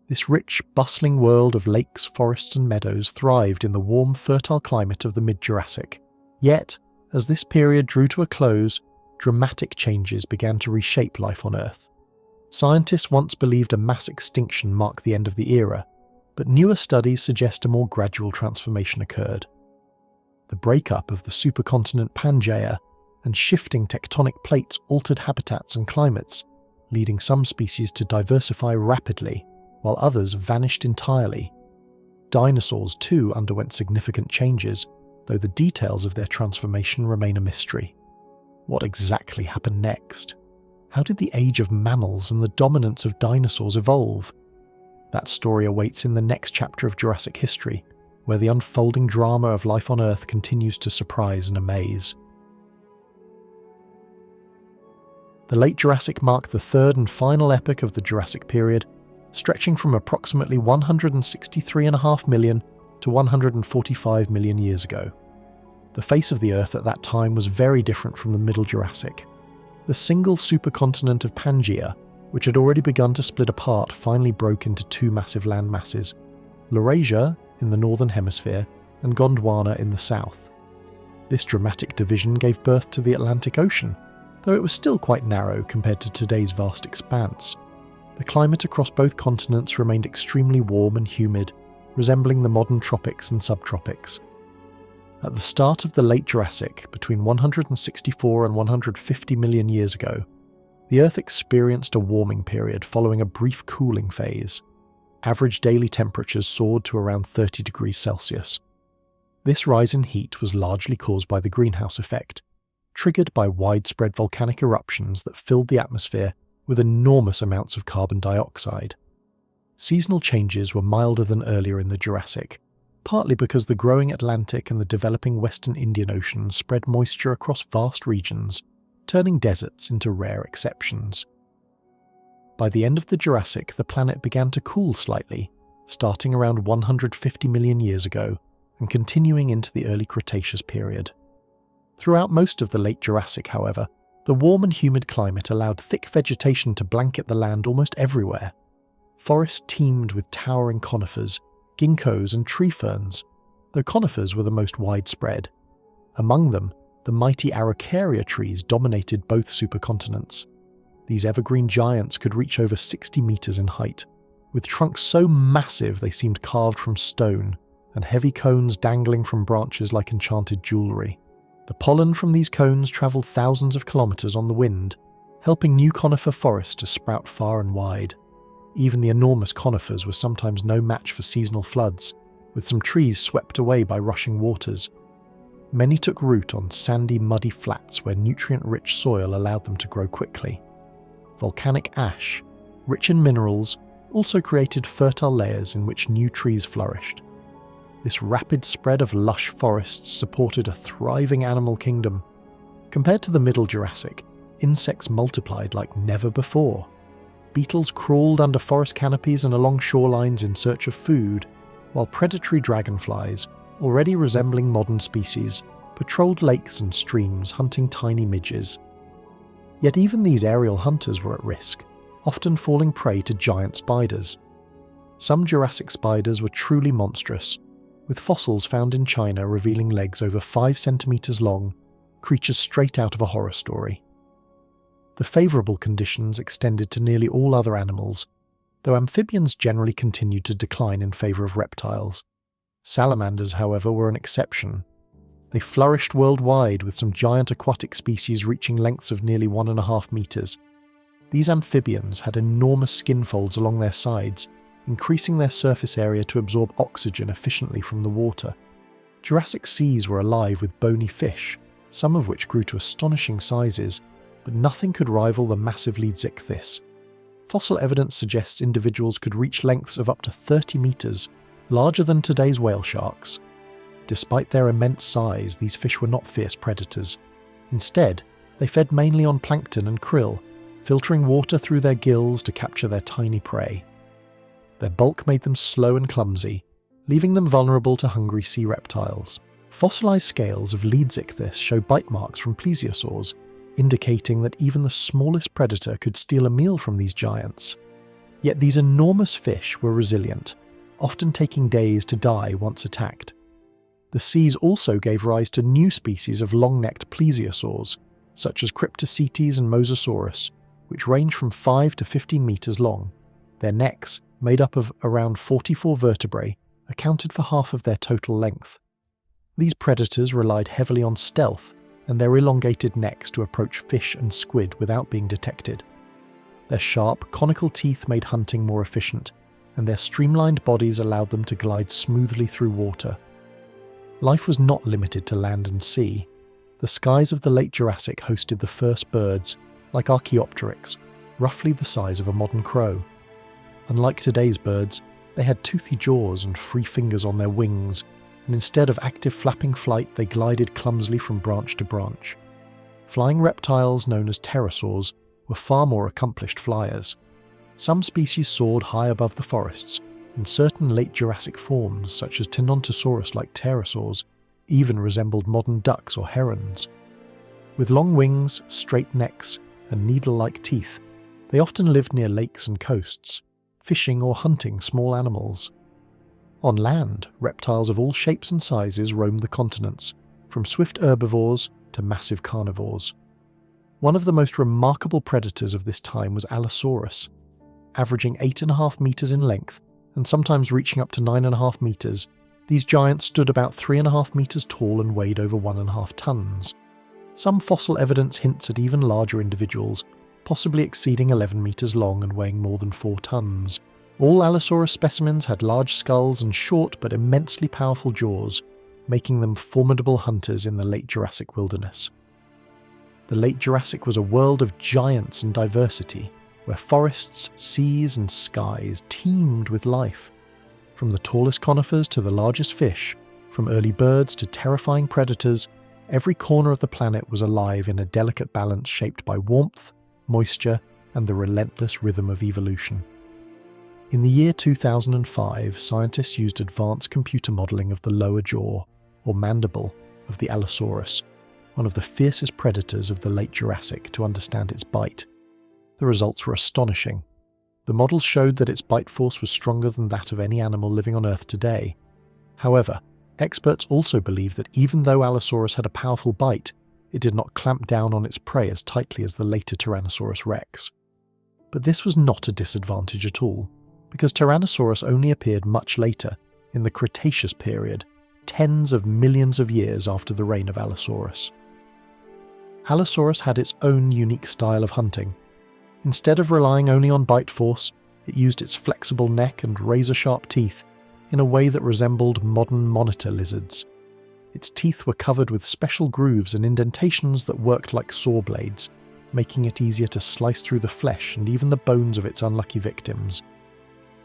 This rich, bustling world of lakes, forests and meadows thrived in the warm, fertile climate of the mid-Jurassic. Yet, as this period drew to a close, dramatic changes began to reshape life on Earth. Scientists once believed a mass extinction marked the end of the era, but newer studies suggest a more gradual transformation occurred. The breakup of the supercontinent Pangaea and shifting tectonic plates altered habitats and climates, leading some species to diversify rapidly, while others vanished entirely. Dinosaurs, too, underwent significant changes, though the details of their transformation remain a mystery. What exactly happened next? How did the age of mammals and the dominance of dinosaurs evolve? That story awaits in the next chapter of Jurassic history, where the unfolding drama of life on Earth continues to surprise and amaze. The late Jurassic marked the third and final epoch of the Jurassic period, stretching from approximately 163.5 million to 145 million years ago. The face of the Earth at that time was very different from the Middle Jurassic. The single supercontinent of Pangaea, which had already begun to split apart, finally broke into two massive land masses, Laurasia in the northern hemisphere and Gondwana in the south. This dramatic division gave birth to the Atlantic Ocean, though it was still quite narrow compared to today's vast expanse. The climate across both continents remained extremely warm and humid, resembling the modern tropics and subtropics. At the start of the late Jurassic, between 164 and 150 million years ago, the Earth experienced a warming period following a brief cooling phase. Average daily temperatures soared to around 30 degrees Celsius. This rise in heat was largely caused by the greenhouse effect, triggered by widespread volcanic eruptions that filled the atmosphere with enormous amounts of carbon dioxide. Seasonal changes were milder than earlier in the Jurassic, partly because the growing Atlantic and the developing Western Indian Ocean spread moisture across vast regions, turning deserts into rare exceptions. By the end of the Jurassic, the planet began to cool slightly, starting around 150 million years ago and continuing into the early Cretaceous period. Throughout most of the late Jurassic, however, the warm and humid climate allowed thick vegetation to blanket the land almost everywhere. Forests teemed with towering conifers, ginkgos and tree ferns, though conifers were the most widespread. Among them, the mighty Araucaria trees dominated both supercontinents. These evergreen giants could reach over 60 meters in height, with trunks so massive they seemed carved from stone, and heavy cones dangling from branches like enchanted jewelry. The pollen from these cones traveled thousands of kilometers on the wind, helping new conifer forests to sprout far and wide. Even the enormous conifers were sometimes no match for seasonal floods, with some trees swept away by rushing waters. Many took root on sandy, muddy flats where nutrient-rich soil allowed them to grow quickly. Volcanic ash, rich in minerals, also created fertile layers in which new trees flourished. This rapid spread of lush forests supported a thriving animal kingdom. Compared to the Middle Jurassic, insects multiplied like never before. Beetles crawled under forest canopies and along shorelines in search of food, while predatory dragonflies, already resembling modern species, patrolled lakes and streams hunting tiny midges. Yet even these aerial hunters were at risk, often falling prey to giant spiders. Some Jurassic spiders were truly monstrous, with fossils found in China revealing legs over 5 centimeters long, creatures straight out of a horror story. The favourable conditions extended to nearly all other animals, though amphibians generally continued to decline in favour of reptiles. Salamanders, however, were an exception. They flourished worldwide, with some giant aquatic species reaching lengths of nearly 1.5 meters. These amphibians had enormous skin folds along their sides, increasing their surface area to absorb oxygen efficiently from the water. Jurassic seas were alive with bony fish, some of which grew to astonishing sizes, but nothing could rival the massive Leedsichthys. Fossil evidence suggests individuals could reach lengths of up to 30 meters, larger than today's whale sharks. Despite their immense size, these fish were not fierce predators. Instead, they fed mainly on plankton and krill, filtering water through their gills to capture their tiny prey. Their bulk made them slow and clumsy, leaving them vulnerable to hungry sea reptiles. Fossilized scales of Leedsichthys show bite marks from plesiosaurs, indicating that even the smallest predator could steal a meal from these giants. Yet these enormous fish were resilient, often taking days to die once attacked. The seas also gave rise to new species of long-necked plesiosaurs, such as Cryptocetes and Mosasaurus, which range from 5 to 15 meters long. Their necks, made up of around 44 vertebrae, accounted for half of their total length. These predators relied heavily on stealth and their elongated necks to approach fish and squid without being detected. Their sharp, conical teeth made hunting more efficient, and their streamlined bodies allowed them to glide smoothly through water. Life was not limited to land and sea. The skies of the late Jurassic hosted the first birds, like Archaeopteryx, roughly the size of a modern crow. Unlike today's birds, they had toothy jaws and free fingers on their wings, and instead of active flapping flight, they glided clumsily from branch to branch. Flying reptiles known as pterosaurs were far more accomplished flyers. Some species soared high above the forests, and certain late Jurassic forms, such as Tenontosaurus-like pterosaurs, even resembled modern ducks or herons. With long wings, straight necks, and needle-like teeth, they often lived near lakes and coasts, fishing or hunting small animals. On land, reptiles of all shapes and sizes roamed the continents, from swift herbivores to massive carnivores. One of the most remarkable predators of this time was Allosaurus. Averaging 8.5 meters in length and sometimes reaching up to 9.5 meters, these giants stood about 3.5 meters tall and weighed over 1.5 tons. Some fossil evidence hints at even larger individuals, possibly exceeding 11 meters long and weighing more than 4 tons. All Allosaurus specimens had large skulls and short but immensely powerful jaws, making them formidable hunters in the late Jurassic wilderness. The late Jurassic was a world of giants and diversity, where forests, seas and skies teemed with life. From the tallest conifers to the largest fish, from early birds to terrifying predators, every corner of the planet was alive in a delicate balance shaped by warmth, moisture, and the relentless rhythm of evolution. In the year 2005, scientists used advanced computer modelling of the lower jaw, or mandible, of the Allosaurus, one of the fiercest predators of the late Jurassic, to understand its bite. The results were astonishing. The models showed that its bite force was stronger than that of any animal living on Earth today. However, experts also believe that even though Allosaurus had a powerful bite, it did not clamp down on its prey as tightly as the later Tyrannosaurus rex. But this was not a disadvantage at all, because Tyrannosaurus only appeared much later, in the Cretaceous period, tens of millions of years after the reign of Allosaurus. Allosaurus had its own unique style of hunting. Instead of relying only on bite force, it used its flexible neck and razor-sharp teeth in a way that resembled modern monitor lizards. Its teeth were covered with special grooves and indentations that worked like saw blades, making it easier to slice through the flesh and even the bones of its unlucky victims.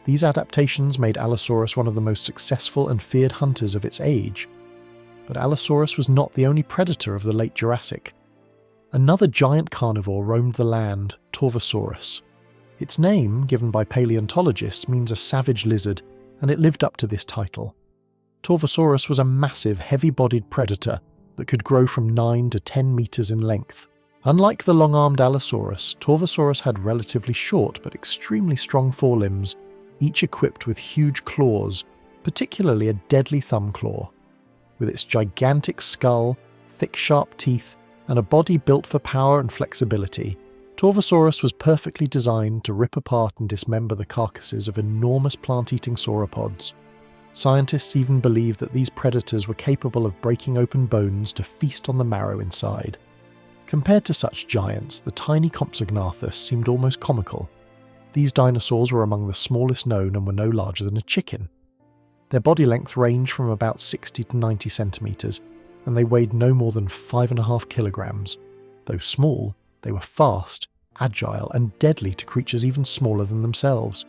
These adaptations made Allosaurus one of the most successful and feared hunters of its age. But Allosaurus was not the only predator of the late Jurassic. Another giant carnivore roamed the land, Torvosaurus. Its name, given by paleontologists, means a savage lizard, and it lived up to this title. Torvosaurus was a massive, heavy-bodied predator that could grow from 9 to 10 meters in length. Unlike the long-armed Allosaurus, Torvosaurus had relatively short but extremely strong forelimbs, each equipped with huge claws, particularly a deadly thumb claw. With its gigantic skull, thick sharp teeth, and a body built for power and flexibility, Torvosaurus was perfectly designed to rip apart and dismember the carcasses of enormous plant-eating sauropods. Scientists even believe that these predators were capable of breaking open bones to feast on the marrow inside. Compared to such giants, the tiny Compsognathus seemed almost comical. These dinosaurs were among the smallest known and were no larger than a chicken. Their body length ranged from about 60 to 90 centimeters, and they weighed no more than 5.5 kilograms. Though small, they were fast, agile, and deadly to creatures even smaller than themselves.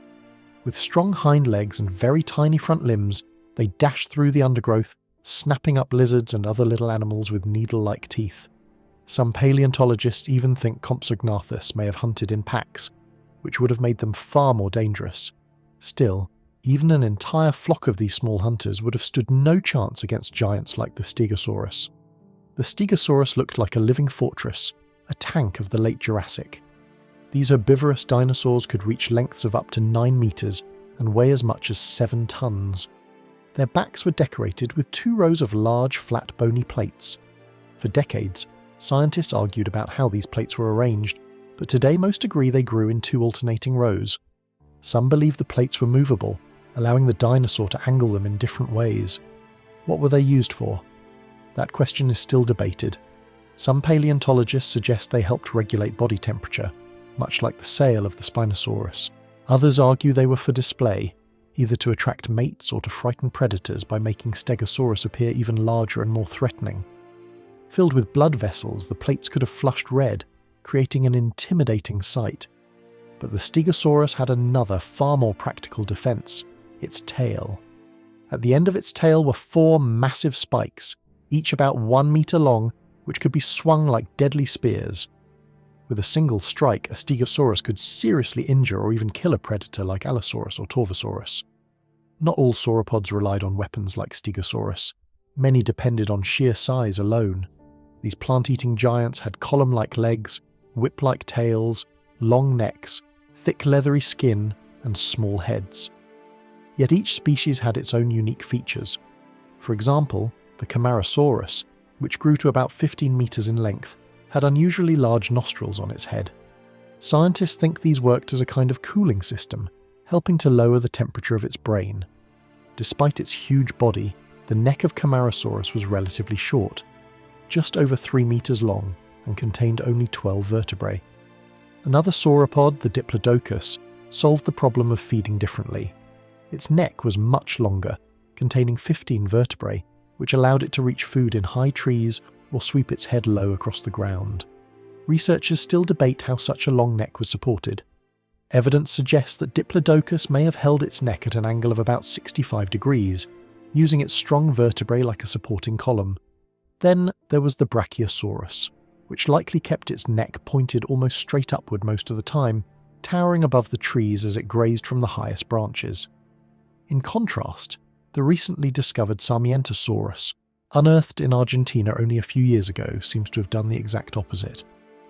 With strong hind legs and very tiny front limbs, they dashed through the undergrowth, snapping up lizards and other little animals with needle-like teeth. Some paleontologists even think Compsognathus may have hunted in packs, which would have made them far more dangerous. Still, even an entire flock of these small hunters would have stood no chance against giants like the Stegosaurus. The Stegosaurus looked like a living fortress, a tank of the late Jurassic. These herbivorous dinosaurs could reach lengths of up to 9 meters and weigh as much as 7 tons. Their backs were decorated with 2 rows of large, flat, bony plates. For decades, scientists argued about how these plates were arranged, but today most agree they grew in 2 alternating rows. Some believe the plates were movable, allowing the dinosaur to angle them in different ways. What were they used for? That question is still debated. Some paleontologists suggest they helped regulate body temperature, much like the sail of the Spinosaurus. Others argue they were for display, either to attract mates or to frighten predators by making Stegosaurus appear even larger and more threatening. Filled with blood vessels, the plates could have flushed red, creating an intimidating sight. But the Stegosaurus had another, far more practical defense: its tail. At the end of its tail were 4 massive spikes, each about 1 meter long, which could be swung like deadly spears. With a single strike, a Stegosaurus could seriously injure or even kill a predator like Allosaurus or Torvosaurus. Not all sauropods relied on weapons like Stegosaurus. Many depended on sheer size alone. These plant-eating giants had column-like legs, whip-like tails, long necks, thick leathery skin, and small heads. Yet each species had its own unique features. For example, the Camarasaurus, which grew to about 15 meters in length, had unusually large nostrils on its head. Scientists think these worked as a kind of cooling system, helping to lower the temperature of its brain. Despite its huge body, the neck of Camarasaurus was relatively short, just over 3 meters long, and contained only 12 vertebrae. Another sauropod, the Diplodocus, solved the problem of feeding differently. Its neck was much longer, containing 15 vertebrae, which allowed it to reach food in high trees or sweep its head low across the ground. Researchers still debate how such a long neck was supported. Evidence suggests that Diplodocus may have held its neck at an angle of about 65 degrees, using its strong vertebrae like a supporting column. Then there was the Brachiosaurus, which likely kept its neck pointed almost straight upward most of the time, towering above the trees as it grazed from the highest branches. In contrast, the recently discovered Sarmientosaurus, unearthed in Argentina only a few years ago, seems to have done the exact opposite.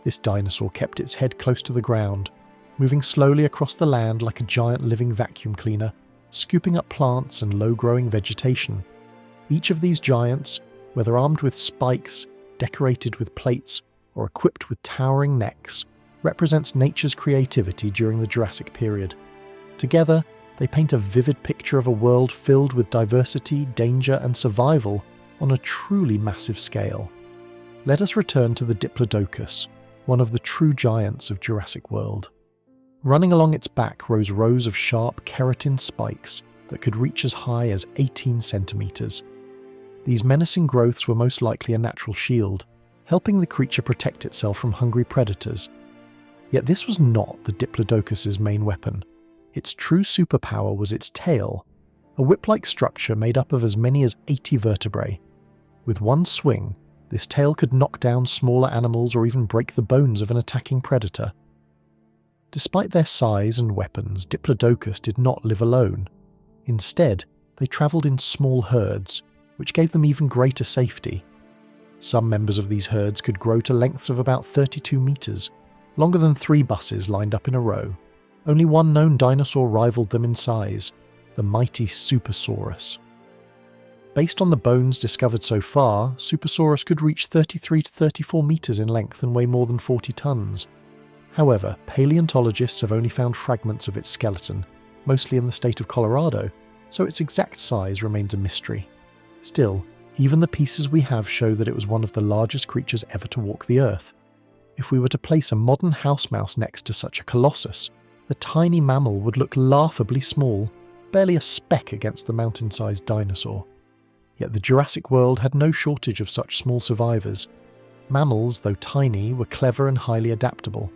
This dinosaur kept its head close to the ground, moving slowly across the land like a giant living vacuum cleaner, scooping up plants and low-growing vegetation. Each of these giants, whether armed with spikes, decorated with plates, or equipped with towering necks, represents nature's creativity during the Jurassic period. Together, they paint a vivid picture of a world filled with diversity, danger, and survival on a truly massive scale. Let us return to the Diplodocus, one of the true giants of Jurassic World. Running along its back rose rows of sharp keratin spikes that could reach as high as 18 centimeters. These menacing growths were most likely a natural shield, helping the creature protect itself from hungry predators. Yet this was not the Diplodocus's main weapon. Its true superpower was its tail, a whip-like structure made up of as many as 80 vertebrae. With one swing, this tail could knock down smaller animals or even break the bones of an attacking predator. Despite their size and weapons, Diplodocus did not live alone. Instead, they travelled in small herds, which gave them even greater safety. Some members of these herds could grow to lengths of about 32 meters, longer than 3 buses lined up in a row. Only one known dinosaur rivaled them in size, the mighty Supersaurus. Based on the bones discovered so far, Supersaurus could reach 33 to 34 meters in length and weigh more than 40 tons. However, paleontologists have only found fragments of its skeleton, mostly in the state of Colorado, so its exact size remains a mystery. Still, even the pieces we have show that it was one of the largest creatures ever to walk the Earth. If we were to place a modern house mouse next to such a colossus, the tiny mammal would look laughably small, barely a speck against the mountain-sized dinosaur. Yet the Jurassic world had no shortage of such small survivors. Mammals, though tiny, were clever and highly adaptable.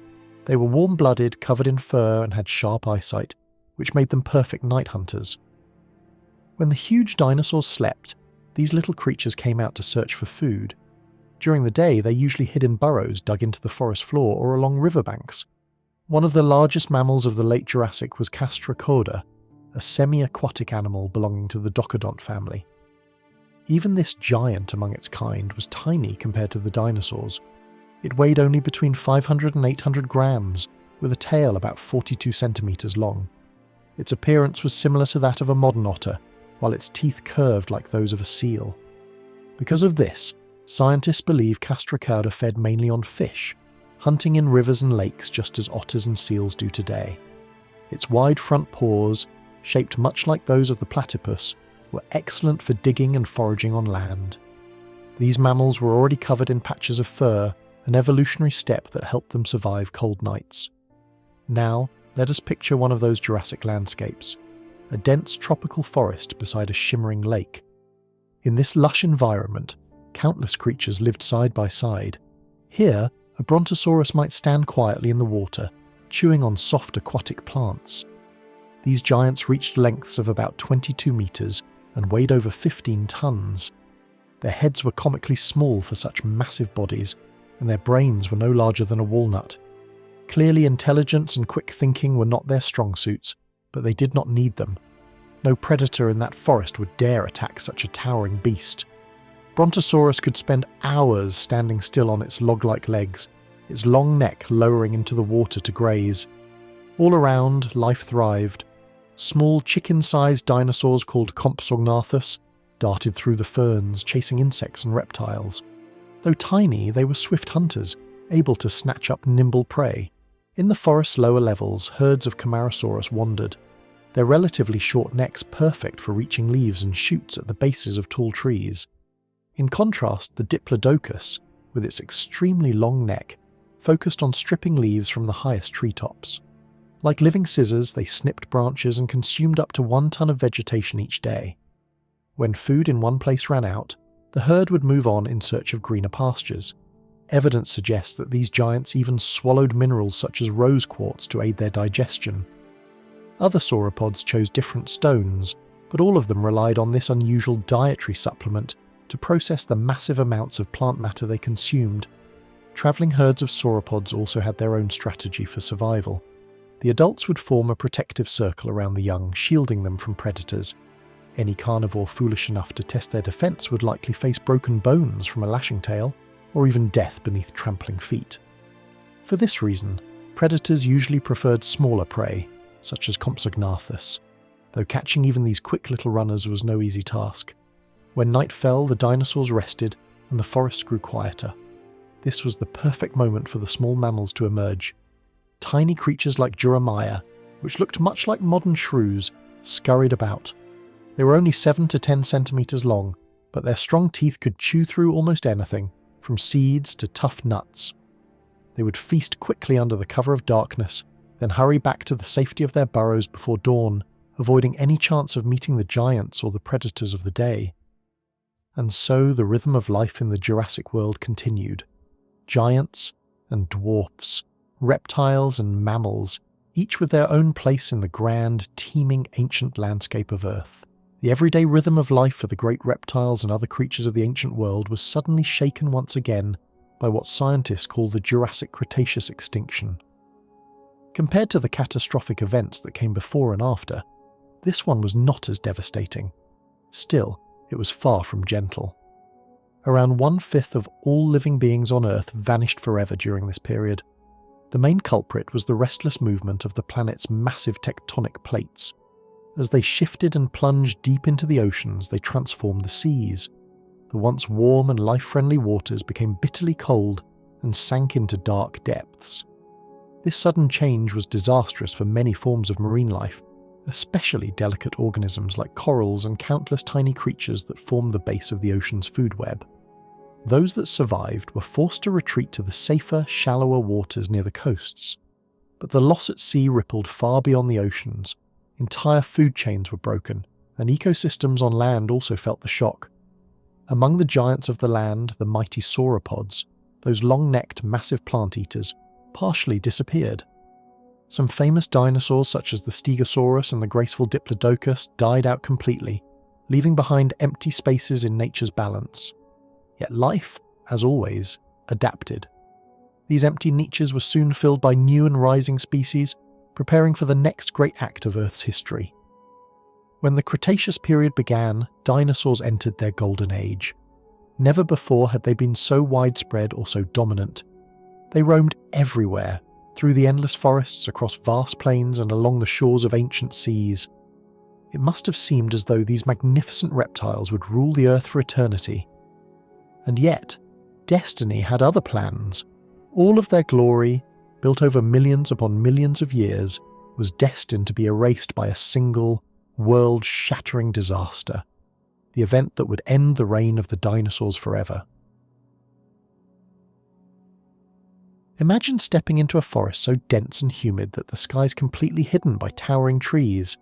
They were warm-blooded, covered in fur, and had sharp eyesight, which made them perfect night hunters. When the huge dinosaurs slept, these little creatures came out to search for food. During the day, they usually hid in burrows dug into the forest floor or along riverbanks. One of the largest mammals of the late Jurassic was Castrocoda, a semi-aquatic animal belonging to the Docodont family. Even this giant among its kind was tiny compared to the dinosaurs. It weighed only between 500 and 800 grams, with a tail about 42 centimeters long. Its appearance was similar to that of a modern otter, while its teeth curved like those of a seal. Because of this, scientists believe Castrocoda fed mainly on fish, hunting in rivers and lakes just as otters and seals do today. Its wide front paws, shaped much like those of the platypus, were excellent for digging and foraging on land. These mammals were already covered in patches of fur, an evolutionary step that helped them survive cold nights. Now, let us picture one of those Jurassic landscapes, a dense tropical forest beside a shimmering lake. In this lush environment, countless creatures lived side by side. Here, a brontosaurus might stand quietly in the water, chewing on soft aquatic plants. These giants reached lengths of about 22 meters and weighed over 15 tons. Their heads were comically small for such massive bodies, and their brains were no larger than a walnut. Clearly, intelligence and quick thinking were not their strong suits, but they did not need them. No predator in that forest would dare attack such a towering beast. Brontosaurus could spend hours standing still on its log-like legs, its long neck lowering into the water to graze. All around, life thrived. Small chicken-sized dinosaurs called Compsognathus darted through the ferns, chasing insects and reptiles. Though tiny, they were swift hunters, able to snatch up nimble prey. In the forest's lower levels, herds of Camarasaurus wandered, their relatively short necks perfect for reaching leaves and shoots at the bases of tall trees. In contrast, the Diplodocus, with its extremely long neck, focused on stripping leaves from the highest treetops. Like living scissors, they snipped branches and consumed up to 1 ton of vegetation each day. When food in one place ran out, the herd would move on in search of greener pastures. Evidence suggests that these giants even swallowed minerals such as rose quartz to aid their digestion. Other sauropods chose different stones, but all of them relied on this unusual dietary supplement to process the massive amounts of plant matter they consumed. Travelling herds of sauropods also had their own strategy for survival. The adults would form a protective circle around the young, shielding them from predators. Any carnivore foolish enough to test their defence would likely face broken bones from a lashing tail, or even death beneath trampling feet. For this reason, predators usually preferred smaller prey, such as Compsognathus, though catching even these quick little runners was no easy task. When night fell, the dinosaurs rested, and the forests grew quieter. This was the perfect moment for the small mammals to emerge. Tiny creatures like Juramaia, which looked much like modern shrews, scurried about. They were only 7 to 10 centimeters long, but their strong teeth could chew through almost anything, from seeds to tough nuts. They would feast quickly under the cover of darkness, then hurry back to the safety of their burrows before dawn, avoiding any chance of meeting the giants or the predators of the day. And so the rhythm of life in the Jurassic world continued. Giants and dwarfs, reptiles and mammals, each with their own place in the grand, teeming ancient landscape of Earth. The everyday rhythm of life for the great reptiles and other creatures of the ancient world was suddenly shaken once again by what scientists call the Jurassic Cretaceous extinction. Compared to the catastrophic events that came before and after, this one was not as devastating. Still, it was far from gentle. Around 1/5 of all living beings on Earth vanished forever during this period. The main culprit was the restless movement of the planet's massive tectonic plates. As they shifted and plunged deep into the oceans, they transformed the seas. The once warm and life-friendly waters became bitterly cold and sank into dark depths. This sudden change was disastrous for many forms of marine life, especially delicate organisms like corals and countless tiny creatures that form the base of the ocean's food web. Those that survived were forced to retreat to the safer, shallower waters near the coasts. But the loss at sea rippled far beyond the oceans. Entire food chains were broken, and ecosystems on land also felt the shock. Among the giants of the land, the mighty sauropods, those long-necked, massive plant-eaters, partially disappeared. Some famous dinosaurs such as the Stegosaurus and the graceful Diplodocus died out completely, leaving behind empty spaces in nature's balance. Yet life, as always, adapted. These empty niches were soon filled by new and rising species, preparing for the next great act of Earth's history. When the Cretaceous period began, dinosaurs entered their golden age. Never before had they been so widespread or so dominant. They roamed everywhere, through the endless forests, across vast plains, and along the shores of ancient seas. It must have seemed as though these magnificent reptiles would rule the Earth for eternity. And yet, destiny had other plans. All of their glory, built over millions upon millions of years, was destined to be erased by a single, world-shattering disaster, the event that would end the reign of the dinosaurs forever. Imagine stepping into a forest so dense and humid that the sky is completely hidden by towering trees.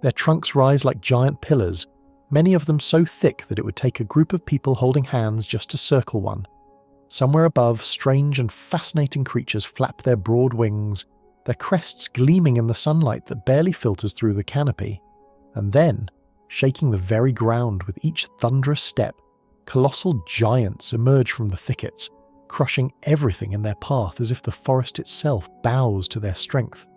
Their trunks rise like giant pillars, many of them so thick that it would take a group of people holding hands just to circle one. Somewhere above, strange and fascinating creatures flap their broad wings, their crests gleaming in the sunlight that barely filters through the canopy. And then, shaking the very ground with each thunderous step, colossal giants emerge from the thickets, crushing everything in their path as if the forest itself bows to their strength.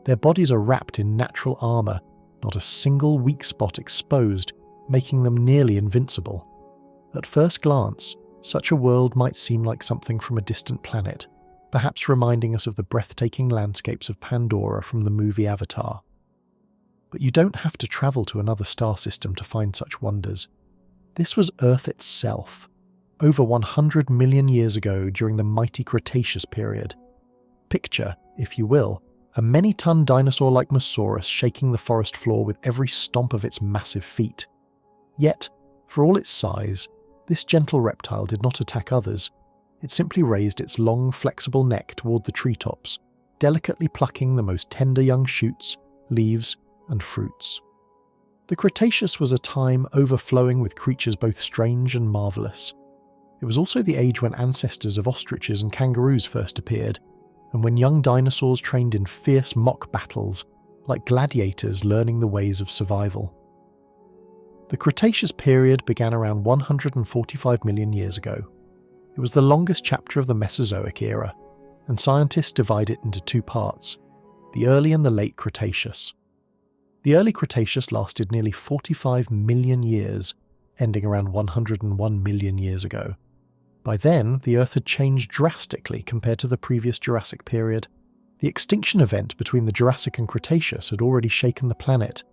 Their bodies are wrapped in natural armour, not a single weak spot exposed, making them nearly invincible. At first glance, such a world might seem like something from a distant planet, perhaps reminding us of the breathtaking landscapes of Pandora from the movie Avatar. But you don't have to travel to another star system to find such wonders. This was Earth itself, over 100 million years ago during the mighty Cretaceous period. Picture, if you will, a many-ton dinosaur like Mosaurus shaking the forest floor with every stomp of its massive feet. Yet, for all its size, this gentle reptile did not attack others. It simply raised its long, flexible neck toward the treetops, delicately plucking the most tender young shoots, leaves, and fruits. The Cretaceous was a time overflowing with creatures both strange and marvellous. It was also the age when ancestors of ostriches and kangaroos first appeared, and when young dinosaurs trained in fierce mock battles, like gladiators learning the ways of survival. The Cretaceous period began around 145 million years ago. It was the longest chapter of the Mesozoic era, and scientists divide it into two parts, the early and the late Cretaceous. The early Cretaceous lasted nearly 45 million years, ending around 101 million years ago. By then, the Earth had changed drastically compared to the previous Jurassic period. The extinction event between the Jurassic and Cretaceous had already shaken the planet,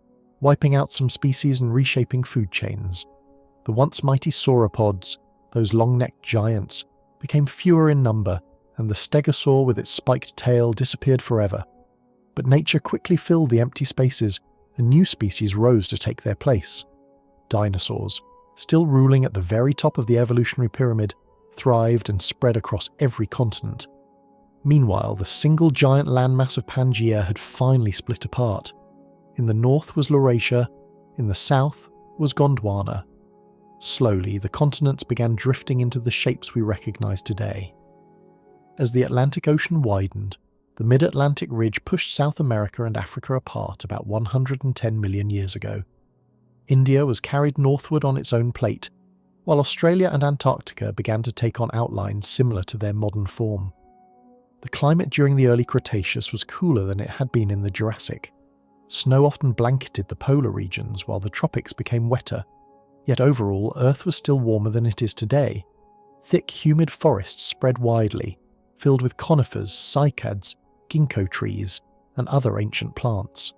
wiping out some species and reshaping food chains. The once mighty sauropods, those long-necked giants, became fewer in number, and the stegosaur with its spiked tail disappeared forever. But nature quickly filled the empty spaces, and new species rose to take their place. Dinosaurs, still ruling at the very top of the evolutionary pyramid, thrived and spread across every continent. Meanwhile, the single giant landmass of Pangaea had finally split apart. In the north was Laurasia, in the south was Gondwana. Slowly, the continents began drifting into the shapes we recognize today. As the Atlantic Ocean widened, the Mid-Atlantic Ridge pushed South America and Africa apart about 110 million years ago. India was carried northward on its own plate, while Australia and Antarctica began to take on outlines similar to their modern form. The climate during the early Cretaceous was cooler than it had been in the Jurassic. Snow often blanketed the polar regions while the tropics became wetter, yet overall Earth was still warmer than it is today. Thick, humid forests spread widely, filled with conifers, cycads, ginkgo trees, and other ancient plants.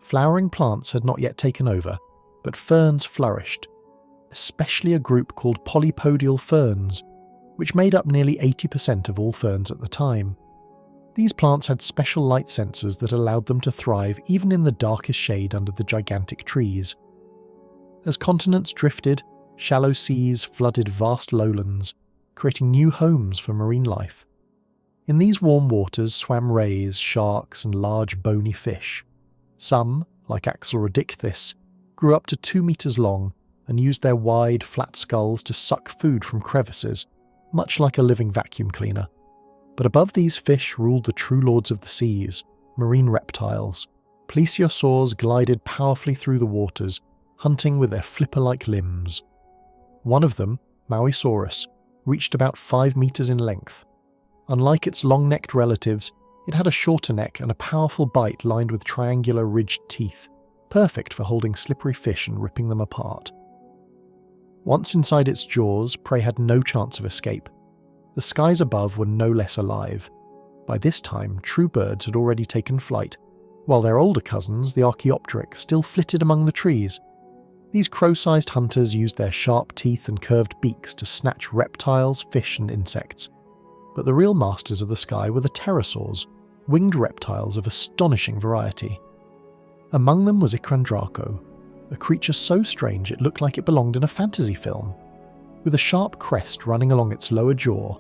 Flowering plants had not yet taken over, but ferns flourished, especially a group called polypodial ferns, which made up nearly 80% of all ferns at the time. These plants had special light sensors that allowed them to thrive even in the darkest shade under the gigantic trees. As continents drifted, shallow seas flooded vast lowlands, creating new homes for marine life. In these warm waters swam rays, sharks, and large bony fish. Some, like Axelrodicthys, grew up to 2 meters long and used their wide, flat skulls to suck food from crevices, much like a living vacuum cleaner. But above these fish ruled the true lords of the seas, marine reptiles. Plesiosaurs glided powerfully through the waters, hunting with their flipper-like limbs. One of them, Mauisaurus, reached about 5 meters in length. Unlike its long-necked relatives, it had a shorter neck and a powerful bite lined with triangular ridged teeth, perfect for holding slippery fish and ripping them apart. Once inside its jaws, prey had no chance of escape. The skies above were no less alive. By this time, true birds had already taken flight, while their older cousins, the Archaeopteryx, still flitted among the trees. These crow-sized hunters used their sharp teeth and curved beaks to snatch reptiles, fish, and insects. But the real masters of the sky were the pterosaurs, winged reptiles of astonishing variety. Among them was Ikrandraco, a creature so strange it looked like it belonged in a fantasy film. With a sharp crest running along its lower jaw,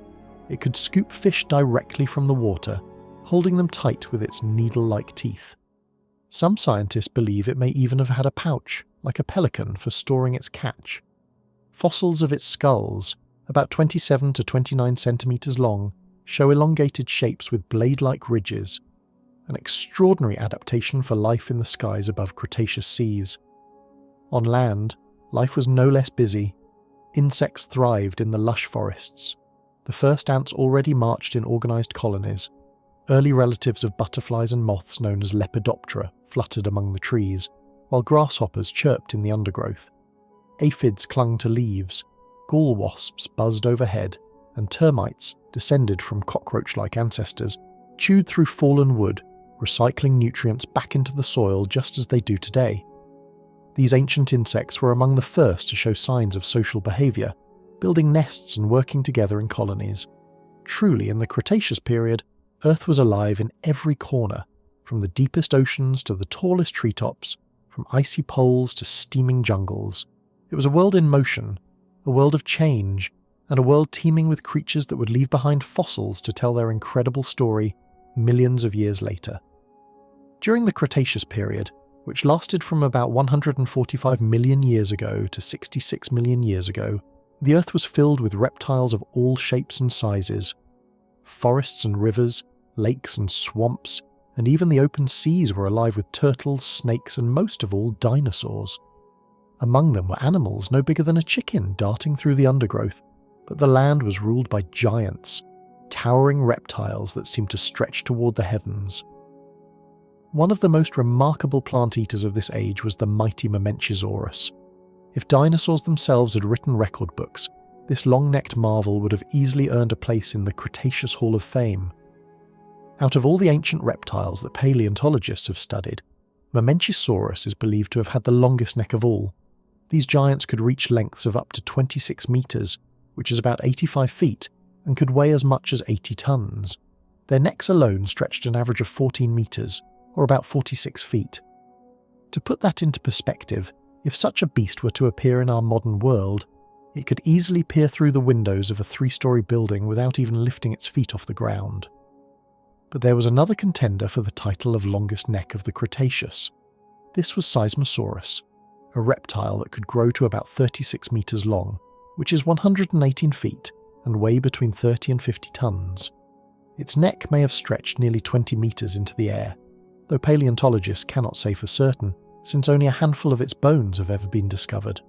it could scoop fish directly from the water, holding them tight with its needle-like teeth. Some scientists believe it may even have had a pouch, like a pelican, for storing its catch. Fossils of its skulls, about 27 to 29 centimeters long, show elongated shapes with blade-like ridges, an extraordinary adaptation for life in the skies above Cretaceous seas. On land, life was no less busy. Insects thrived in the lush forests. The first ants already marched in organized colonies. Early relatives of butterflies and moths known as Lepidoptera fluttered among the trees, while grasshoppers chirped in the undergrowth. Aphids clung to leaves, gall wasps buzzed overhead, and termites, descended from cockroach-like ancestors, chewed through fallen wood, recycling nutrients back into the soil just as they do today. These ancient insects were among the first to show signs of social behavior, building nests and working together in colonies. Truly, in the Cretaceous period, Earth was alive in every corner, from the deepest oceans to the tallest treetops, from icy poles to steaming jungles. It was a world in motion, a world of change, and a world teeming with creatures that would leave behind fossils to tell their incredible story millions of years later. During the Cretaceous period, which lasted from about 145 million years ago to 66 million years ago, the Earth was filled with reptiles of all shapes and sizes. Forests and rivers, lakes and swamps, and even the open seas were alive with turtles, snakes, and most of all, dinosaurs. Among them were animals no bigger than a chicken darting through the undergrowth, but the land was ruled by giants, towering reptiles that seemed to stretch toward the heavens. One of the most remarkable plant-eaters of this age was the mighty Mamenchisaurus. If dinosaurs themselves had written record books, this long-necked marvel would have easily earned a place in the Cretaceous Hall of Fame. Out of all the ancient reptiles that paleontologists have studied, Mamenchisaurus is believed to have had the longest neck of all. These giants could reach lengths of up to 26 meters, which is about 85 feet, and could weigh as much as 80 tons. Their necks alone stretched an average of 14 meters, or about 46 feet. To put that into perspective, if such a beast were to appear in our modern world, it could easily peer through the windows of a 3-story building without even lifting its feet off the ground. But there was another contender for the title of longest neck of the Cretaceous. This was Seismosaurus, a reptile that could grow to about 36 meters long, which is 118 feet, and weigh between 30 and 50 tons. Its neck may have stretched nearly 20 meters into the air, though paleontologists cannot say for certain, since only a handful of its bones have ever been discovered.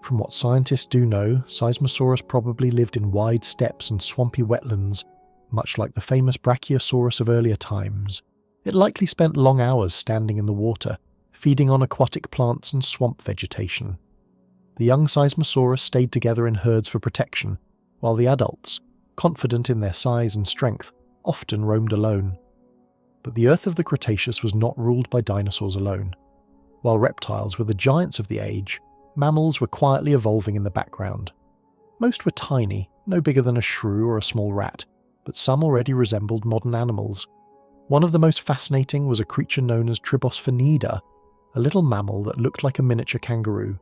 From what scientists do know, Seismosaurus probably lived in wide steppes and swampy wetlands, much like the famous Brachiosaurus of earlier times. It likely spent long hours standing in the water, feeding on aquatic plants and swamp vegetation. The young Seismosaurus stayed together in herds for protection, while the adults, confident in their size and strength, often roamed alone. But the Earth of the Cretaceous was not ruled by dinosaurs alone. While reptiles were the giants of the age, mammals were quietly evolving in the background. Most were tiny, no bigger than a shrew or a small rat, but some already resembled modern animals. One of the most fascinating was a creature known as Tribosphenida, a little mammal that looked like a miniature kangaroo.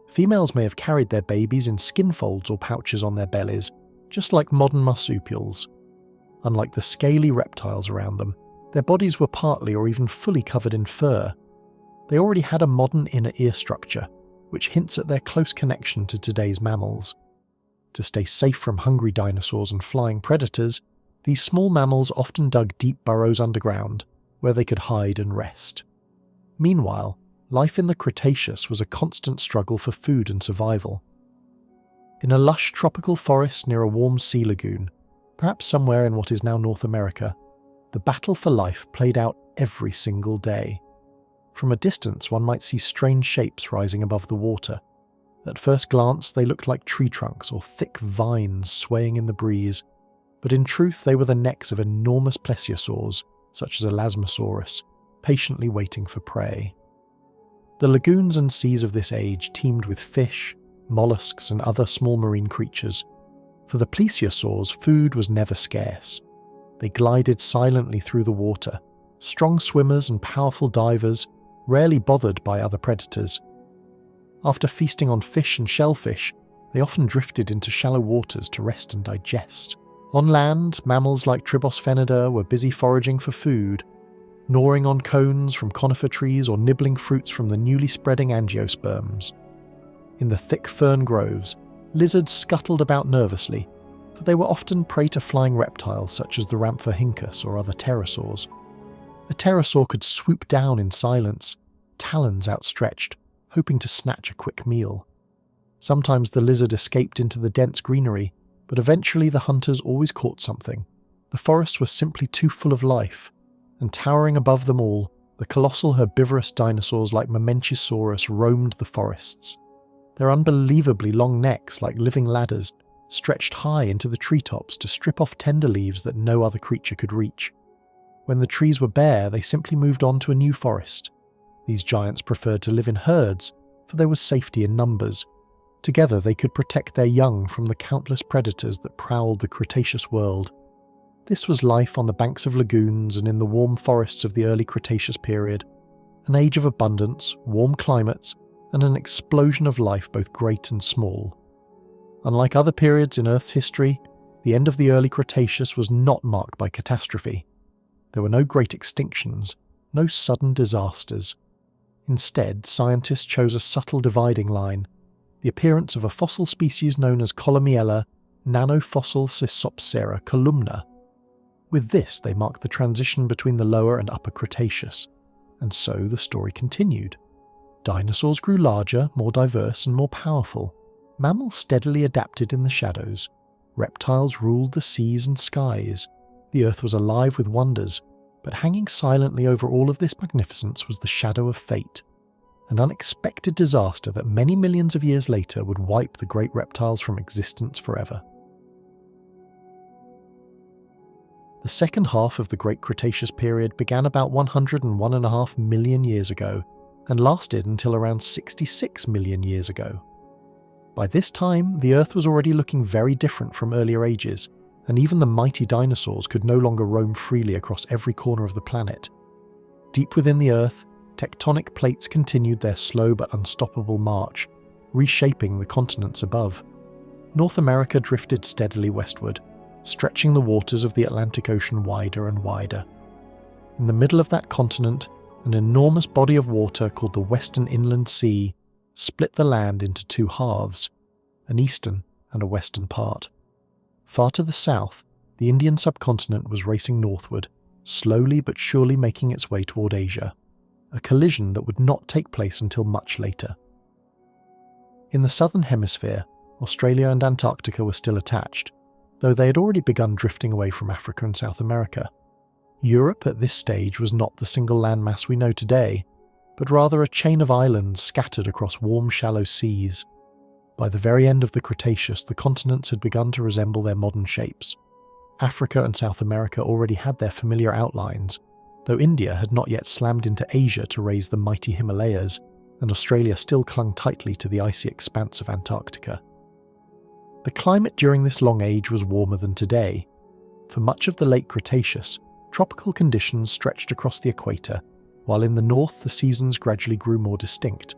Females may have carried their babies in skin folds or pouches on their bellies, just like modern marsupials. Unlike the scaly reptiles around them, their bodies were partly or even fully covered in fur. They already had a modern inner ear structure, which hints at their close connection to today's mammals. To stay safe from hungry dinosaurs and flying predators, these small mammals often dug deep burrows underground, where they could hide and rest. Meanwhile, life in the Cretaceous was a constant struggle for food and survival. In a lush tropical forest near a warm sea lagoon, perhaps somewhere in what is now North America, the battle for life played out every single day. From a distance, one might see strange shapes rising above the water. At first glance, they looked like tree trunks or thick vines swaying in the breeze, but in truth they were the necks of enormous plesiosaurs, such as Elasmosaurus, patiently waiting for prey. The lagoons and seas of this age teemed with fish, mollusks, and other small marine creatures. For the plesiosaurs, food was never scarce. They glided silently through the water, strong swimmers and powerful divers, rarely bothered by other predators. After feasting on fish and shellfish, they often drifted into shallow waters to rest and digest. On land, mammals like Tribosphenida were busy foraging for food, gnawing on cones from conifer trees or nibbling fruits from the newly spreading angiosperms. In the thick fern groves, lizards scuttled about nervously, for they were often prey to flying reptiles such as the Rhamphorhynchus or other pterosaurs. A pterosaur could swoop down in silence, talons outstretched, hoping to snatch a quick meal. Sometimes the lizard escaped into the dense greenery, but eventually the hunters always caught something. The forests were simply too full of life, and towering above them all, the colossal herbivorous dinosaurs like Mamenchisaurus roamed the forests. Their unbelievably long necks, like living ladders, stretched high into the treetops to strip off tender leaves that no other creature could reach. When the trees were bare, they simply moved on to a new forest. These giants preferred to live in herds, for there was safety in numbers. Together they could protect their young from the countless predators that prowled the Cretaceous world. This was life on the banks of lagoons and in the warm forests of the early Cretaceous period, an age of abundance, warm climates, and an explosion of life both great and small. Unlike other periods in Earth's history, the end of the early Cretaceous was not marked by catastrophe. There were no great extinctions, no sudden disasters. Instead, scientists chose a subtle dividing line, the appearance of a fossil species known as Columella nanofossil Cisopsera columna. With this, they marked the transition between the lower and upper Cretaceous. And so the story continued. Dinosaurs grew larger, more diverse, and more powerful. Mammals steadily adapted in the shadows. Reptiles ruled the seas and skies. The Earth was alive with wonders, but hanging silently over all of this magnificence was the shadow of fate, an unexpected disaster that many millions of years later would wipe the great reptiles from existence forever. The second half of the Great Cretaceous period began about 101.5 million years ago and lasted until around 66 million years ago. By this time, the Earth was already looking very different from earlier ages, and even the mighty dinosaurs could no longer roam freely across every corner of the planet. Deep within the Earth, tectonic plates continued their slow but unstoppable march, reshaping the continents above. North America drifted steadily westward, stretching the waters of the Atlantic Ocean wider and wider. In the middle of that continent, an enormous body of water called the Western Inland Sea split the land into two halves, an eastern and a western part. Far to the south, the Indian subcontinent was racing northward, slowly but surely making its way toward Asia, a collision that would not take place until much later. In the southern hemisphere, Australia and Antarctica were still attached, though they had already begun drifting away from Africa and South America. Europe at this stage was not the single landmass we know today, but rather a chain of islands scattered across warm, shallow seas. By the very end of the Cretaceous, the continents had begun to resemble their modern shapes. Africa and South America already had their familiar outlines, though India had not yet slammed into Asia to raise the mighty Himalayas, and Australia still clung tightly to the icy expanse of Antarctica. The climate during this long age was warmer than today. For much of the late Cretaceous, tropical conditions stretched across the equator, while in the north the seasons gradually grew more distinct.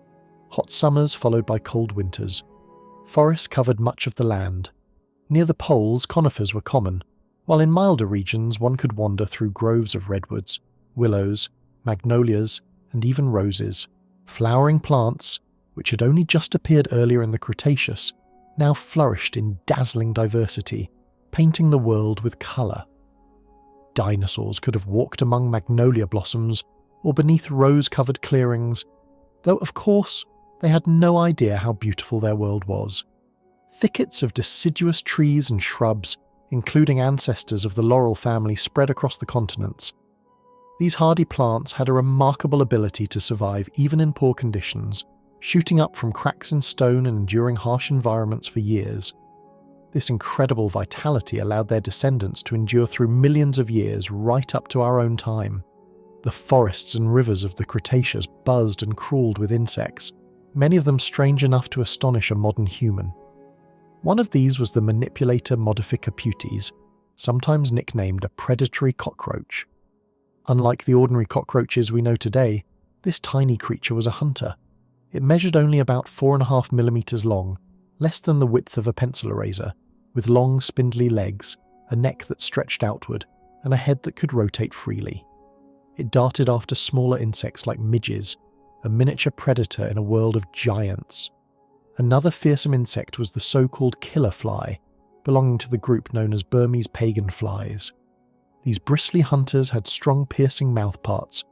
Hot summers followed by cold winters. Forests covered much of the land. Near the poles, conifers were common, while in milder regions one could wander through groves of redwoods, willows, magnolias, and even roses. Flowering plants, which had only just appeared earlier in the Cretaceous, now flourished in dazzling diversity, painting the world with colour. Dinosaurs could have walked among magnolia blossoms or beneath rose-covered clearings, though of course they had no idea how beautiful their world was. Thickets of deciduous trees and shrubs, including ancestors of the laurel family, spread across the continents. These hardy plants had a remarkable ability to survive even in poor conditions, shooting up from cracks in stone and enduring harsh environments for years. This incredible vitality allowed their descendants to endure through millions of years right up to our own time. The forests and rivers of the Cretaceous buzzed and crawled with insects, many of them strange enough to astonish a modern human. One of these was the Manipulator modificaputes, sometimes nicknamed a predatory cockroach. Unlike the ordinary cockroaches we know today, this tiny creature was a hunter. It measured only about 4.5 millimeters long, less than the width of a pencil eraser, with long spindly legs, a neck that stretched outward, and a head that could rotate freely. It darted after smaller insects like midges, a miniature predator in a world of giants. Another fearsome insect was the so-called killer fly, belonging to the group known as Burmese pagan flies. These bristly hunters had strong piercing mouthparts,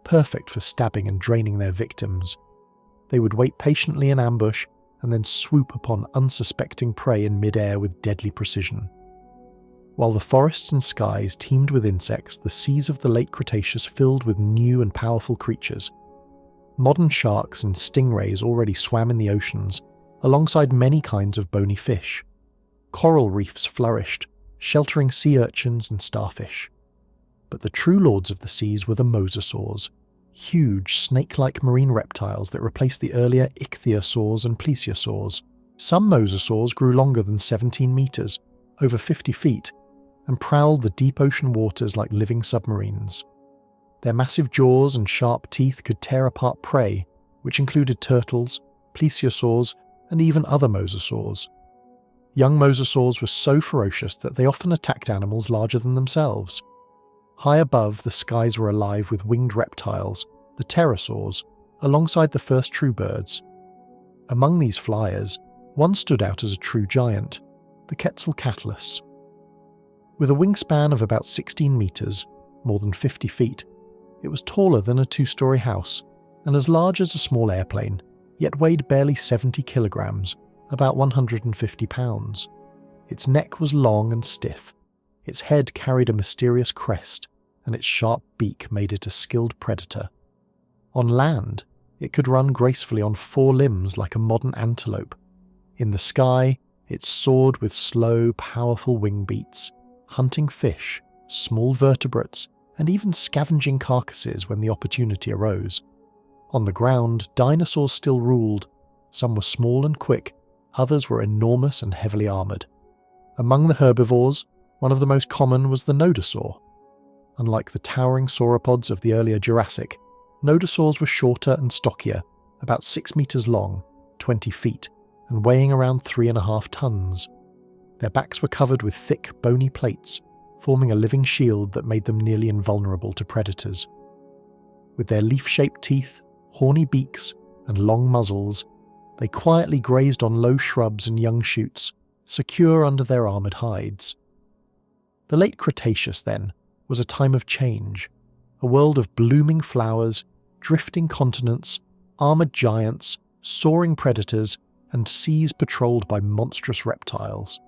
perfect for stabbing and draining their victims. They would wait patiently in ambush and then swoop upon unsuspecting prey in mid-air with deadly precision. While the forests and skies teemed with insects, the seas of the late Cretaceous filled with new and powerful creatures. Modern sharks and stingrays already swam in the oceans, alongside many kinds of bony fish. Coral reefs flourished, sheltering sea urchins and starfish. But the true lords of the seas were the mosasaurs, huge snake-like marine reptiles that replaced the earlier ichthyosaurs and plesiosaurs. Some mosasaurs grew longer than 17 meters, over 50 feet, and prowled the deep ocean waters like living submarines. Their massive jaws and sharp teeth could tear apart prey, which included turtles, plesiosaurs, and even other mosasaurs. Young mosasaurs were so ferocious that they often attacked animals larger than themselves. High above, the skies were alive with winged reptiles, the pterosaurs, alongside the first true birds. Among these flyers, one stood out as a true giant, the Quetzalcoatlus. With a wingspan of about 16 meters, more than 50 feet, it was taller than a two-story house and as large as a small airplane, yet weighed barely 70 kilograms, about 150 pounds. Its neck was long and stiff, its head carried a mysterious crest, and its sharp beak made it a skilled predator. On land, it could run gracefully on 4 limbs like a modern antelope. In the sky, it soared with slow, powerful wing beats, hunting fish, small vertebrates, and even scavenging carcasses when the opportunity arose. On the ground, dinosaurs still ruled. Some were small and quick, others were enormous and heavily armoured. Among the herbivores, one of the most common was the nodosaur. Unlike the towering sauropods of the earlier Jurassic, nodosaurs were shorter and stockier, about 6 meters long, 20 feet, and weighing around 3.5 tons. Their backs were covered with thick, bony plates, forming a living shield that made them nearly invulnerable to predators. With their leaf-shaped teeth, horny beaks, and long muzzles, they quietly grazed on low shrubs and young shoots, secure under their armoured hides. The late Cretaceous, then, was a time of change, a world of blooming flowers, drifting continents, armoured giants, soaring predators, and seas patrolled by monstrous reptiles.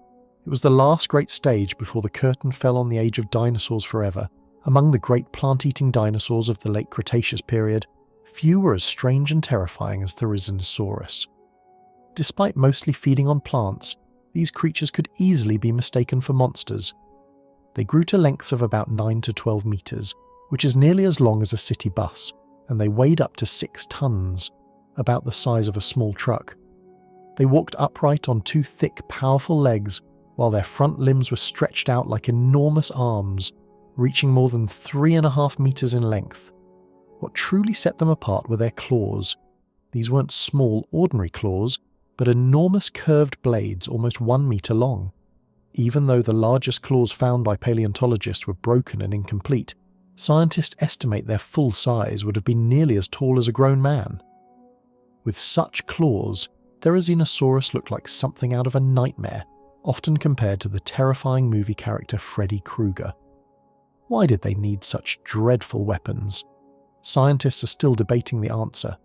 It was the last great stage before the curtain fell on the age of dinosaurs forever. Among the great plant-eating dinosaurs of the late Cretaceous period, few were as strange and terrifying as the Rhizinosaurus. Despite mostly feeding on plants, these creatures could easily be mistaken for monsters. They grew to lengths of about 9 to 12 meters, which is nearly as long as a city bus, and they weighed up to 6 tons, about the size of a small truck. They walked upright on 2 thick, powerful legs, while their front limbs were stretched out like enormous arms, reaching more than 3.5 meters in length. What truly set them apart were their claws. These weren't small, ordinary claws, but enormous curved blades almost 1 meter long. Even though the largest claws found by paleontologists were broken and incomplete, scientists estimate their full size would have been nearly as tall as a grown man. With such claws, Therizinosaurus looked like something out of a nightmare, often compared to the terrifying movie character Freddy Krueger. Why did they need such dreadful weapons? Scientists are still debating the answer.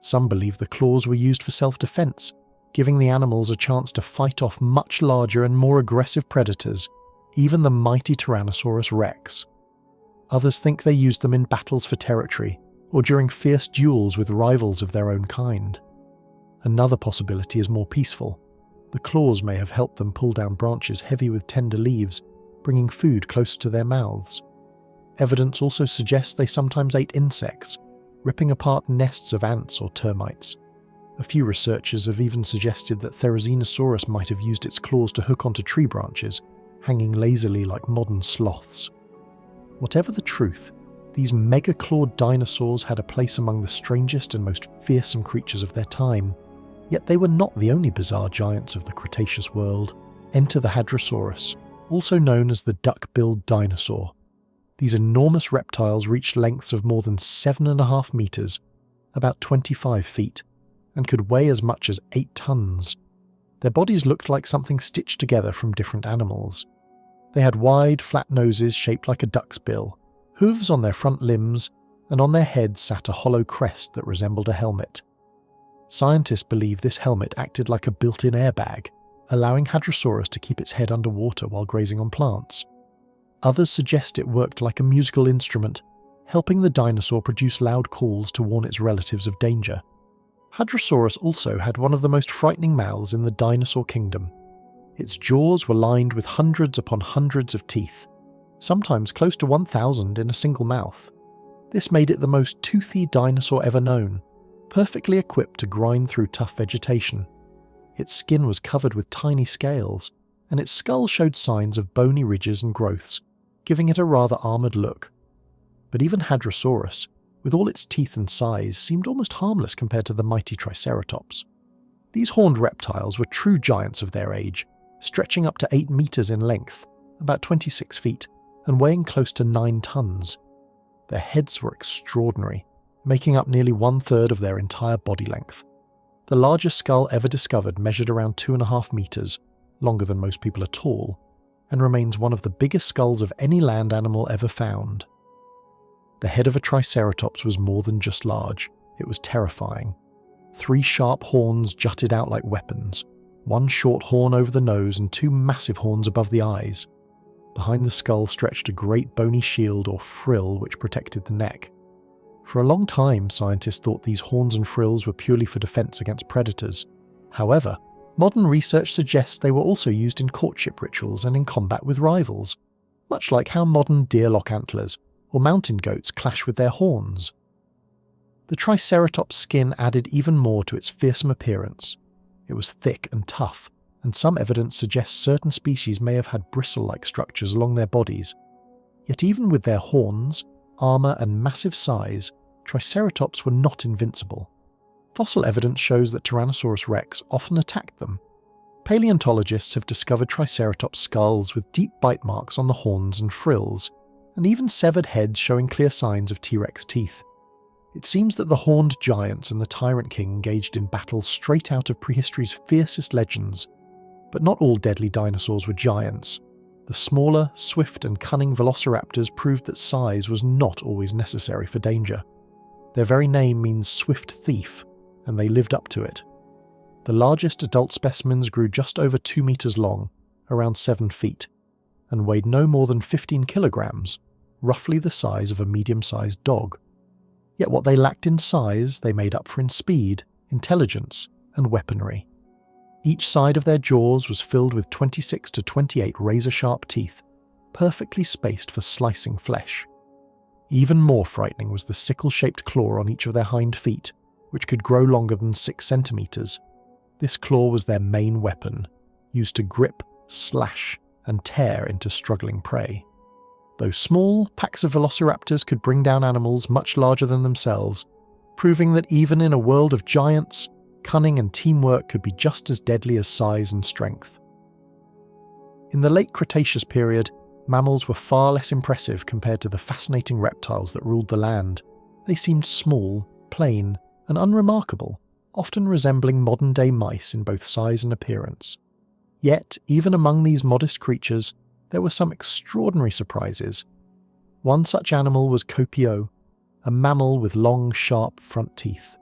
Some believe the claws were used for self-defense, giving the animals a chance to fight off much larger and more aggressive predators, even the mighty Tyrannosaurus Rex. Others think they used them in battles for territory, or during fierce duels with rivals of their own kind. Another possibility is more peaceful. The claws may have helped them pull down branches heavy with tender leaves, bringing food closer to their mouths. Evidence also suggests they sometimes ate insects, ripping apart nests of ants or termites. A few researchers have even suggested that Therizinosaurus might have used its claws to hook onto tree branches, hanging lazily like modern sloths. Whatever the truth, these mega-clawed dinosaurs had a place among the strangest and most fearsome creatures of their time. Yet they were not the only bizarre giants of the Cretaceous world. Enter the Hadrosaurus, also known as the duck-billed dinosaur. These enormous reptiles reached lengths of more than 7.5 meters, about 25 feet, and could weigh as much as 8 tons. Their bodies looked like something stitched together from different animals. They had wide, flat noses shaped like a duck's bill, hooves on their front limbs, and on their heads sat a hollow crest that resembled a helmet. Scientists believe this helmet acted like a built-in airbag, allowing Hadrosaurus to keep its head underwater while grazing on plants. Others suggest it worked like a musical instrument, helping the dinosaur produce loud calls to warn its relatives of danger. Hadrosaurus also had one of the most frightening mouths in the dinosaur kingdom. Its jaws were lined with hundreds upon hundreds of teeth, sometimes close to 1,000 in a single mouth. This made it the most toothy dinosaur ever known, perfectly equipped to grind through tough vegetation. Its skin was covered with tiny scales, and its skull showed signs of bony ridges and growths, giving it a rather armoured look. But even Hadrosaurus, with all its teeth and size, seemed almost harmless compared to the mighty Triceratops. These horned reptiles were true giants of their age, stretching up to 8 meters in length, about 26 feet, and weighing close to 9 tons. Their heads were extraordinary, making up nearly 1/3 of their entire body length. The largest skull ever discovered measured around 2.5 meters, longer than most people are tall, and remains one of the biggest skulls of any land animal ever found. The head of a Triceratops was more than just large, it was terrifying. 3 sharp horns jutted out like weapons, 1 short horn over the nose and 2 massive horns above the eyes. Behind the skull stretched a great bony shield or frill which protected the neck. For a long time, scientists thought these horns and frills were purely for defense against predators. However, modern research suggests they were also used in courtship rituals and in combat with rivals, much like how modern deer lock antlers or mountain goats clash with their horns. The Triceratops' skin added even more to its fearsome appearance. It was thick and tough, and some evidence suggests certain species may have had bristle-like structures along their bodies. Yet even with their horns, armour and massive size, Triceratops were not invincible. Fossil evidence shows that Tyrannosaurus rex often attacked them. Paleontologists have discovered Triceratops skulls with deep bite marks on the horns and frills, and even severed heads showing clear signs of T-Rex teeth. It seems that the horned giants and the Tyrant King engaged in battles straight out of prehistory's fiercest legends. But not all deadly dinosaurs were giants. The smaller, swift and cunning velociraptors proved that size was not always necessary for danger. Their very name means swift thief, and they lived up to it. The largest adult specimens grew just over 2 meters long, around 7 feet, and weighed no more than 15 kilograms, roughly the size of a medium-sized dog. Yet what they lacked in size, they made up for in speed, intelligence, and weaponry. Each side of their jaws was filled with 26 to 28 razor-sharp teeth, perfectly spaced for slicing flesh. Even more frightening was the sickle-shaped claw on each of their hind feet, which could grow longer than 6 centimeters. This claw was their main weapon, used to grip, slash, and tear into struggling prey. Though small, packs of velociraptors could bring down animals much larger than themselves, proving that even in a world of giants, cunning and teamwork could be just as deadly as size and strength. In the late Cretaceous period, mammals were far less impressive compared to the fascinating reptiles that ruled the land. They seemed small, plain, and unremarkable, often resembling modern-day mice in both size and appearance. Yet, even among these modest creatures, there were some extraordinary surprises. One such animal was Copio, a mammal with long, sharp front teeth.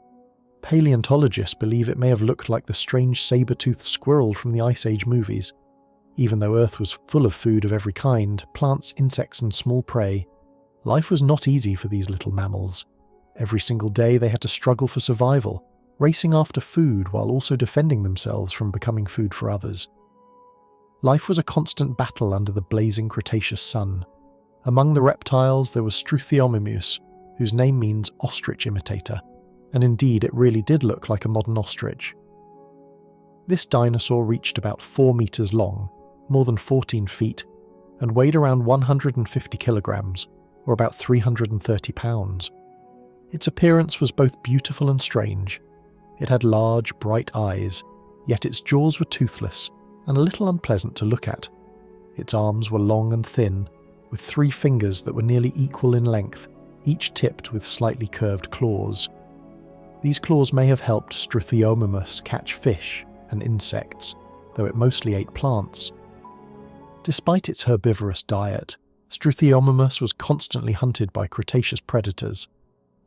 Paleontologists believe it may have looked like the strange saber-toothed squirrel from the Ice Age movies. Even though Earth was full of food of every kind, plants, insects and small prey, life was not easy for these little mammals. Every single day they had to struggle for survival, racing after food while also defending themselves from becoming food for others. Life was a constant battle under the blazing Cretaceous sun. Among the reptiles there was Struthiomimus, whose name means ostrich imitator, and indeed it really did look like a modern ostrich. This dinosaur reached about 4 meters long, more than 14 feet, and weighed around 150 kilograms, or about 330 pounds. Its appearance was both beautiful and strange. It had large, bright eyes, yet its jaws were toothless and a little unpleasant to look at. Its arms were long and thin, with 3 fingers that were nearly equal in length, each tipped with slightly curved claws. These claws may have helped Struthiomimus catch fish and insects, though it mostly ate plants. Despite its herbivorous diet, Struthiomimus was constantly hunted by Cretaceous predators.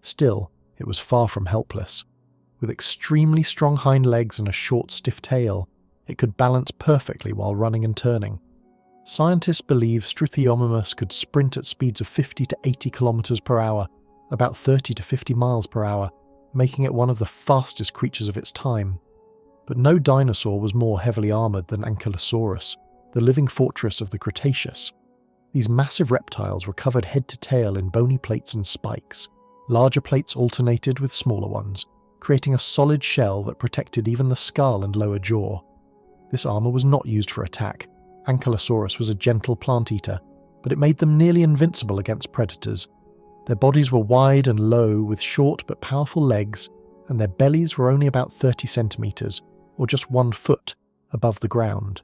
Still, it was far from helpless. With extremely strong hind legs and a short, stiff tail, it could balance perfectly while running and turning. Scientists believe Struthiomimus could sprint at speeds of 50 to 80 kilometers per hour, about 30 to 50 miles per hour, making it one of the fastest creatures of its time. But no dinosaur was more heavily armoured than Ankylosaurus, the living fortress of the Cretaceous. These massive reptiles were covered head to tail in bony plates and spikes. Larger plates alternated with smaller ones, creating a solid shell that protected even the skull and lower jaw. This armor was not used for attack. Ankylosaurus was a gentle plant eater, but it made them nearly invincible against predators. Their bodies were wide and low with short but powerful legs, and their bellies were only about 30 centimeters, or just 1 foot, above the ground.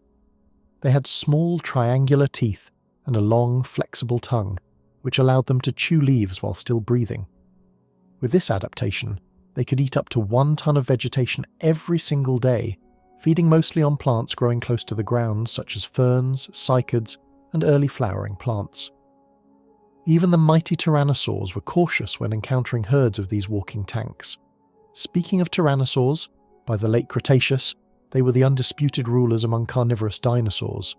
They had small triangular teeth and a long, flexible tongue, which allowed them to chew leaves while still breathing. With this adaptation, they could eat up to 1 ton of vegetation every single day, feeding mostly on plants growing close to the ground such as ferns, cycads, and early flowering plants. Even the mighty tyrannosaurs were cautious when encountering herds of these walking tanks. Speaking of tyrannosaurs, by the late Cretaceous, they were the undisputed rulers among carnivorous dinosaurs.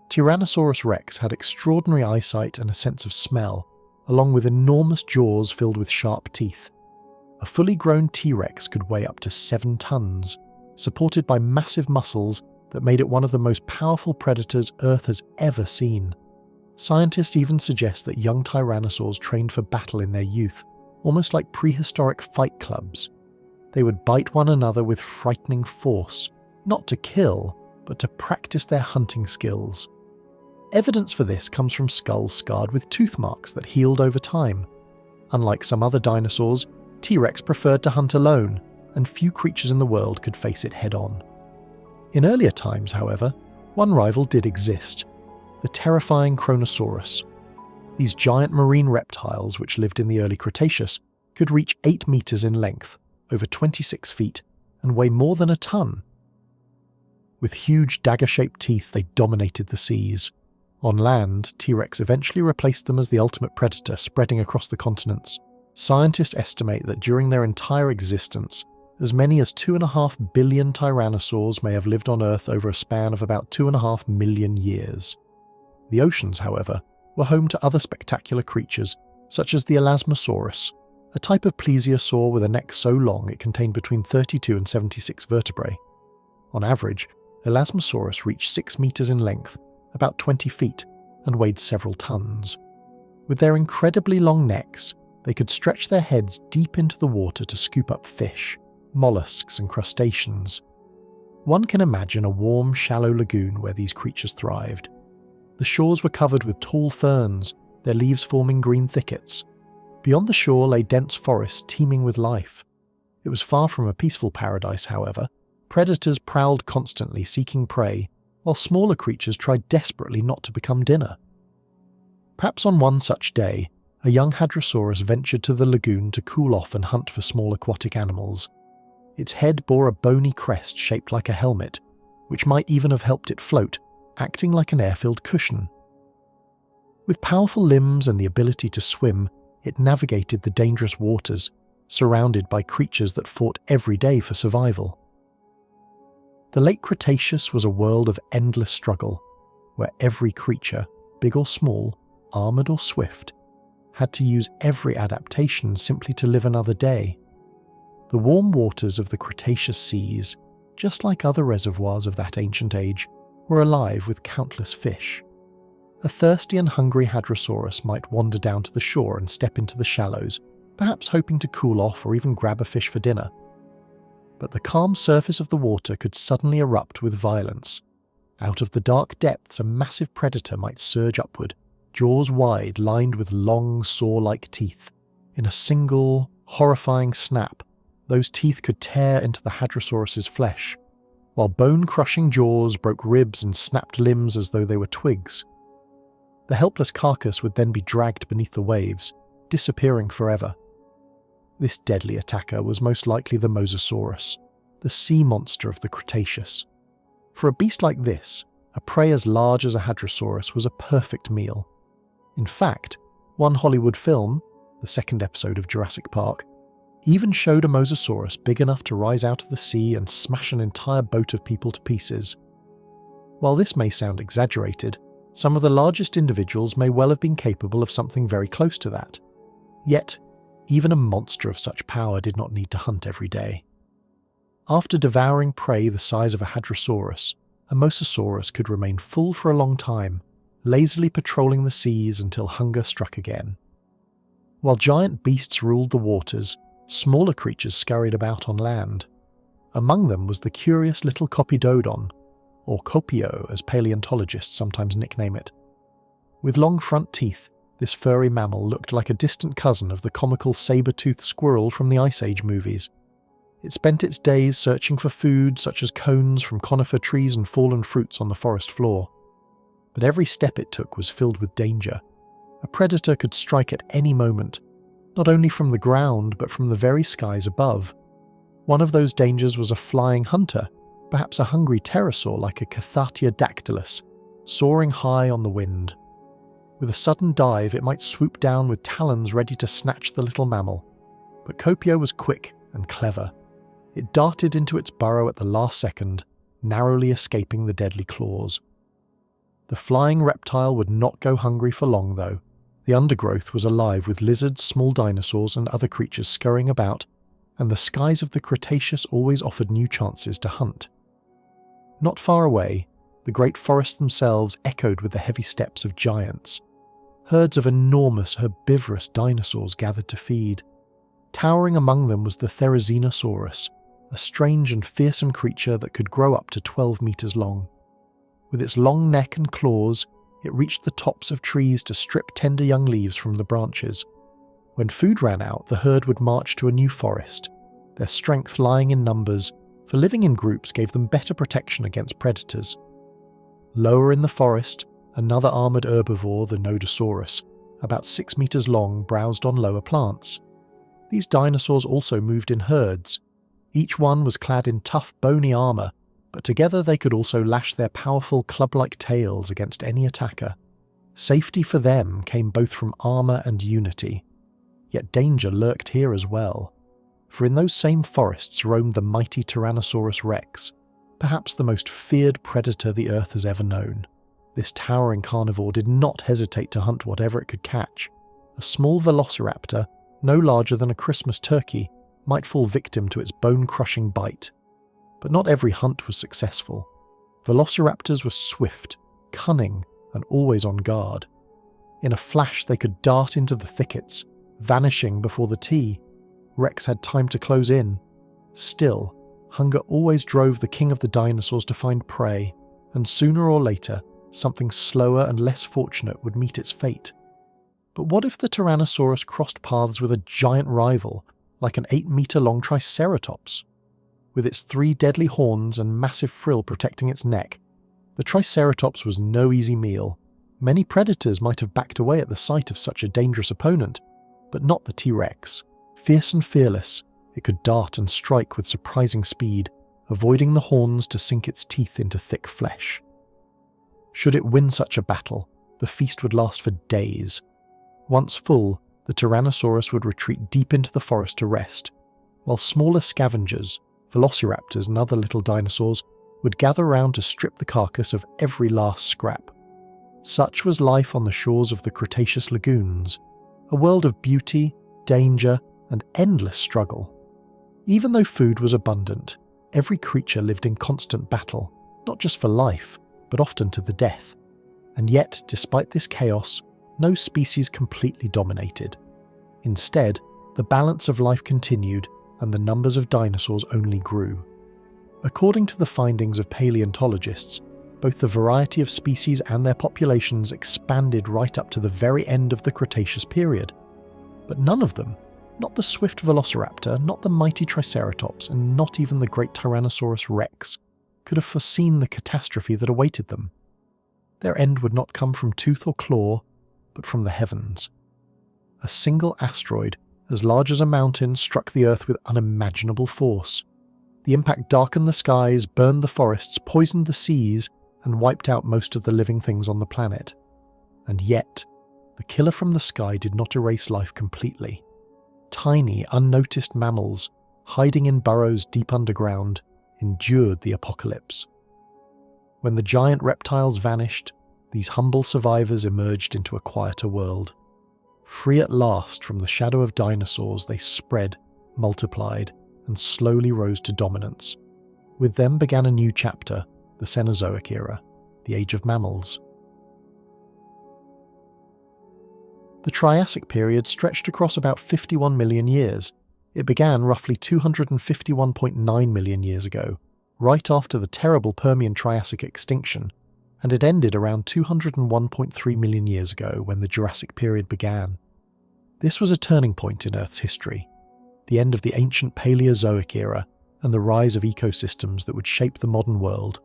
Tyrannosaurus rex had extraordinary eyesight and a sense of smell, along with enormous jaws filled with sharp teeth. A fully grown T-Rex could weigh up to 7 tons, supported by massive muscles that made it one of the most powerful predators Earth has ever seen. Scientists even suggest that young tyrannosaurs trained for battle in their youth, almost like prehistoric fight clubs. They would bite one another with frightening force, not to kill, but to practice their hunting skills. Evidence for this comes from skulls scarred with tooth marks that healed over time. Unlike some other dinosaurs, T-Rex preferred to hunt alone, and few creatures in the world could face it head-on. In earlier times, however, one rival did exist: the terrifying Kronosaurus. These giant marine reptiles, which lived in the early Cretaceous, could reach 8 meters in length, over 26 feet, and weigh more than a ton. With huge dagger-shaped teeth, they dominated the seas. On land, T-Rex eventually replaced them as the ultimate predator, spreading across the continents. Scientists estimate that during their entire existence, as many as 2.5 billion tyrannosaurs may have lived on Earth over a span of about 2.5 million years. The oceans, however, were home to other spectacular creatures, such as the Elasmosaurus, a type of plesiosaur with a neck so long it contained between 32 and 76 vertebrae. On average, Elasmosaurus reached 6 meters in length, about 20 feet, and weighed several tons. With their incredibly long necks, they could stretch their heads deep into the water to scoop up fish, mollusks, and crustaceans. One can imagine a warm, shallow lagoon where these creatures thrived. The shores were covered with tall ferns, their leaves forming green thickets. Beyond the shore lay dense forests teeming with life. It was far from a peaceful paradise, however. Predators prowled constantly, seeking prey, while smaller creatures tried desperately not to become dinner. Perhaps on one such day, a young Hadrosaurus ventured to the lagoon to cool off and hunt for small aquatic animals. Its head bore a bony crest shaped like a helmet, which might even have helped it float, acting like an air-filled cushion. With powerful limbs and the ability to swim, it navigated the dangerous waters, surrounded by creatures that fought every day for survival. The late Cretaceous was a world of endless struggle, where every creature, big or small, armoured or swift, had to use every adaptation simply to live another day. The warm waters of the Cretaceous seas, just like other reservoirs of that ancient age, were alive with countless fish. A thirsty and hungry Hadrosaurus might wander down to the shore and step into the shallows, perhaps hoping to cool off or even grab a fish for dinner. But the calm surface of the water could suddenly erupt with violence. Out of the dark depths, a massive predator might surge upward, jaws wide, lined with long, saw-like teeth. In a single, horrifying snap, those teeth could tear into the Hadrosaurus's flesh, while bone-crushing jaws broke ribs and snapped limbs as though they were twigs. The helpless carcass would then be dragged beneath the waves, disappearing forever. This deadly attacker was most likely the Mosasaurus, the sea monster of the Cretaceous. For a beast like this, a prey as large as a Hadrosaurus was a perfect meal. In fact, one Hollywood film, the second episode of Jurassic Park, even showed a Mosasaurus big enough to rise out of the sea and smash an entire boat of people to pieces. While this may sound exaggerated, some of the largest individuals may well have been capable of something very close to that. Yet, even a monster of such power did not need to hunt every day. After devouring prey the size of a Hadrosaurus, a Mosasaurus could remain full for a long time, lazily patrolling the seas until hunger struck again. While giant beasts ruled the waters, Smaller creatures scurried about on land. Among them was the curious little Copidodon, or Copio as paleontologists sometimes nickname it. With long front teeth, this furry mammal looked like a distant cousin of the comical saber-toothed squirrel from the Ice Age movies. It spent its days searching for food such as cones from conifer trees and fallen fruits on the forest floor. But every step it took was filled with danger. A predator could strike at any moment, not only from the ground but from the very skies above. One of those dangers was a flying hunter, perhaps a hungry pterosaur like a Cathartia dactylus, soaring high on the wind. With a sudden dive, it might swoop down with talons ready to snatch the little mammal. But Copio was quick and clever. It darted into its burrow at the last second, narrowly escaping the deadly claws. The flying reptile would not go hungry for long, though. The undergrowth was alive with lizards, small dinosaurs, and other creatures scurrying about, and the skies of the Cretaceous always offered new chances to hunt. Not far away, the great forests themselves echoed with the heavy steps of giants. Herds of enormous herbivorous dinosaurs gathered to feed. Towering among them was the Therizinosaurus, a strange and fearsome creature that could grow up to 12 meters long. With its long neck and claws, it reached the tops of trees to strip tender young leaves from the branches. When food ran out, the herd would march to a new forest, their strength lying in numbers, for living in groups gave them better protection against predators. Lower in the forest, another armoured herbivore, the Nodosaurus, about 6 meters long, browsed on lower plants. These dinosaurs also moved in herds. Each one was clad in tough, bony armour, but together they could also lash their powerful club-like tails against any attacker. Safety for them came both from armour and unity. Yet danger lurked here as well, for in those same forests roamed the mighty Tyrannosaurus rex, perhaps the most feared predator the Earth has ever known. This towering carnivore did not hesitate to hunt whatever it could catch. A small velociraptor, no larger than a Christmas turkey, might fall victim to its bone-crushing bite. But not every hunt was successful. Velociraptors were swift, cunning, and always on guard. In a flash they could dart into the thickets, vanishing before the T. Rex had time to close in. Still, hunger always drove the king of the dinosaurs to find prey, and sooner or later, something slower and less fortunate would meet its fate. But what if the Tyrannosaurus crossed paths with a giant rival, like an 8-meter-long Triceratops? With its 3 deadly horns and massive frill protecting its neck, the Triceratops was no easy meal. Many predators might have backed away at the sight of such a dangerous opponent, but not the T-Rex. Fierce and fearless, it could dart and strike with surprising speed, avoiding the horns to sink its teeth into thick flesh. Should it win such a battle, the feast would last for days. Once full, the Tyrannosaurus would retreat deep into the forest to rest, while smaller scavengers, velociraptors and other little dinosaurs, would gather round to strip the carcass of every last scrap. Such was life on the shores of the Cretaceous lagoons, a world of beauty, danger, and endless struggle. Even though food was abundant, every creature lived in constant battle, not just for life, but often to the death. And yet, despite this chaos, no species completely dominated. Instead, the balance of life continued, and the numbers of dinosaurs only grew. According to the findings of paleontologists, both the variety of species and their populations expanded right up to the very end of the Cretaceous period. But none of them, not the swift velociraptor, not the mighty Triceratops, and not even the great Tyrannosaurus rex, could have foreseen the catastrophe that awaited them. Their end would not come from tooth or claw, but from the heavens. A single asteroid, as large as a mountain, struck the Earth with unimaginable force. The impact darkened the skies, burned the forests, poisoned the seas, and wiped out most of the living things on the planet. And yet, the killer from the sky did not erase life completely. Tiny, unnoticed mammals, hiding in burrows deep underground, endured the apocalypse. When the giant reptiles vanished, these humble survivors emerged into a quieter world. Free at last from the shadow of dinosaurs, they spread, multiplied, and slowly rose to dominance. With them began a new chapter, the Cenozoic Era, the Age of Mammals. The Triassic period stretched across about 51 million years, It began roughly 251.9 million years ago, right after the terrible Permian Triassic extinction, and it ended around 201.3 million years ago when the Jurassic Period began. This was a turning point in Earth's history, the end of the ancient Paleozoic era and the rise of ecosystems that would shape the modern world.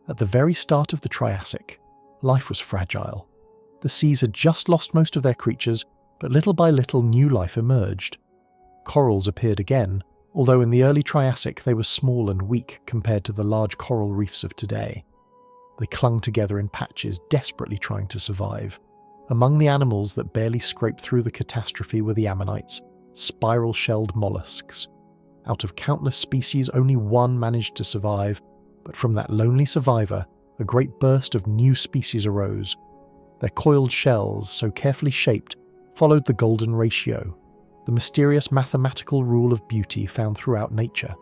At the very start of the Triassic, life was fragile. The seas had just lost most of their creatures, but little by little new life emerged. Corals appeared again, although in the early Triassic they were small and weak compared to the large coral reefs of today. They clung together in patches, desperately trying to survive. Among the animals that barely scraped through the catastrophe were the ammonites, spiral-shelled mollusks. Out of countless species, only one managed to survive, but from that lonely survivor, a great burst of new species arose. Their coiled shells, so carefully shaped, followed the golden ratio, the mysterious mathematical rule of beauty found throughout nature.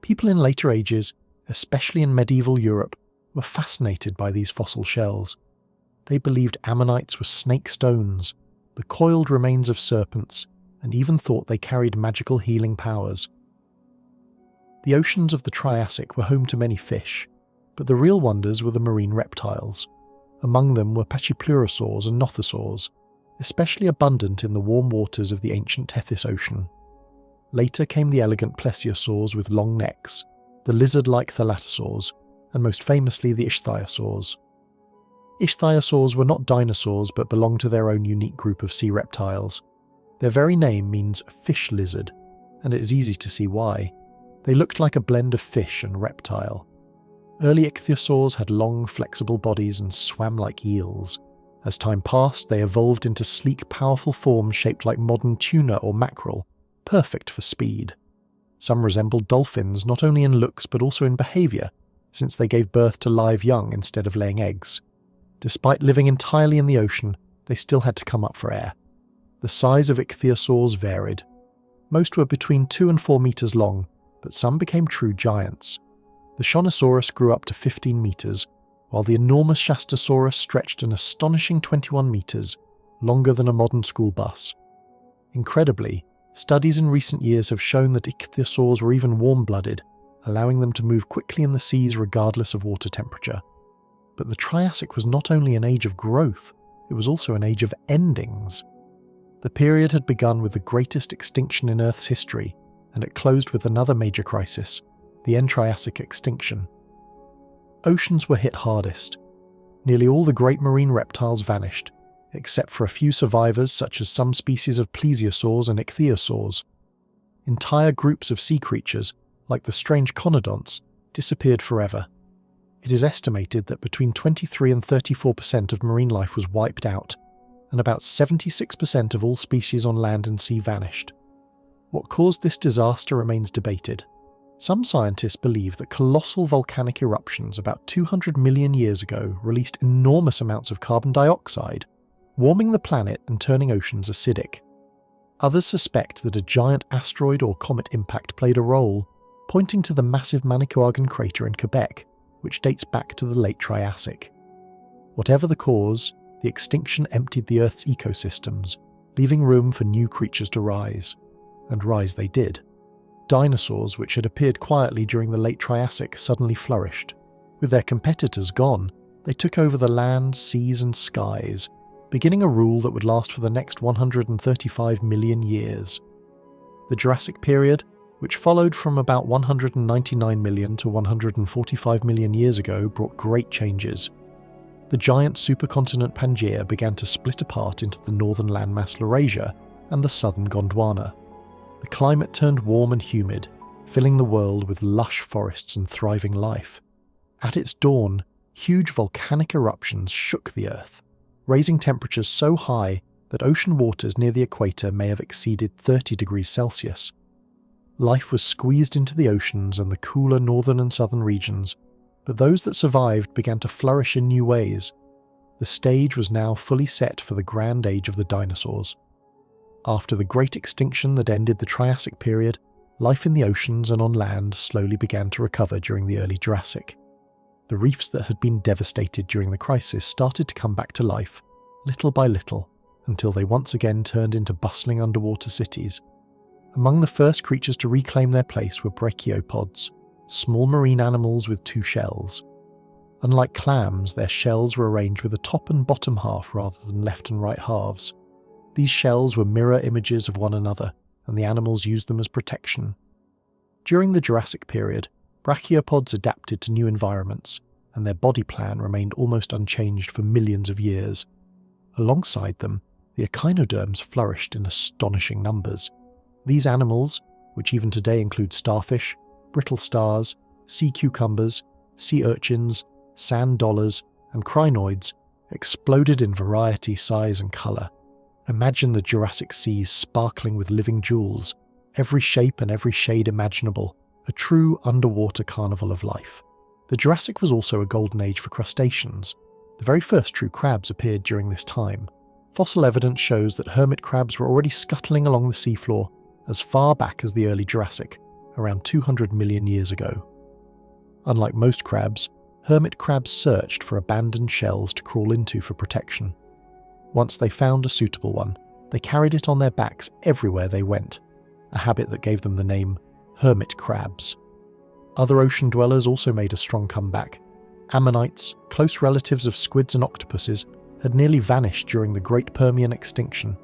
People in later ages, especially in medieval Europe, were fascinated by these fossil shells. They believed ammonites were snake stones, the coiled remains of serpents, and even thought they carried magical healing powers. The oceans of the Triassic were home to many fish, but the real wonders were the marine reptiles. Among them were pachypleurosaurs and nothosaurs, especially abundant in the warm waters of the ancient Tethys Ocean. Later came the elegant plesiosaurs with long necks, the lizard-like thalatosaurs, and most famously the ichthyosaurs. Ichthyosaurs were not dinosaurs but belonged to their own unique group of sea reptiles. Their very name means fish lizard, and it is easy to see why. They looked like a blend of fish and reptile. Early ichthyosaurs had long, flexible bodies and swam like eels. As time passed, they evolved into sleek, powerful forms shaped like modern tuna or mackerel, perfect for speed. Some resembled dolphins not only in looks but also in behaviour, since they gave birth to live young instead of laying eggs. Despite living entirely in the ocean, they still had to come up for air. The size of ichthyosaurs varied. Most were between 2 and 4 meters long, but some became true giants. The Shonosaurus grew up to 15 meters, while the enormous Shastasaurus stretched an astonishing 21 meters, longer than a modern school bus. Incredibly, studies in recent years have shown that ichthyosaurs were even warm-blooded, allowing them to move quickly in the seas regardless of water temperature. But the Triassic was not only an age of growth, it was also an age of endings. The period had begun with the greatest extinction in Earth's history, and it closed with another major crisis, the End-Triassic extinction. Oceans were hit hardest. Nearly all the great marine reptiles vanished, except for a few survivors such as some species of plesiosaurs and ichthyosaurs. Entire groups of sea creatures, like the strange conodonts, disappeared forever. It is estimated that between 23 and 34% of marine life was wiped out, and about 76% of all species on land and sea vanished. What caused this disaster remains debated. Some scientists believe that colossal volcanic eruptions about 200 million years ago released enormous amounts of carbon dioxide, warming the planet and turning oceans acidic. Others suspect that a giant asteroid or comet impact played a role, pointing to the massive Manicouagan crater in Quebec, which dates back to the late Triassic. Whatever the cause, the extinction emptied the Earth's ecosystems, leaving room for new creatures to rise. And rise they did. Dinosaurs, which had appeared quietly during the late Triassic, suddenly flourished. With their competitors gone, they took over the land, seas and skies, beginning a rule that would last for the next 135 million years. The Jurassic Period, which followed from about 199 million to 145 million years ago, brought great changes. The giant supercontinent Pangaea began to split apart into the northern landmass Laurasia and the southern Gondwana. The climate turned warm and humid, filling the world with lush forests and thriving life. At its dawn, huge volcanic eruptions shook the Earth, raising temperatures so high that ocean waters near the equator may have exceeded 30 degrees Celsius. Life was squeezed into the oceans and the cooler northern and southern regions, but those that survived began to flourish in new ways. The stage was now fully set for the grand age of the dinosaurs. After the great extinction that ended the Triassic period, life in the oceans and on land slowly began to recover during the early Jurassic. The reefs that had been devastated during the crisis started to come back to life, little by little, until they once again turned into bustling underwater cities. Among the first creatures to reclaim their place were brachiopods, small marine animals with two shells. Unlike clams, their shells were arranged with a top and bottom half rather than left and right halves. These shells were mirror images of one another, and the animals used them as protection. During the Jurassic period, brachiopods adapted to new environments, and their body plan remained almost unchanged for millions of years. Alongside them, the echinoderms flourished in astonishing numbers. These animals, which even today include starfish, brittle stars, sea cucumbers, sea urchins, sand dollars, and crinoids, exploded in variety, size, and colour. Imagine the Jurassic seas sparkling with living jewels, every shape and every shade imaginable, a true underwater carnival of life. The Jurassic was also a golden age for crustaceans. The very first true crabs appeared during this time. Fossil evidence shows that hermit crabs were already scuttling along the seafloor as far back as the early Jurassic, around 200 million years ago. Unlike most crabs, hermit crabs searched for abandoned shells to crawl into for protection. Once they found a suitable one, they carried it on their backs everywhere they went, a habit that gave them the name hermit crabs. Other ocean dwellers also made a strong comeback. Ammonites, close relatives of squids and octopuses, had nearly vanished during the Great Permian extinction.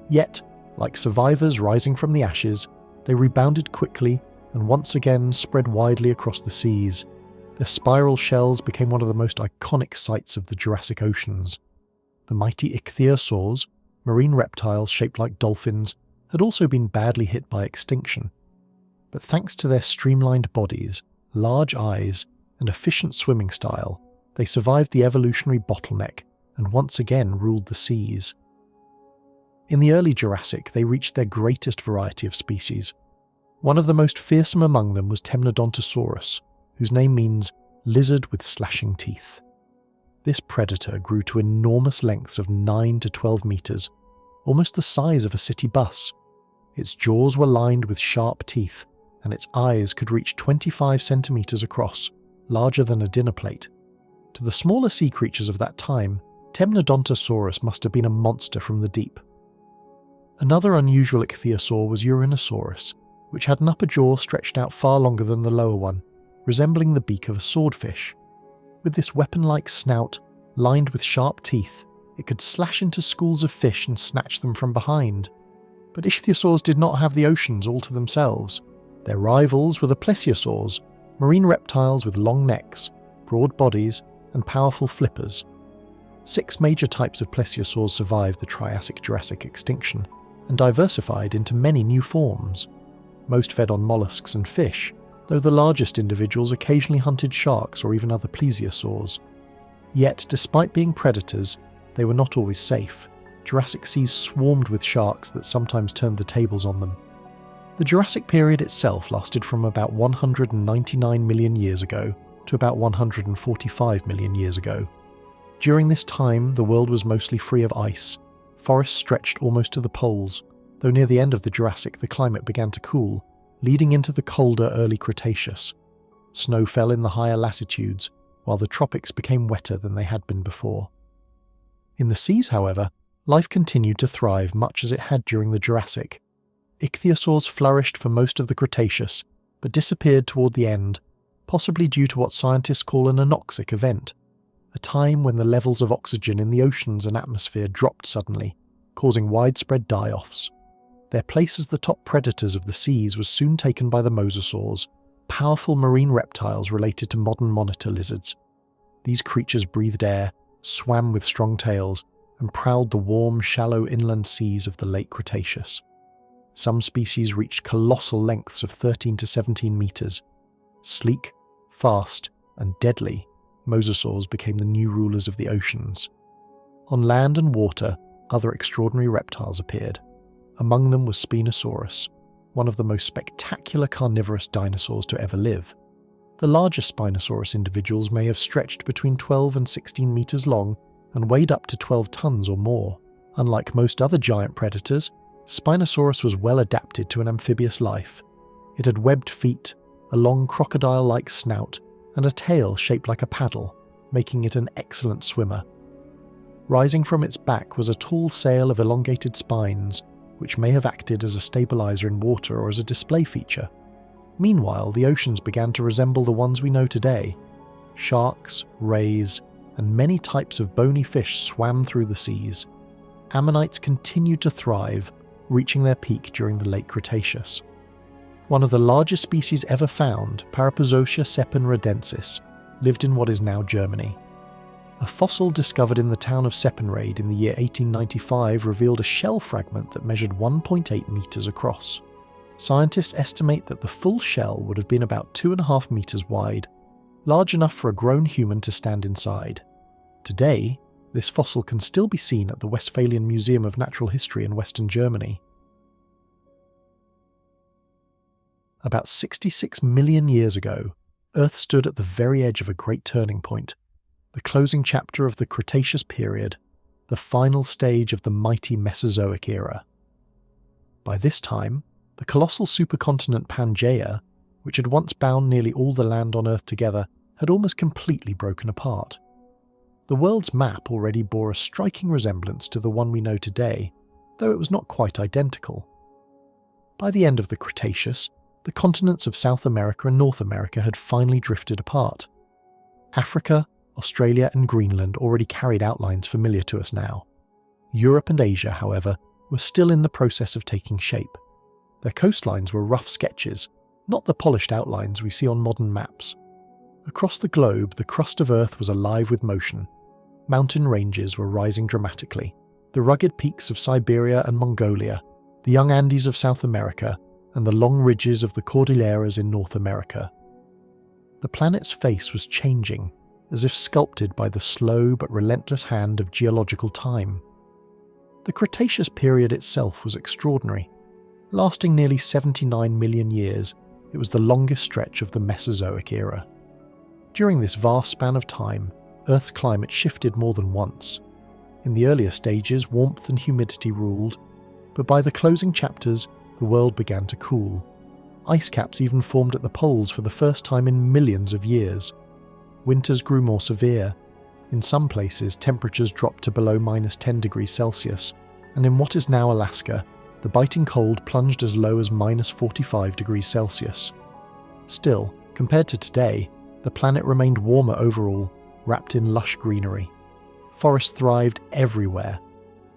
Yet, like survivors rising from the ashes, they rebounded quickly and once again spread widely across the seas. Their spiral shells became one of the most iconic sights of the Jurassic oceans. The mighty ichthyosaurs, marine reptiles shaped like dolphins, had also been badly hit by extinction. But thanks to their streamlined bodies, large eyes, and efficient swimming style, they survived the evolutionary bottleneck and once again ruled the seas. In the early Jurassic, they reached their greatest variety of species. One of the most fearsome among them was Temnodontosaurus, whose name means lizard with slashing teeth. This predator grew to enormous lengths of 9 to 12 meters, almost the size of a city bus. Its jaws were lined with sharp teeth, and its eyes could reach 25 centimeters across, larger than a dinner plate. To the smaller sea creatures of that time, Temnodontosaurus must have been a monster from the deep. Another unusual ichthyosaur was Uranosaurus, which had an upper jaw stretched out far longer than the lower one, resembling the beak of a swordfish. With this weapon-like snout, lined with sharp teeth, it could slash into schools of fish and snatch them from behind. But ichthyosaurs did not have the oceans all to themselves. Their rivals were the plesiosaurs, marine reptiles with long necks, broad bodies, and powerful flippers. 6 major types of plesiosaurs survived the Triassic-Jurassic extinction, and diversified into many new forms. Most fed on mollusks and fish, though the largest individuals occasionally hunted sharks or even other plesiosaurs. Yet, despite being predators, they were not always safe. Jurassic seas swarmed with sharks that sometimes turned the tables on them. The Jurassic period itself lasted from about 199 million years ago to about 145 million years ago. During this time, the world was mostly free of ice. Forests stretched almost to the poles, though near the end of the Jurassic the climate began to cool, leading into the colder early Cretaceous. Snow fell in the higher latitudes, while the tropics became wetter than they had been before. In the seas, however, life continued to thrive much as it had during the Jurassic. Ichthyosaurs flourished for most of the Cretaceous, but disappeared toward the end, possibly due to what scientists call an anoxic event, a time when the levels of oxygen in the oceans and atmosphere dropped suddenly, causing widespread die-offs. Their place as the top predators of the seas was soon taken by the mosasaurs, powerful marine reptiles related to modern monitor lizards. These creatures breathed air, swam with strong tails, and prowled the warm, shallow inland seas of the late Cretaceous. Some species reached colossal lengths of 13 to 17 meters. Sleek, fast, and deadly, mosasaurs became the new rulers of the oceans. On land and water, other extraordinary reptiles appeared. Among them was Spinosaurus, one of the most spectacular carnivorous dinosaurs to ever live. The largest Spinosaurus individuals may have stretched between 12 and 16 meters long and weighed up to 12 tons or more. Unlike most other giant predators, Spinosaurus was well adapted to an amphibious life. It had webbed feet, a long crocodile-like snout, and a tail shaped like a paddle, making it an excellent swimmer. Rising from its back was a tall sail of elongated spines, which may have acted as a stabilizer in water or as a display feature. Meanwhile, the oceans began to resemble the ones we know today. Sharks, rays, and many types of bony fish swam through the seas. Ammonites continued to thrive, reaching their peak during the late Cretaceous. One of the largest species ever found, Parapozotia sepenradensis, lived in what is now Germany. A fossil discovered in the town of Seppenrade in the year 1895 revealed a shell fragment that measured 1.8 meters across. Scientists estimate that the full shell would have been about 2.5 meters wide, large enough for a grown human to stand inside. Today, this fossil can still be seen at the Westphalian Museum of Natural History in Western Germany. About 66 million years ago, Earth stood at the very edge of a great turning point, the closing chapter of the Cretaceous Period, the final stage of the mighty Mesozoic Era. By this time, the colossal supercontinent Pangaea, which had once bound nearly all the land on Earth together, had almost completely broken apart. The world's map already bore a striking resemblance to the one we know today, though it was not quite identical. By the end of the Cretaceous, the continents of South America and North America had finally drifted apart. Africa, Australia, and Greenland already carried outlines familiar to us now. Europe and Asia, however, were still in the process of taking shape. Their coastlines were rough sketches, not the polished outlines we see on modern maps. Across the globe, the crust of Earth was alive with motion. Mountain ranges were rising dramatically. The rugged peaks of Siberia and Mongolia, the young Andes of South America, and the long ridges of the Cordilleras in North America. The planet's face was changing, as if sculpted by the slow but relentless hand of geological time. The Cretaceous period itself was extraordinary. Lasting nearly 79 million years, it was the longest stretch of the Mesozoic era. During this vast span of time, Earth's climate shifted more than once. In the earlier stages, warmth and humidity ruled, but by the closing chapters, the world began to cool. Ice caps even formed at the poles for the first time in millions of years. Winters grew more severe. In some places, temperatures dropped to below -10 degrees Celsius, and in what is now Alaska, the biting cold plunged as low as -45 degrees Celsius. Still, compared to today, the planet remained warmer overall, wrapped in lush greenery. Forests thrived everywhere.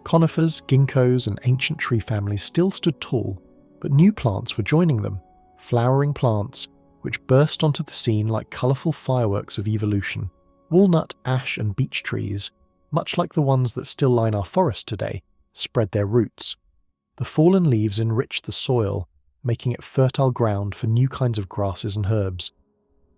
Conifers, ginkgos, and ancient tree families still stood tall, but new plants were joining them, flowering plants, which burst onto the scene like colourful fireworks of evolution. Walnut, ash, and beech trees, much like the ones that still line our forests today, spread their roots. The fallen leaves enriched the soil, making it fertile ground for new kinds of grasses and herbs.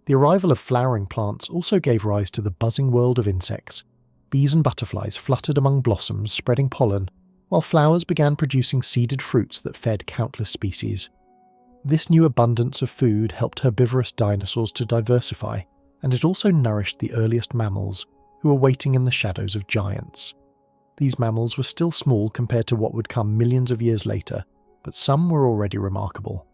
The arrival of flowering plants also gave rise to the buzzing world of insects. Bees and butterflies fluttered among blossoms, spreading pollen, while flowers began producing seeded fruits that fed countless species. This new abundance of food helped herbivorous dinosaurs to diversify, and it also nourished the earliest mammals, who were waiting in the shadows of giants. These mammals were still small compared to what would come millions of years later, but some were already remarkable.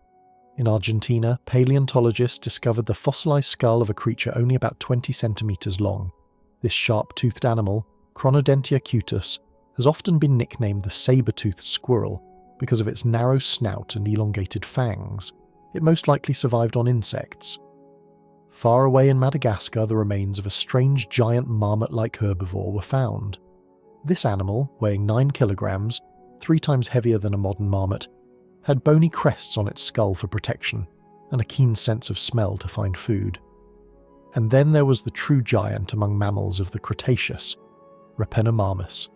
In Argentina, paleontologists discovered the fossilized skull of a creature only about 20 centimeters long. This sharp-toothed animal, Chronodentia cutus, has often been nicknamed the saber-toothed squirrel because of its narrow snout and elongated fangs. It most likely survived on insects. Far away in Madagascar, the remains of a strange giant marmot-like herbivore were found. This animal, weighing 9 kilograms, 3 times heavier than a modern marmot, had bony crests on its skull for protection, and a keen sense of smell to find food. And then there was the true giant among mammals of the Cretaceous, Rapenomamus.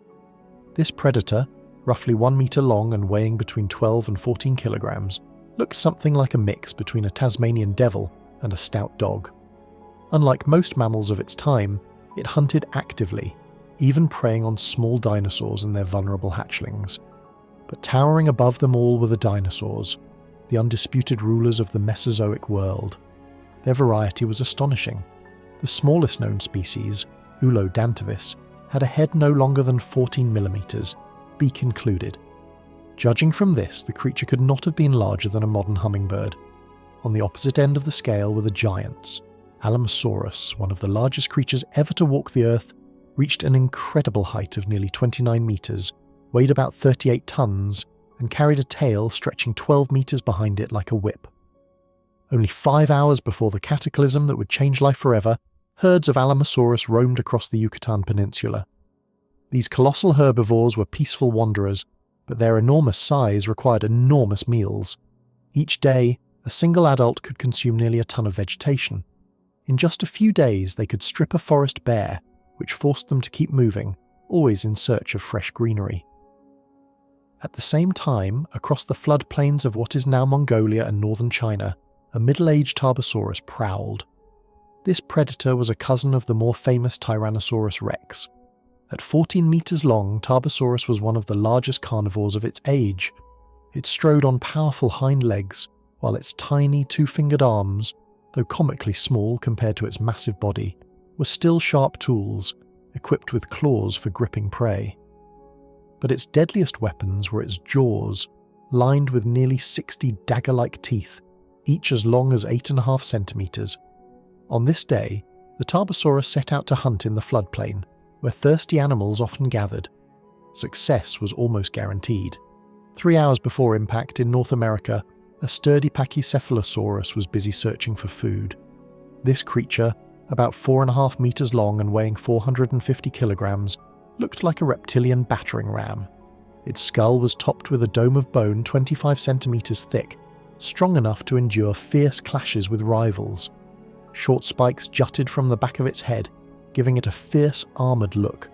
This predator, roughly 1 meter long and weighing between 12 and 14 kilograms, looked something like a mix between a Tasmanian devil and a stout dog. Unlike most mammals of its time, it hunted actively, even preying on small dinosaurs and their vulnerable hatchlings. But towering above them all were the dinosaurs, the undisputed rulers of the Mesozoic world. Their variety was astonishing. The smallest known species, Ulodantavis, had a head no longer than 14 millimeters, beak included. Judging from this, the creature could not have been larger than a modern hummingbird. On the opposite end of the scale were the giants. Alamosaurus, one of the largest creatures ever to walk the earth, reached an incredible height of nearly 29 meters, weighed about 38 tons, and carried a tail stretching 12 meters behind it like a whip. Only 5 hours before the cataclysm that would change life forever, herds of Alamosaurus roamed across the Yucatan Peninsula. These colossal herbivores were peaceful wanderers, but their enormous size required enormous meals. Each day, a single adult could consume nearly a ton of vegetation. In just a few days, they could strip a forest bare, which forced them to keep moving, always in search of fresh greenery. At the same time, across the floodplains of what is now Mongolia and northern China, a middle-aged Tarbosaurus prowled. This predator was a cousin of the more famous Tyrannosaurus rex. At 14 meters long, Tarbosaurus was one of the largest carnivores of its age. It strode on powerful hind legs, while its tiny two-fingered arms, though comically small compared to its massive body, were still sharp tools, equipped with claws for gripping prey. But its deadliest weapons were its jaws, lined with nearly 60 dagger-like teeth, each as long as 8.5 centimeters. On this day, the Tarbosaurus set out to hunt in the floodplain, where thirsty animals often gathered. Success was almost guaranteed. 3 hours before impact in North America, a sturdy Pachycephalosaurus was busy searching for food. This creature, about 4.5 meters long and weighing 450 kilograms, looked like a reptilian battering ram. Its skull was topped with a dome of bone 25 centimeters thick, strong enough to endure fierce clashes with rivals. Short spikes jutted from the back of its head, giving it a fierce, armoured look.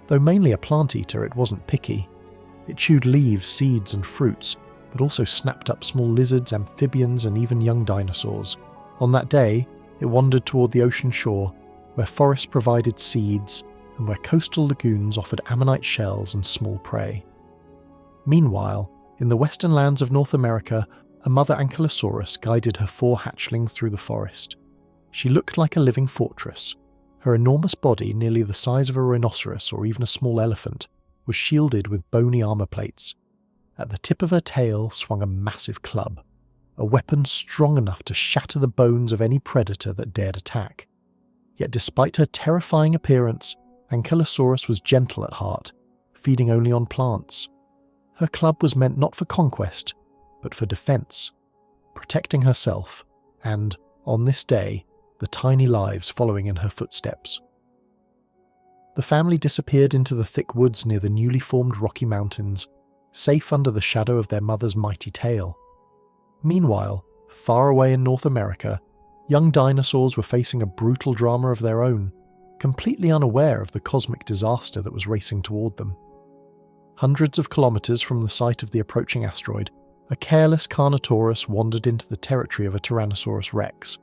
Though mainly a plant eater, it wasn't picky. It chewed leaves, seeds and fruits, but also snapped up small lizards, amphibians and even young dinosaurs. On that day, it wandered toward the ocean shore, where forests provided seeds and where coastal lagoons offered ammonite shells and small prey. Meanwhile, in the western lands of North America, a mother Ankylosaurus guided her 4 hatchlings through the forest. She looked like a living fortress. Her enormous body, nearly the size of a rhinoceros or even a small elephant, was shielded with bony armor plates. At the tip of her tail swung a massive club, a weapon strong enough to shatter the bones of any predator that dared attack. Yet despite her terrifying appearance, Ankylosaurus was gentle at heart, feeding only on plants. Her club was meant not for conquest, but for defense, protecting herself and, on this day, the tiny lives following in her footsteps. The family disappeared into the thick woods near the newly formed Rocky Mountains, safe under the shadow of their mother's mighty tail. Meanwhile, far away in North America, young dinosaurs were facing a brutal drama of their own, completely unaware of the cosmic disaster that was racing toward them. Hundreds of kilometers from the site of the approaching asteroid, a careless Carnotaurus wandered into the territory of a Tyrannosaurus rex.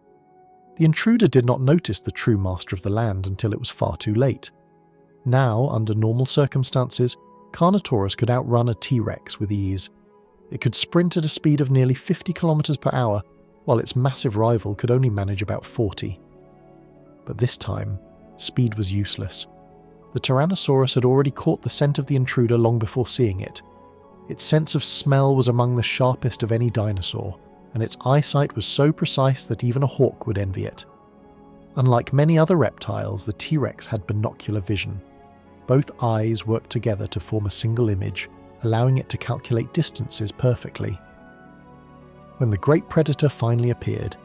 The intruder did not notice the true master of the land until it was far too late. Now, under normal circumstances, Carnotaurus could outrun a T-Rex with ease. It could sprint at a speed of nearly 50 kilometers per hour, while its massive rival could only manage about 40. But this time, speed was useless. The Tyrannosaurus had already caught the scent of the intruder long before seeing it. Its sense of smell was among the sharpest of any dinosaur, and its eyesight was so precise that even a hawk would envy it. Unlike many other reptiles, the T-Rex had binocular vision. Both eyes worked together to form a single image, allowing it to calculate distances perfectly. When the great predator finally appeared,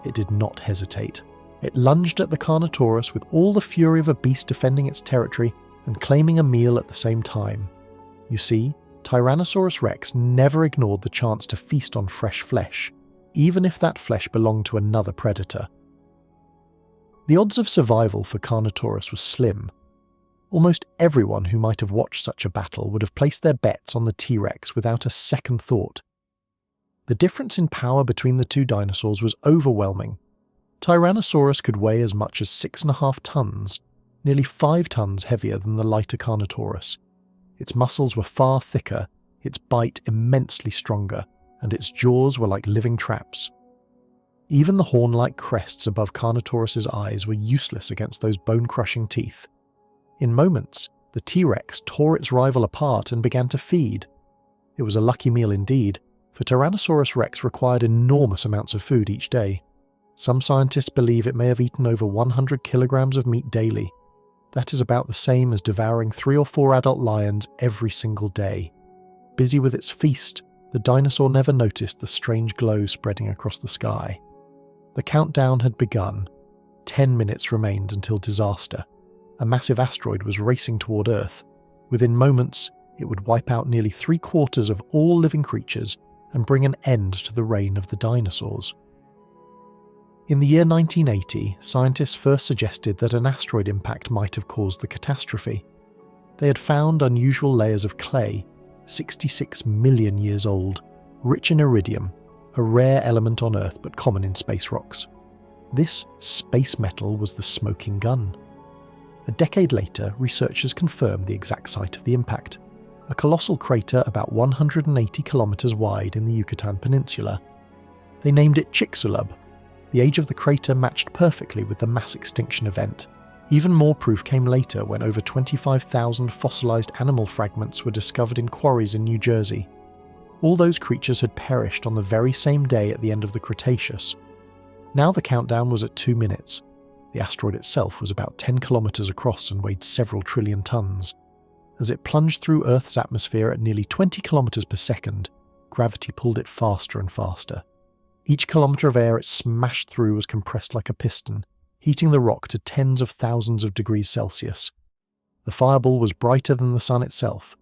it did not hesitate. It lunged at the Carnotaurus with all the fury of a beast defending its territory and claiming a meal at the same time. You see, Tyrannosaurus rex never ignored the chance to feast on fresh flesh, even if that flesh belonged to another predator. The odds of survival for Carnotaurus was slim. Almost everyone who might have watched such a battle would have placed their bets on the T-Rex without a second thought. The difference in power between the two dinosaurs was overwhelming. Tyrannosaurus could weigh as much as 6.5 tons, nearly 5 tons heavier than the lighter Carnotaurus. Its muscles were far thicker, its bite immensely stronger, and its jaws were like living traps. Even the horn-like crests above Carnotaurus's eyes were useless against those bone-crushing teeth. In moments, the T-Rex tore its rival apart and began to feed. It was a lucky meal indeed, for Tyrannosaurus rex required enormous amounts of food each day. Some scientists believe it may have eaten over 100 kilograms of meat daily. That is about the same as devouring 3 or 4 adult lions every single day. Busy with its feast, the dinosaur never noticed the strange glow spreading across the sky. The countdown had begun. 10 minutes remained until disaster. A massive asteroid was racing toward Earth. Within moments, it would wipe out nearly 3/4 of all living creatures and bring an end to the reign of the dinosaurs. In the year 1980, scientists first suggested that an asteroid impact might have caused the catastrophe. They had found unusual layers of clay, 66 million years old, rich in iridium, a rare element on Earth but common in space rocks. This space metal was the smoking gun. A decade later, researchers confirmed the exact site of the impact, a colossal crater about 180 kilometers wide in the Yucatan Peninsula. They named it Chicxulub. The age of the crater matched perfectly with the mass extinction event. Even more proof came later when over 25,000 fossilized animal fragments were discovered in quarries in New Jersey. All those creatures had perished on the very same day at the end of the Cretaceous. Now the countdown was at 2 minutes. The asteroid itself was about 10 kilometers across and weighed several trillion tons. As it plunged through Earth's atmosphere at nearly 20 kilometers per second, gravity pulled it faster and faster. Each kilometer of air it smashed through was compressed like a piston, heating the rock to tens of thousands of degrees Celsius. The fireball was brighter than the sun itself.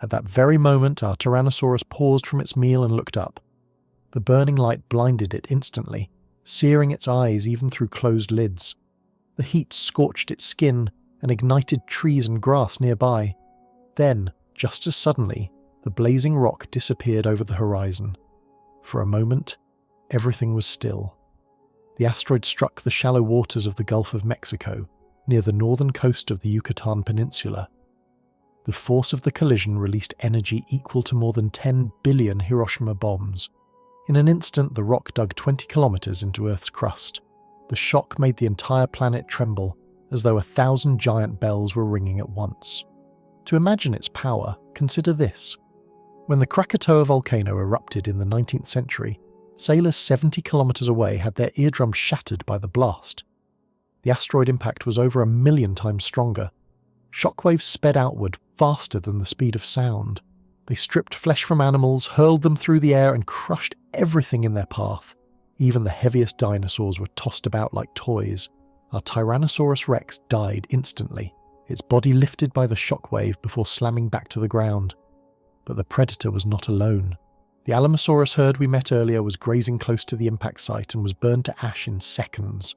At that very moment, our Tyrannosaurus paused from its meal and looked up. The burning light blinded it instantly, searing its eyes even through closed lids. The heat scorched its skin and ignited trees and grass nearby. Then, just as suddenly, the blazing rock disappeared over the horizon. For a moment, everything was still. The asteroid struck the shallow waters of the Gulf of Mexico, near the northern coast of the Yucatan Peninsula. The force of the collision released energy equal to more than 10 billion Hiroshima bombs. In an instant, the rock dug 20 kilometers into Earth's crust. The shock made the entire planet tremble, as though 1,000 giant bells were ringing at once. To imagine its power, consider this. When the Krakatoa volcano erupted in the 19th century, sailors 70 kilometers away had their eardrums shattered by the blast. The asteroid impact was over 1 million times stronger. Shockwaves sped outward faster than the speed of sound. They stripped flesh from animals, hurled them through the air, and crushed everything in their path. Even the heaviest dinosaurs were tossed about like toys. Our Tyrannosaurus rex died instantly, its body lifted by the shockwave before slamming back to the ground. But the predator was not alone. The Alamosaurus herd we met earlier was grazing close to the impact site and was burned to ash in seconds.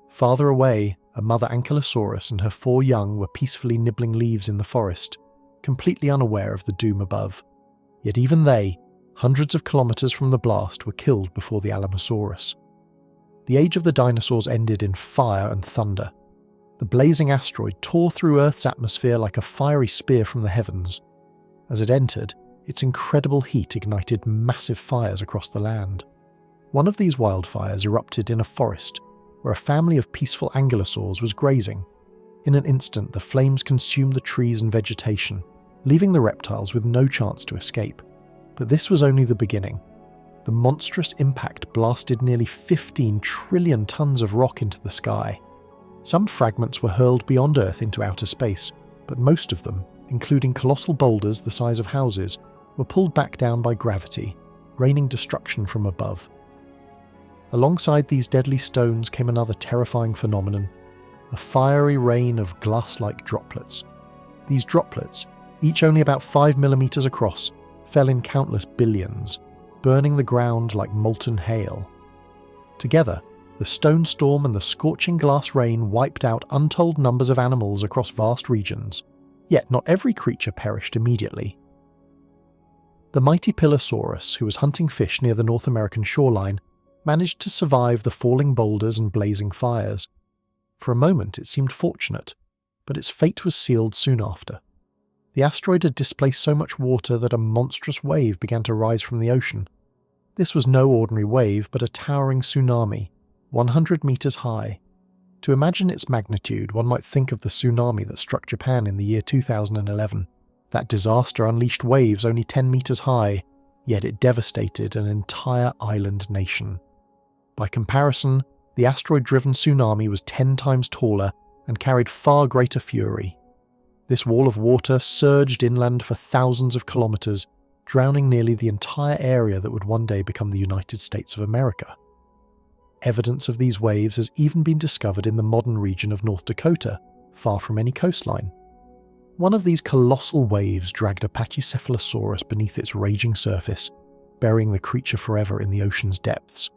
Farther away, a mother Ankylosaurus and her 4 young were peacefully nibbling leaves in the forest, completely unaware of the doom above. Yet even they, hundreds of kilometers from the blast, were killed before the Alamosaurus. The age of the dinosaurs ended in fire and thunder. The blazing asteroid tore through Earth's atmosphere like a fiery spear from the heavens. As it entered, its incredible heat ignited massive fires across the land. One of these wildfires erupted in a forest, where a family of peaceful ankylosaurs was grazing. In an instant, the flames consumed the trees and vegetation, leaving the reptiles with no chance to escape. But this was only the beginning. The monstrous impact blasted nearly 15 trillion tons of rock into the sky. Some fragments were hurled beyond Earth into outer space, but most of them, including colossal boulders the size of houses, were pulled back down by gravity, raining destruction from above. Alongside these deadly stones came another terrifying phenomenon, a fiery rain of glass-like droplets. These droplets, each only about 5 millimeters across, fell in countless billions, burning the ground like molten hail. Together, the stone storm and the scorching glass rain wiped out untold numbers of animals across vast regions. Yet not every creature perished immediately. The mighty Pilosaurus, who was hunting fish near the North American shoreline, managed to survive the falling boulders and blazing fires. For a moment it seemed fortunate, but its fate was sealed soon after. The asteroid had displaced so much water that a monstrous wave began to rise from the ocean. This was no ordinary wave, but a towering tsunami, 100 meters high. To imagine its magnitude, one might think of the tsunami that struck Japan in the year 2011. That disaster unleashed waves only 10 meters high, yet it devastated an entire island nation. By comparison, the asteroid-driven tsunami was 10 times taller and carried far greater fury. This wall of water surged inland for thousands of kilometers, drowning nearly the entire area that would one day become the United States of America. Evidence of these waves has even been discovered in the modern region of North Dakota, far from any coastline. One of these colossal waves dragged a Pachycephalosaurus beneath its raging surface, burying the creature forever in the ocean's depths.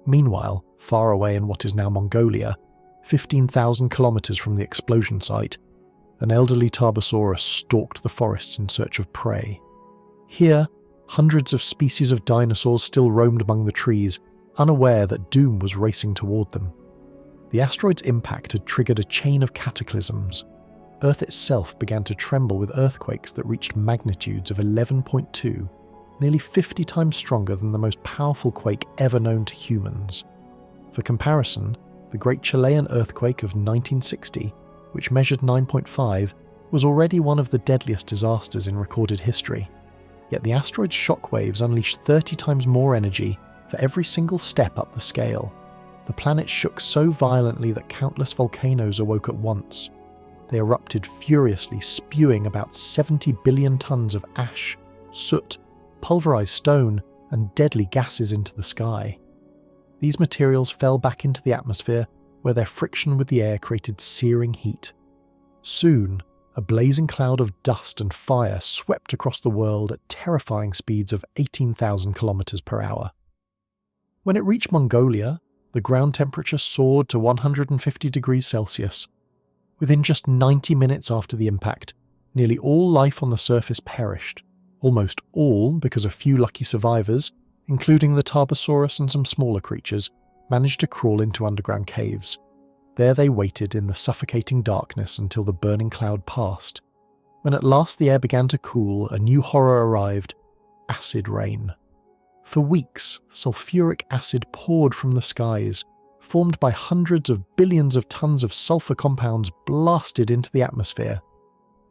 Meanwhile, far away in what is now Mongolia, 15,000 kilometers from the explosion site, an elderly Tarbosaurus stalked the forests in search of prey. Here, hundreds of species of dinosaurs still roamed among the trees, unaware that doom was racing toward them. The asteroid's impact had triggered a chain of cataclysms. Earth itself began to tremble with earthquakes that reached magnitudes of 11.2, nearly 50 times stronger than the most powerful quake ever known to humans. For comparison, the Great Chilean Earthquake of 1960, which measured 9.5, was already one of the deadliest disasters in recorded history. Yet the asteroid's shockwaves unleashed 30 times more energy for every single step up the scale. The planet shook so violently that countless volcanoes awoke at once. They erupted furiously, spewing about 70 billion tons of ash, soot, pulverized stone, and deadly gases into the sky. These materials fell back into the atmosphere, where their friction with the air created searing heat. Soon, a blazing cloud of dust and fire swept across the world at terrifying speeds of 18,000 kilometers per hour. When it reached Mongolia, the ground temperature soared to 150 degrees Celsius. Within just 90 minutes after the impact, nearly all life on the surface perished, almost all because a few lucky survivors, including the Tarbosaurus and some smaller creatures, managed to crawl into underground caves. There they waited in the suffocating darkness until the burning cloud passed. When at last the air began to cool, a new horror arrived: acid rain. For weeks, sulfuric acid poured from the skies, formed by hundreds of billions of tons of sulfur compounds blasted into the atmosphere.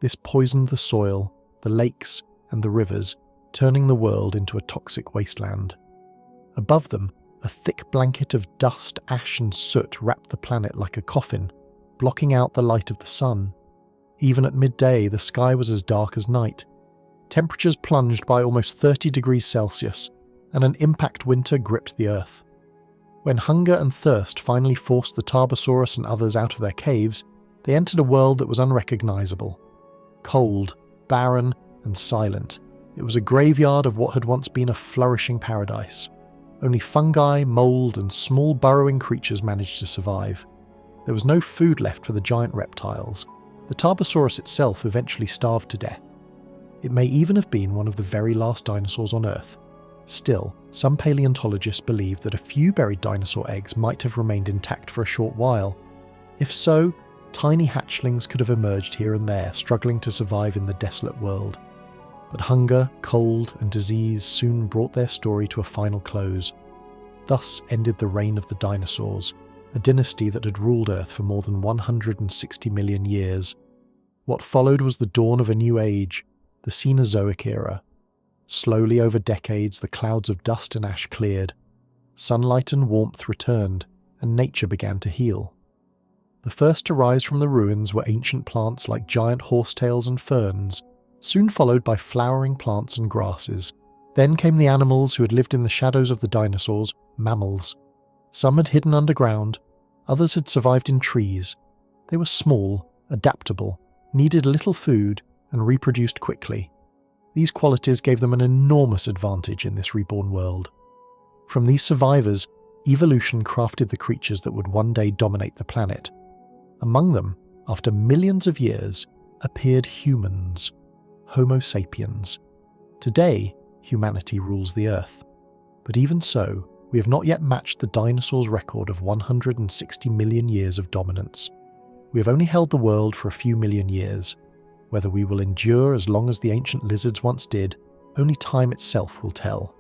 This poisoned the soil, the lakes, and the rivers, turning the world into a toxic wasteland. Above them, a thick blanket of dust, ash, and soot wrapped the planet like a coffin, blocking out the light of the sun. Even at midday, the sky was as dark as night. Temperatures plunged by almost 30 degrees Celsius, and an impact winter gripped the Earth. When hunger and thirst finally forced the Tarbosaurus and others out of their caves, they entered a world that was unrecognizable. Cold, barren, and silent, it was a graveyard of what had once been a flourishing paradise. Only fungi, mold, and small burrowing creatures managed to survive. There was no food left for the giant reptiles. The Tarbosaurus itself eventually starved to death. It may even have been one of the very last dinosaurs on Earth. Still, some paleontologists believe that a few buried dinosaur eggs might have remained intact for a short while. If so, tiny hatchlings could have emerged here and there, struggling to survive in the desolate world. But hunger, cold, and disease soon brought their story to a final close. Thus ended the reign of the dinosaurs, a dynasty that had ruled Earth for more than 160 million years. What followed was the dawn of a new age, the Cenozoic Era. Slowly over decades, the clouds of dust and ash cleared. Sunlight and warmth returned, and nature began to heal. The first to rise from the ruins were ancient plants like giant horsetails and ferns, soon followed by flowering plants and grasses. Then came the animals who had lived in the shadows of the dinosaurs, mammals. Some had hidden underground, others had survived in trees. They were small, adaptable, needed little food, and reproduced quickly. These qualities gave them an enormous advantage in this reborn world. From these survivors, evolution crafted the creatures that would one day dominate the planet. Among them, after millions of years, appeared humans, Homo sapiens. Today, humanity rules the Earth. But even so, we have not yet matched the dinosaurs' record of 160 million years of dominance. We have only held the world for a few million years. Whether we will endure as long as the ancient lizards once did, only time itself will tell.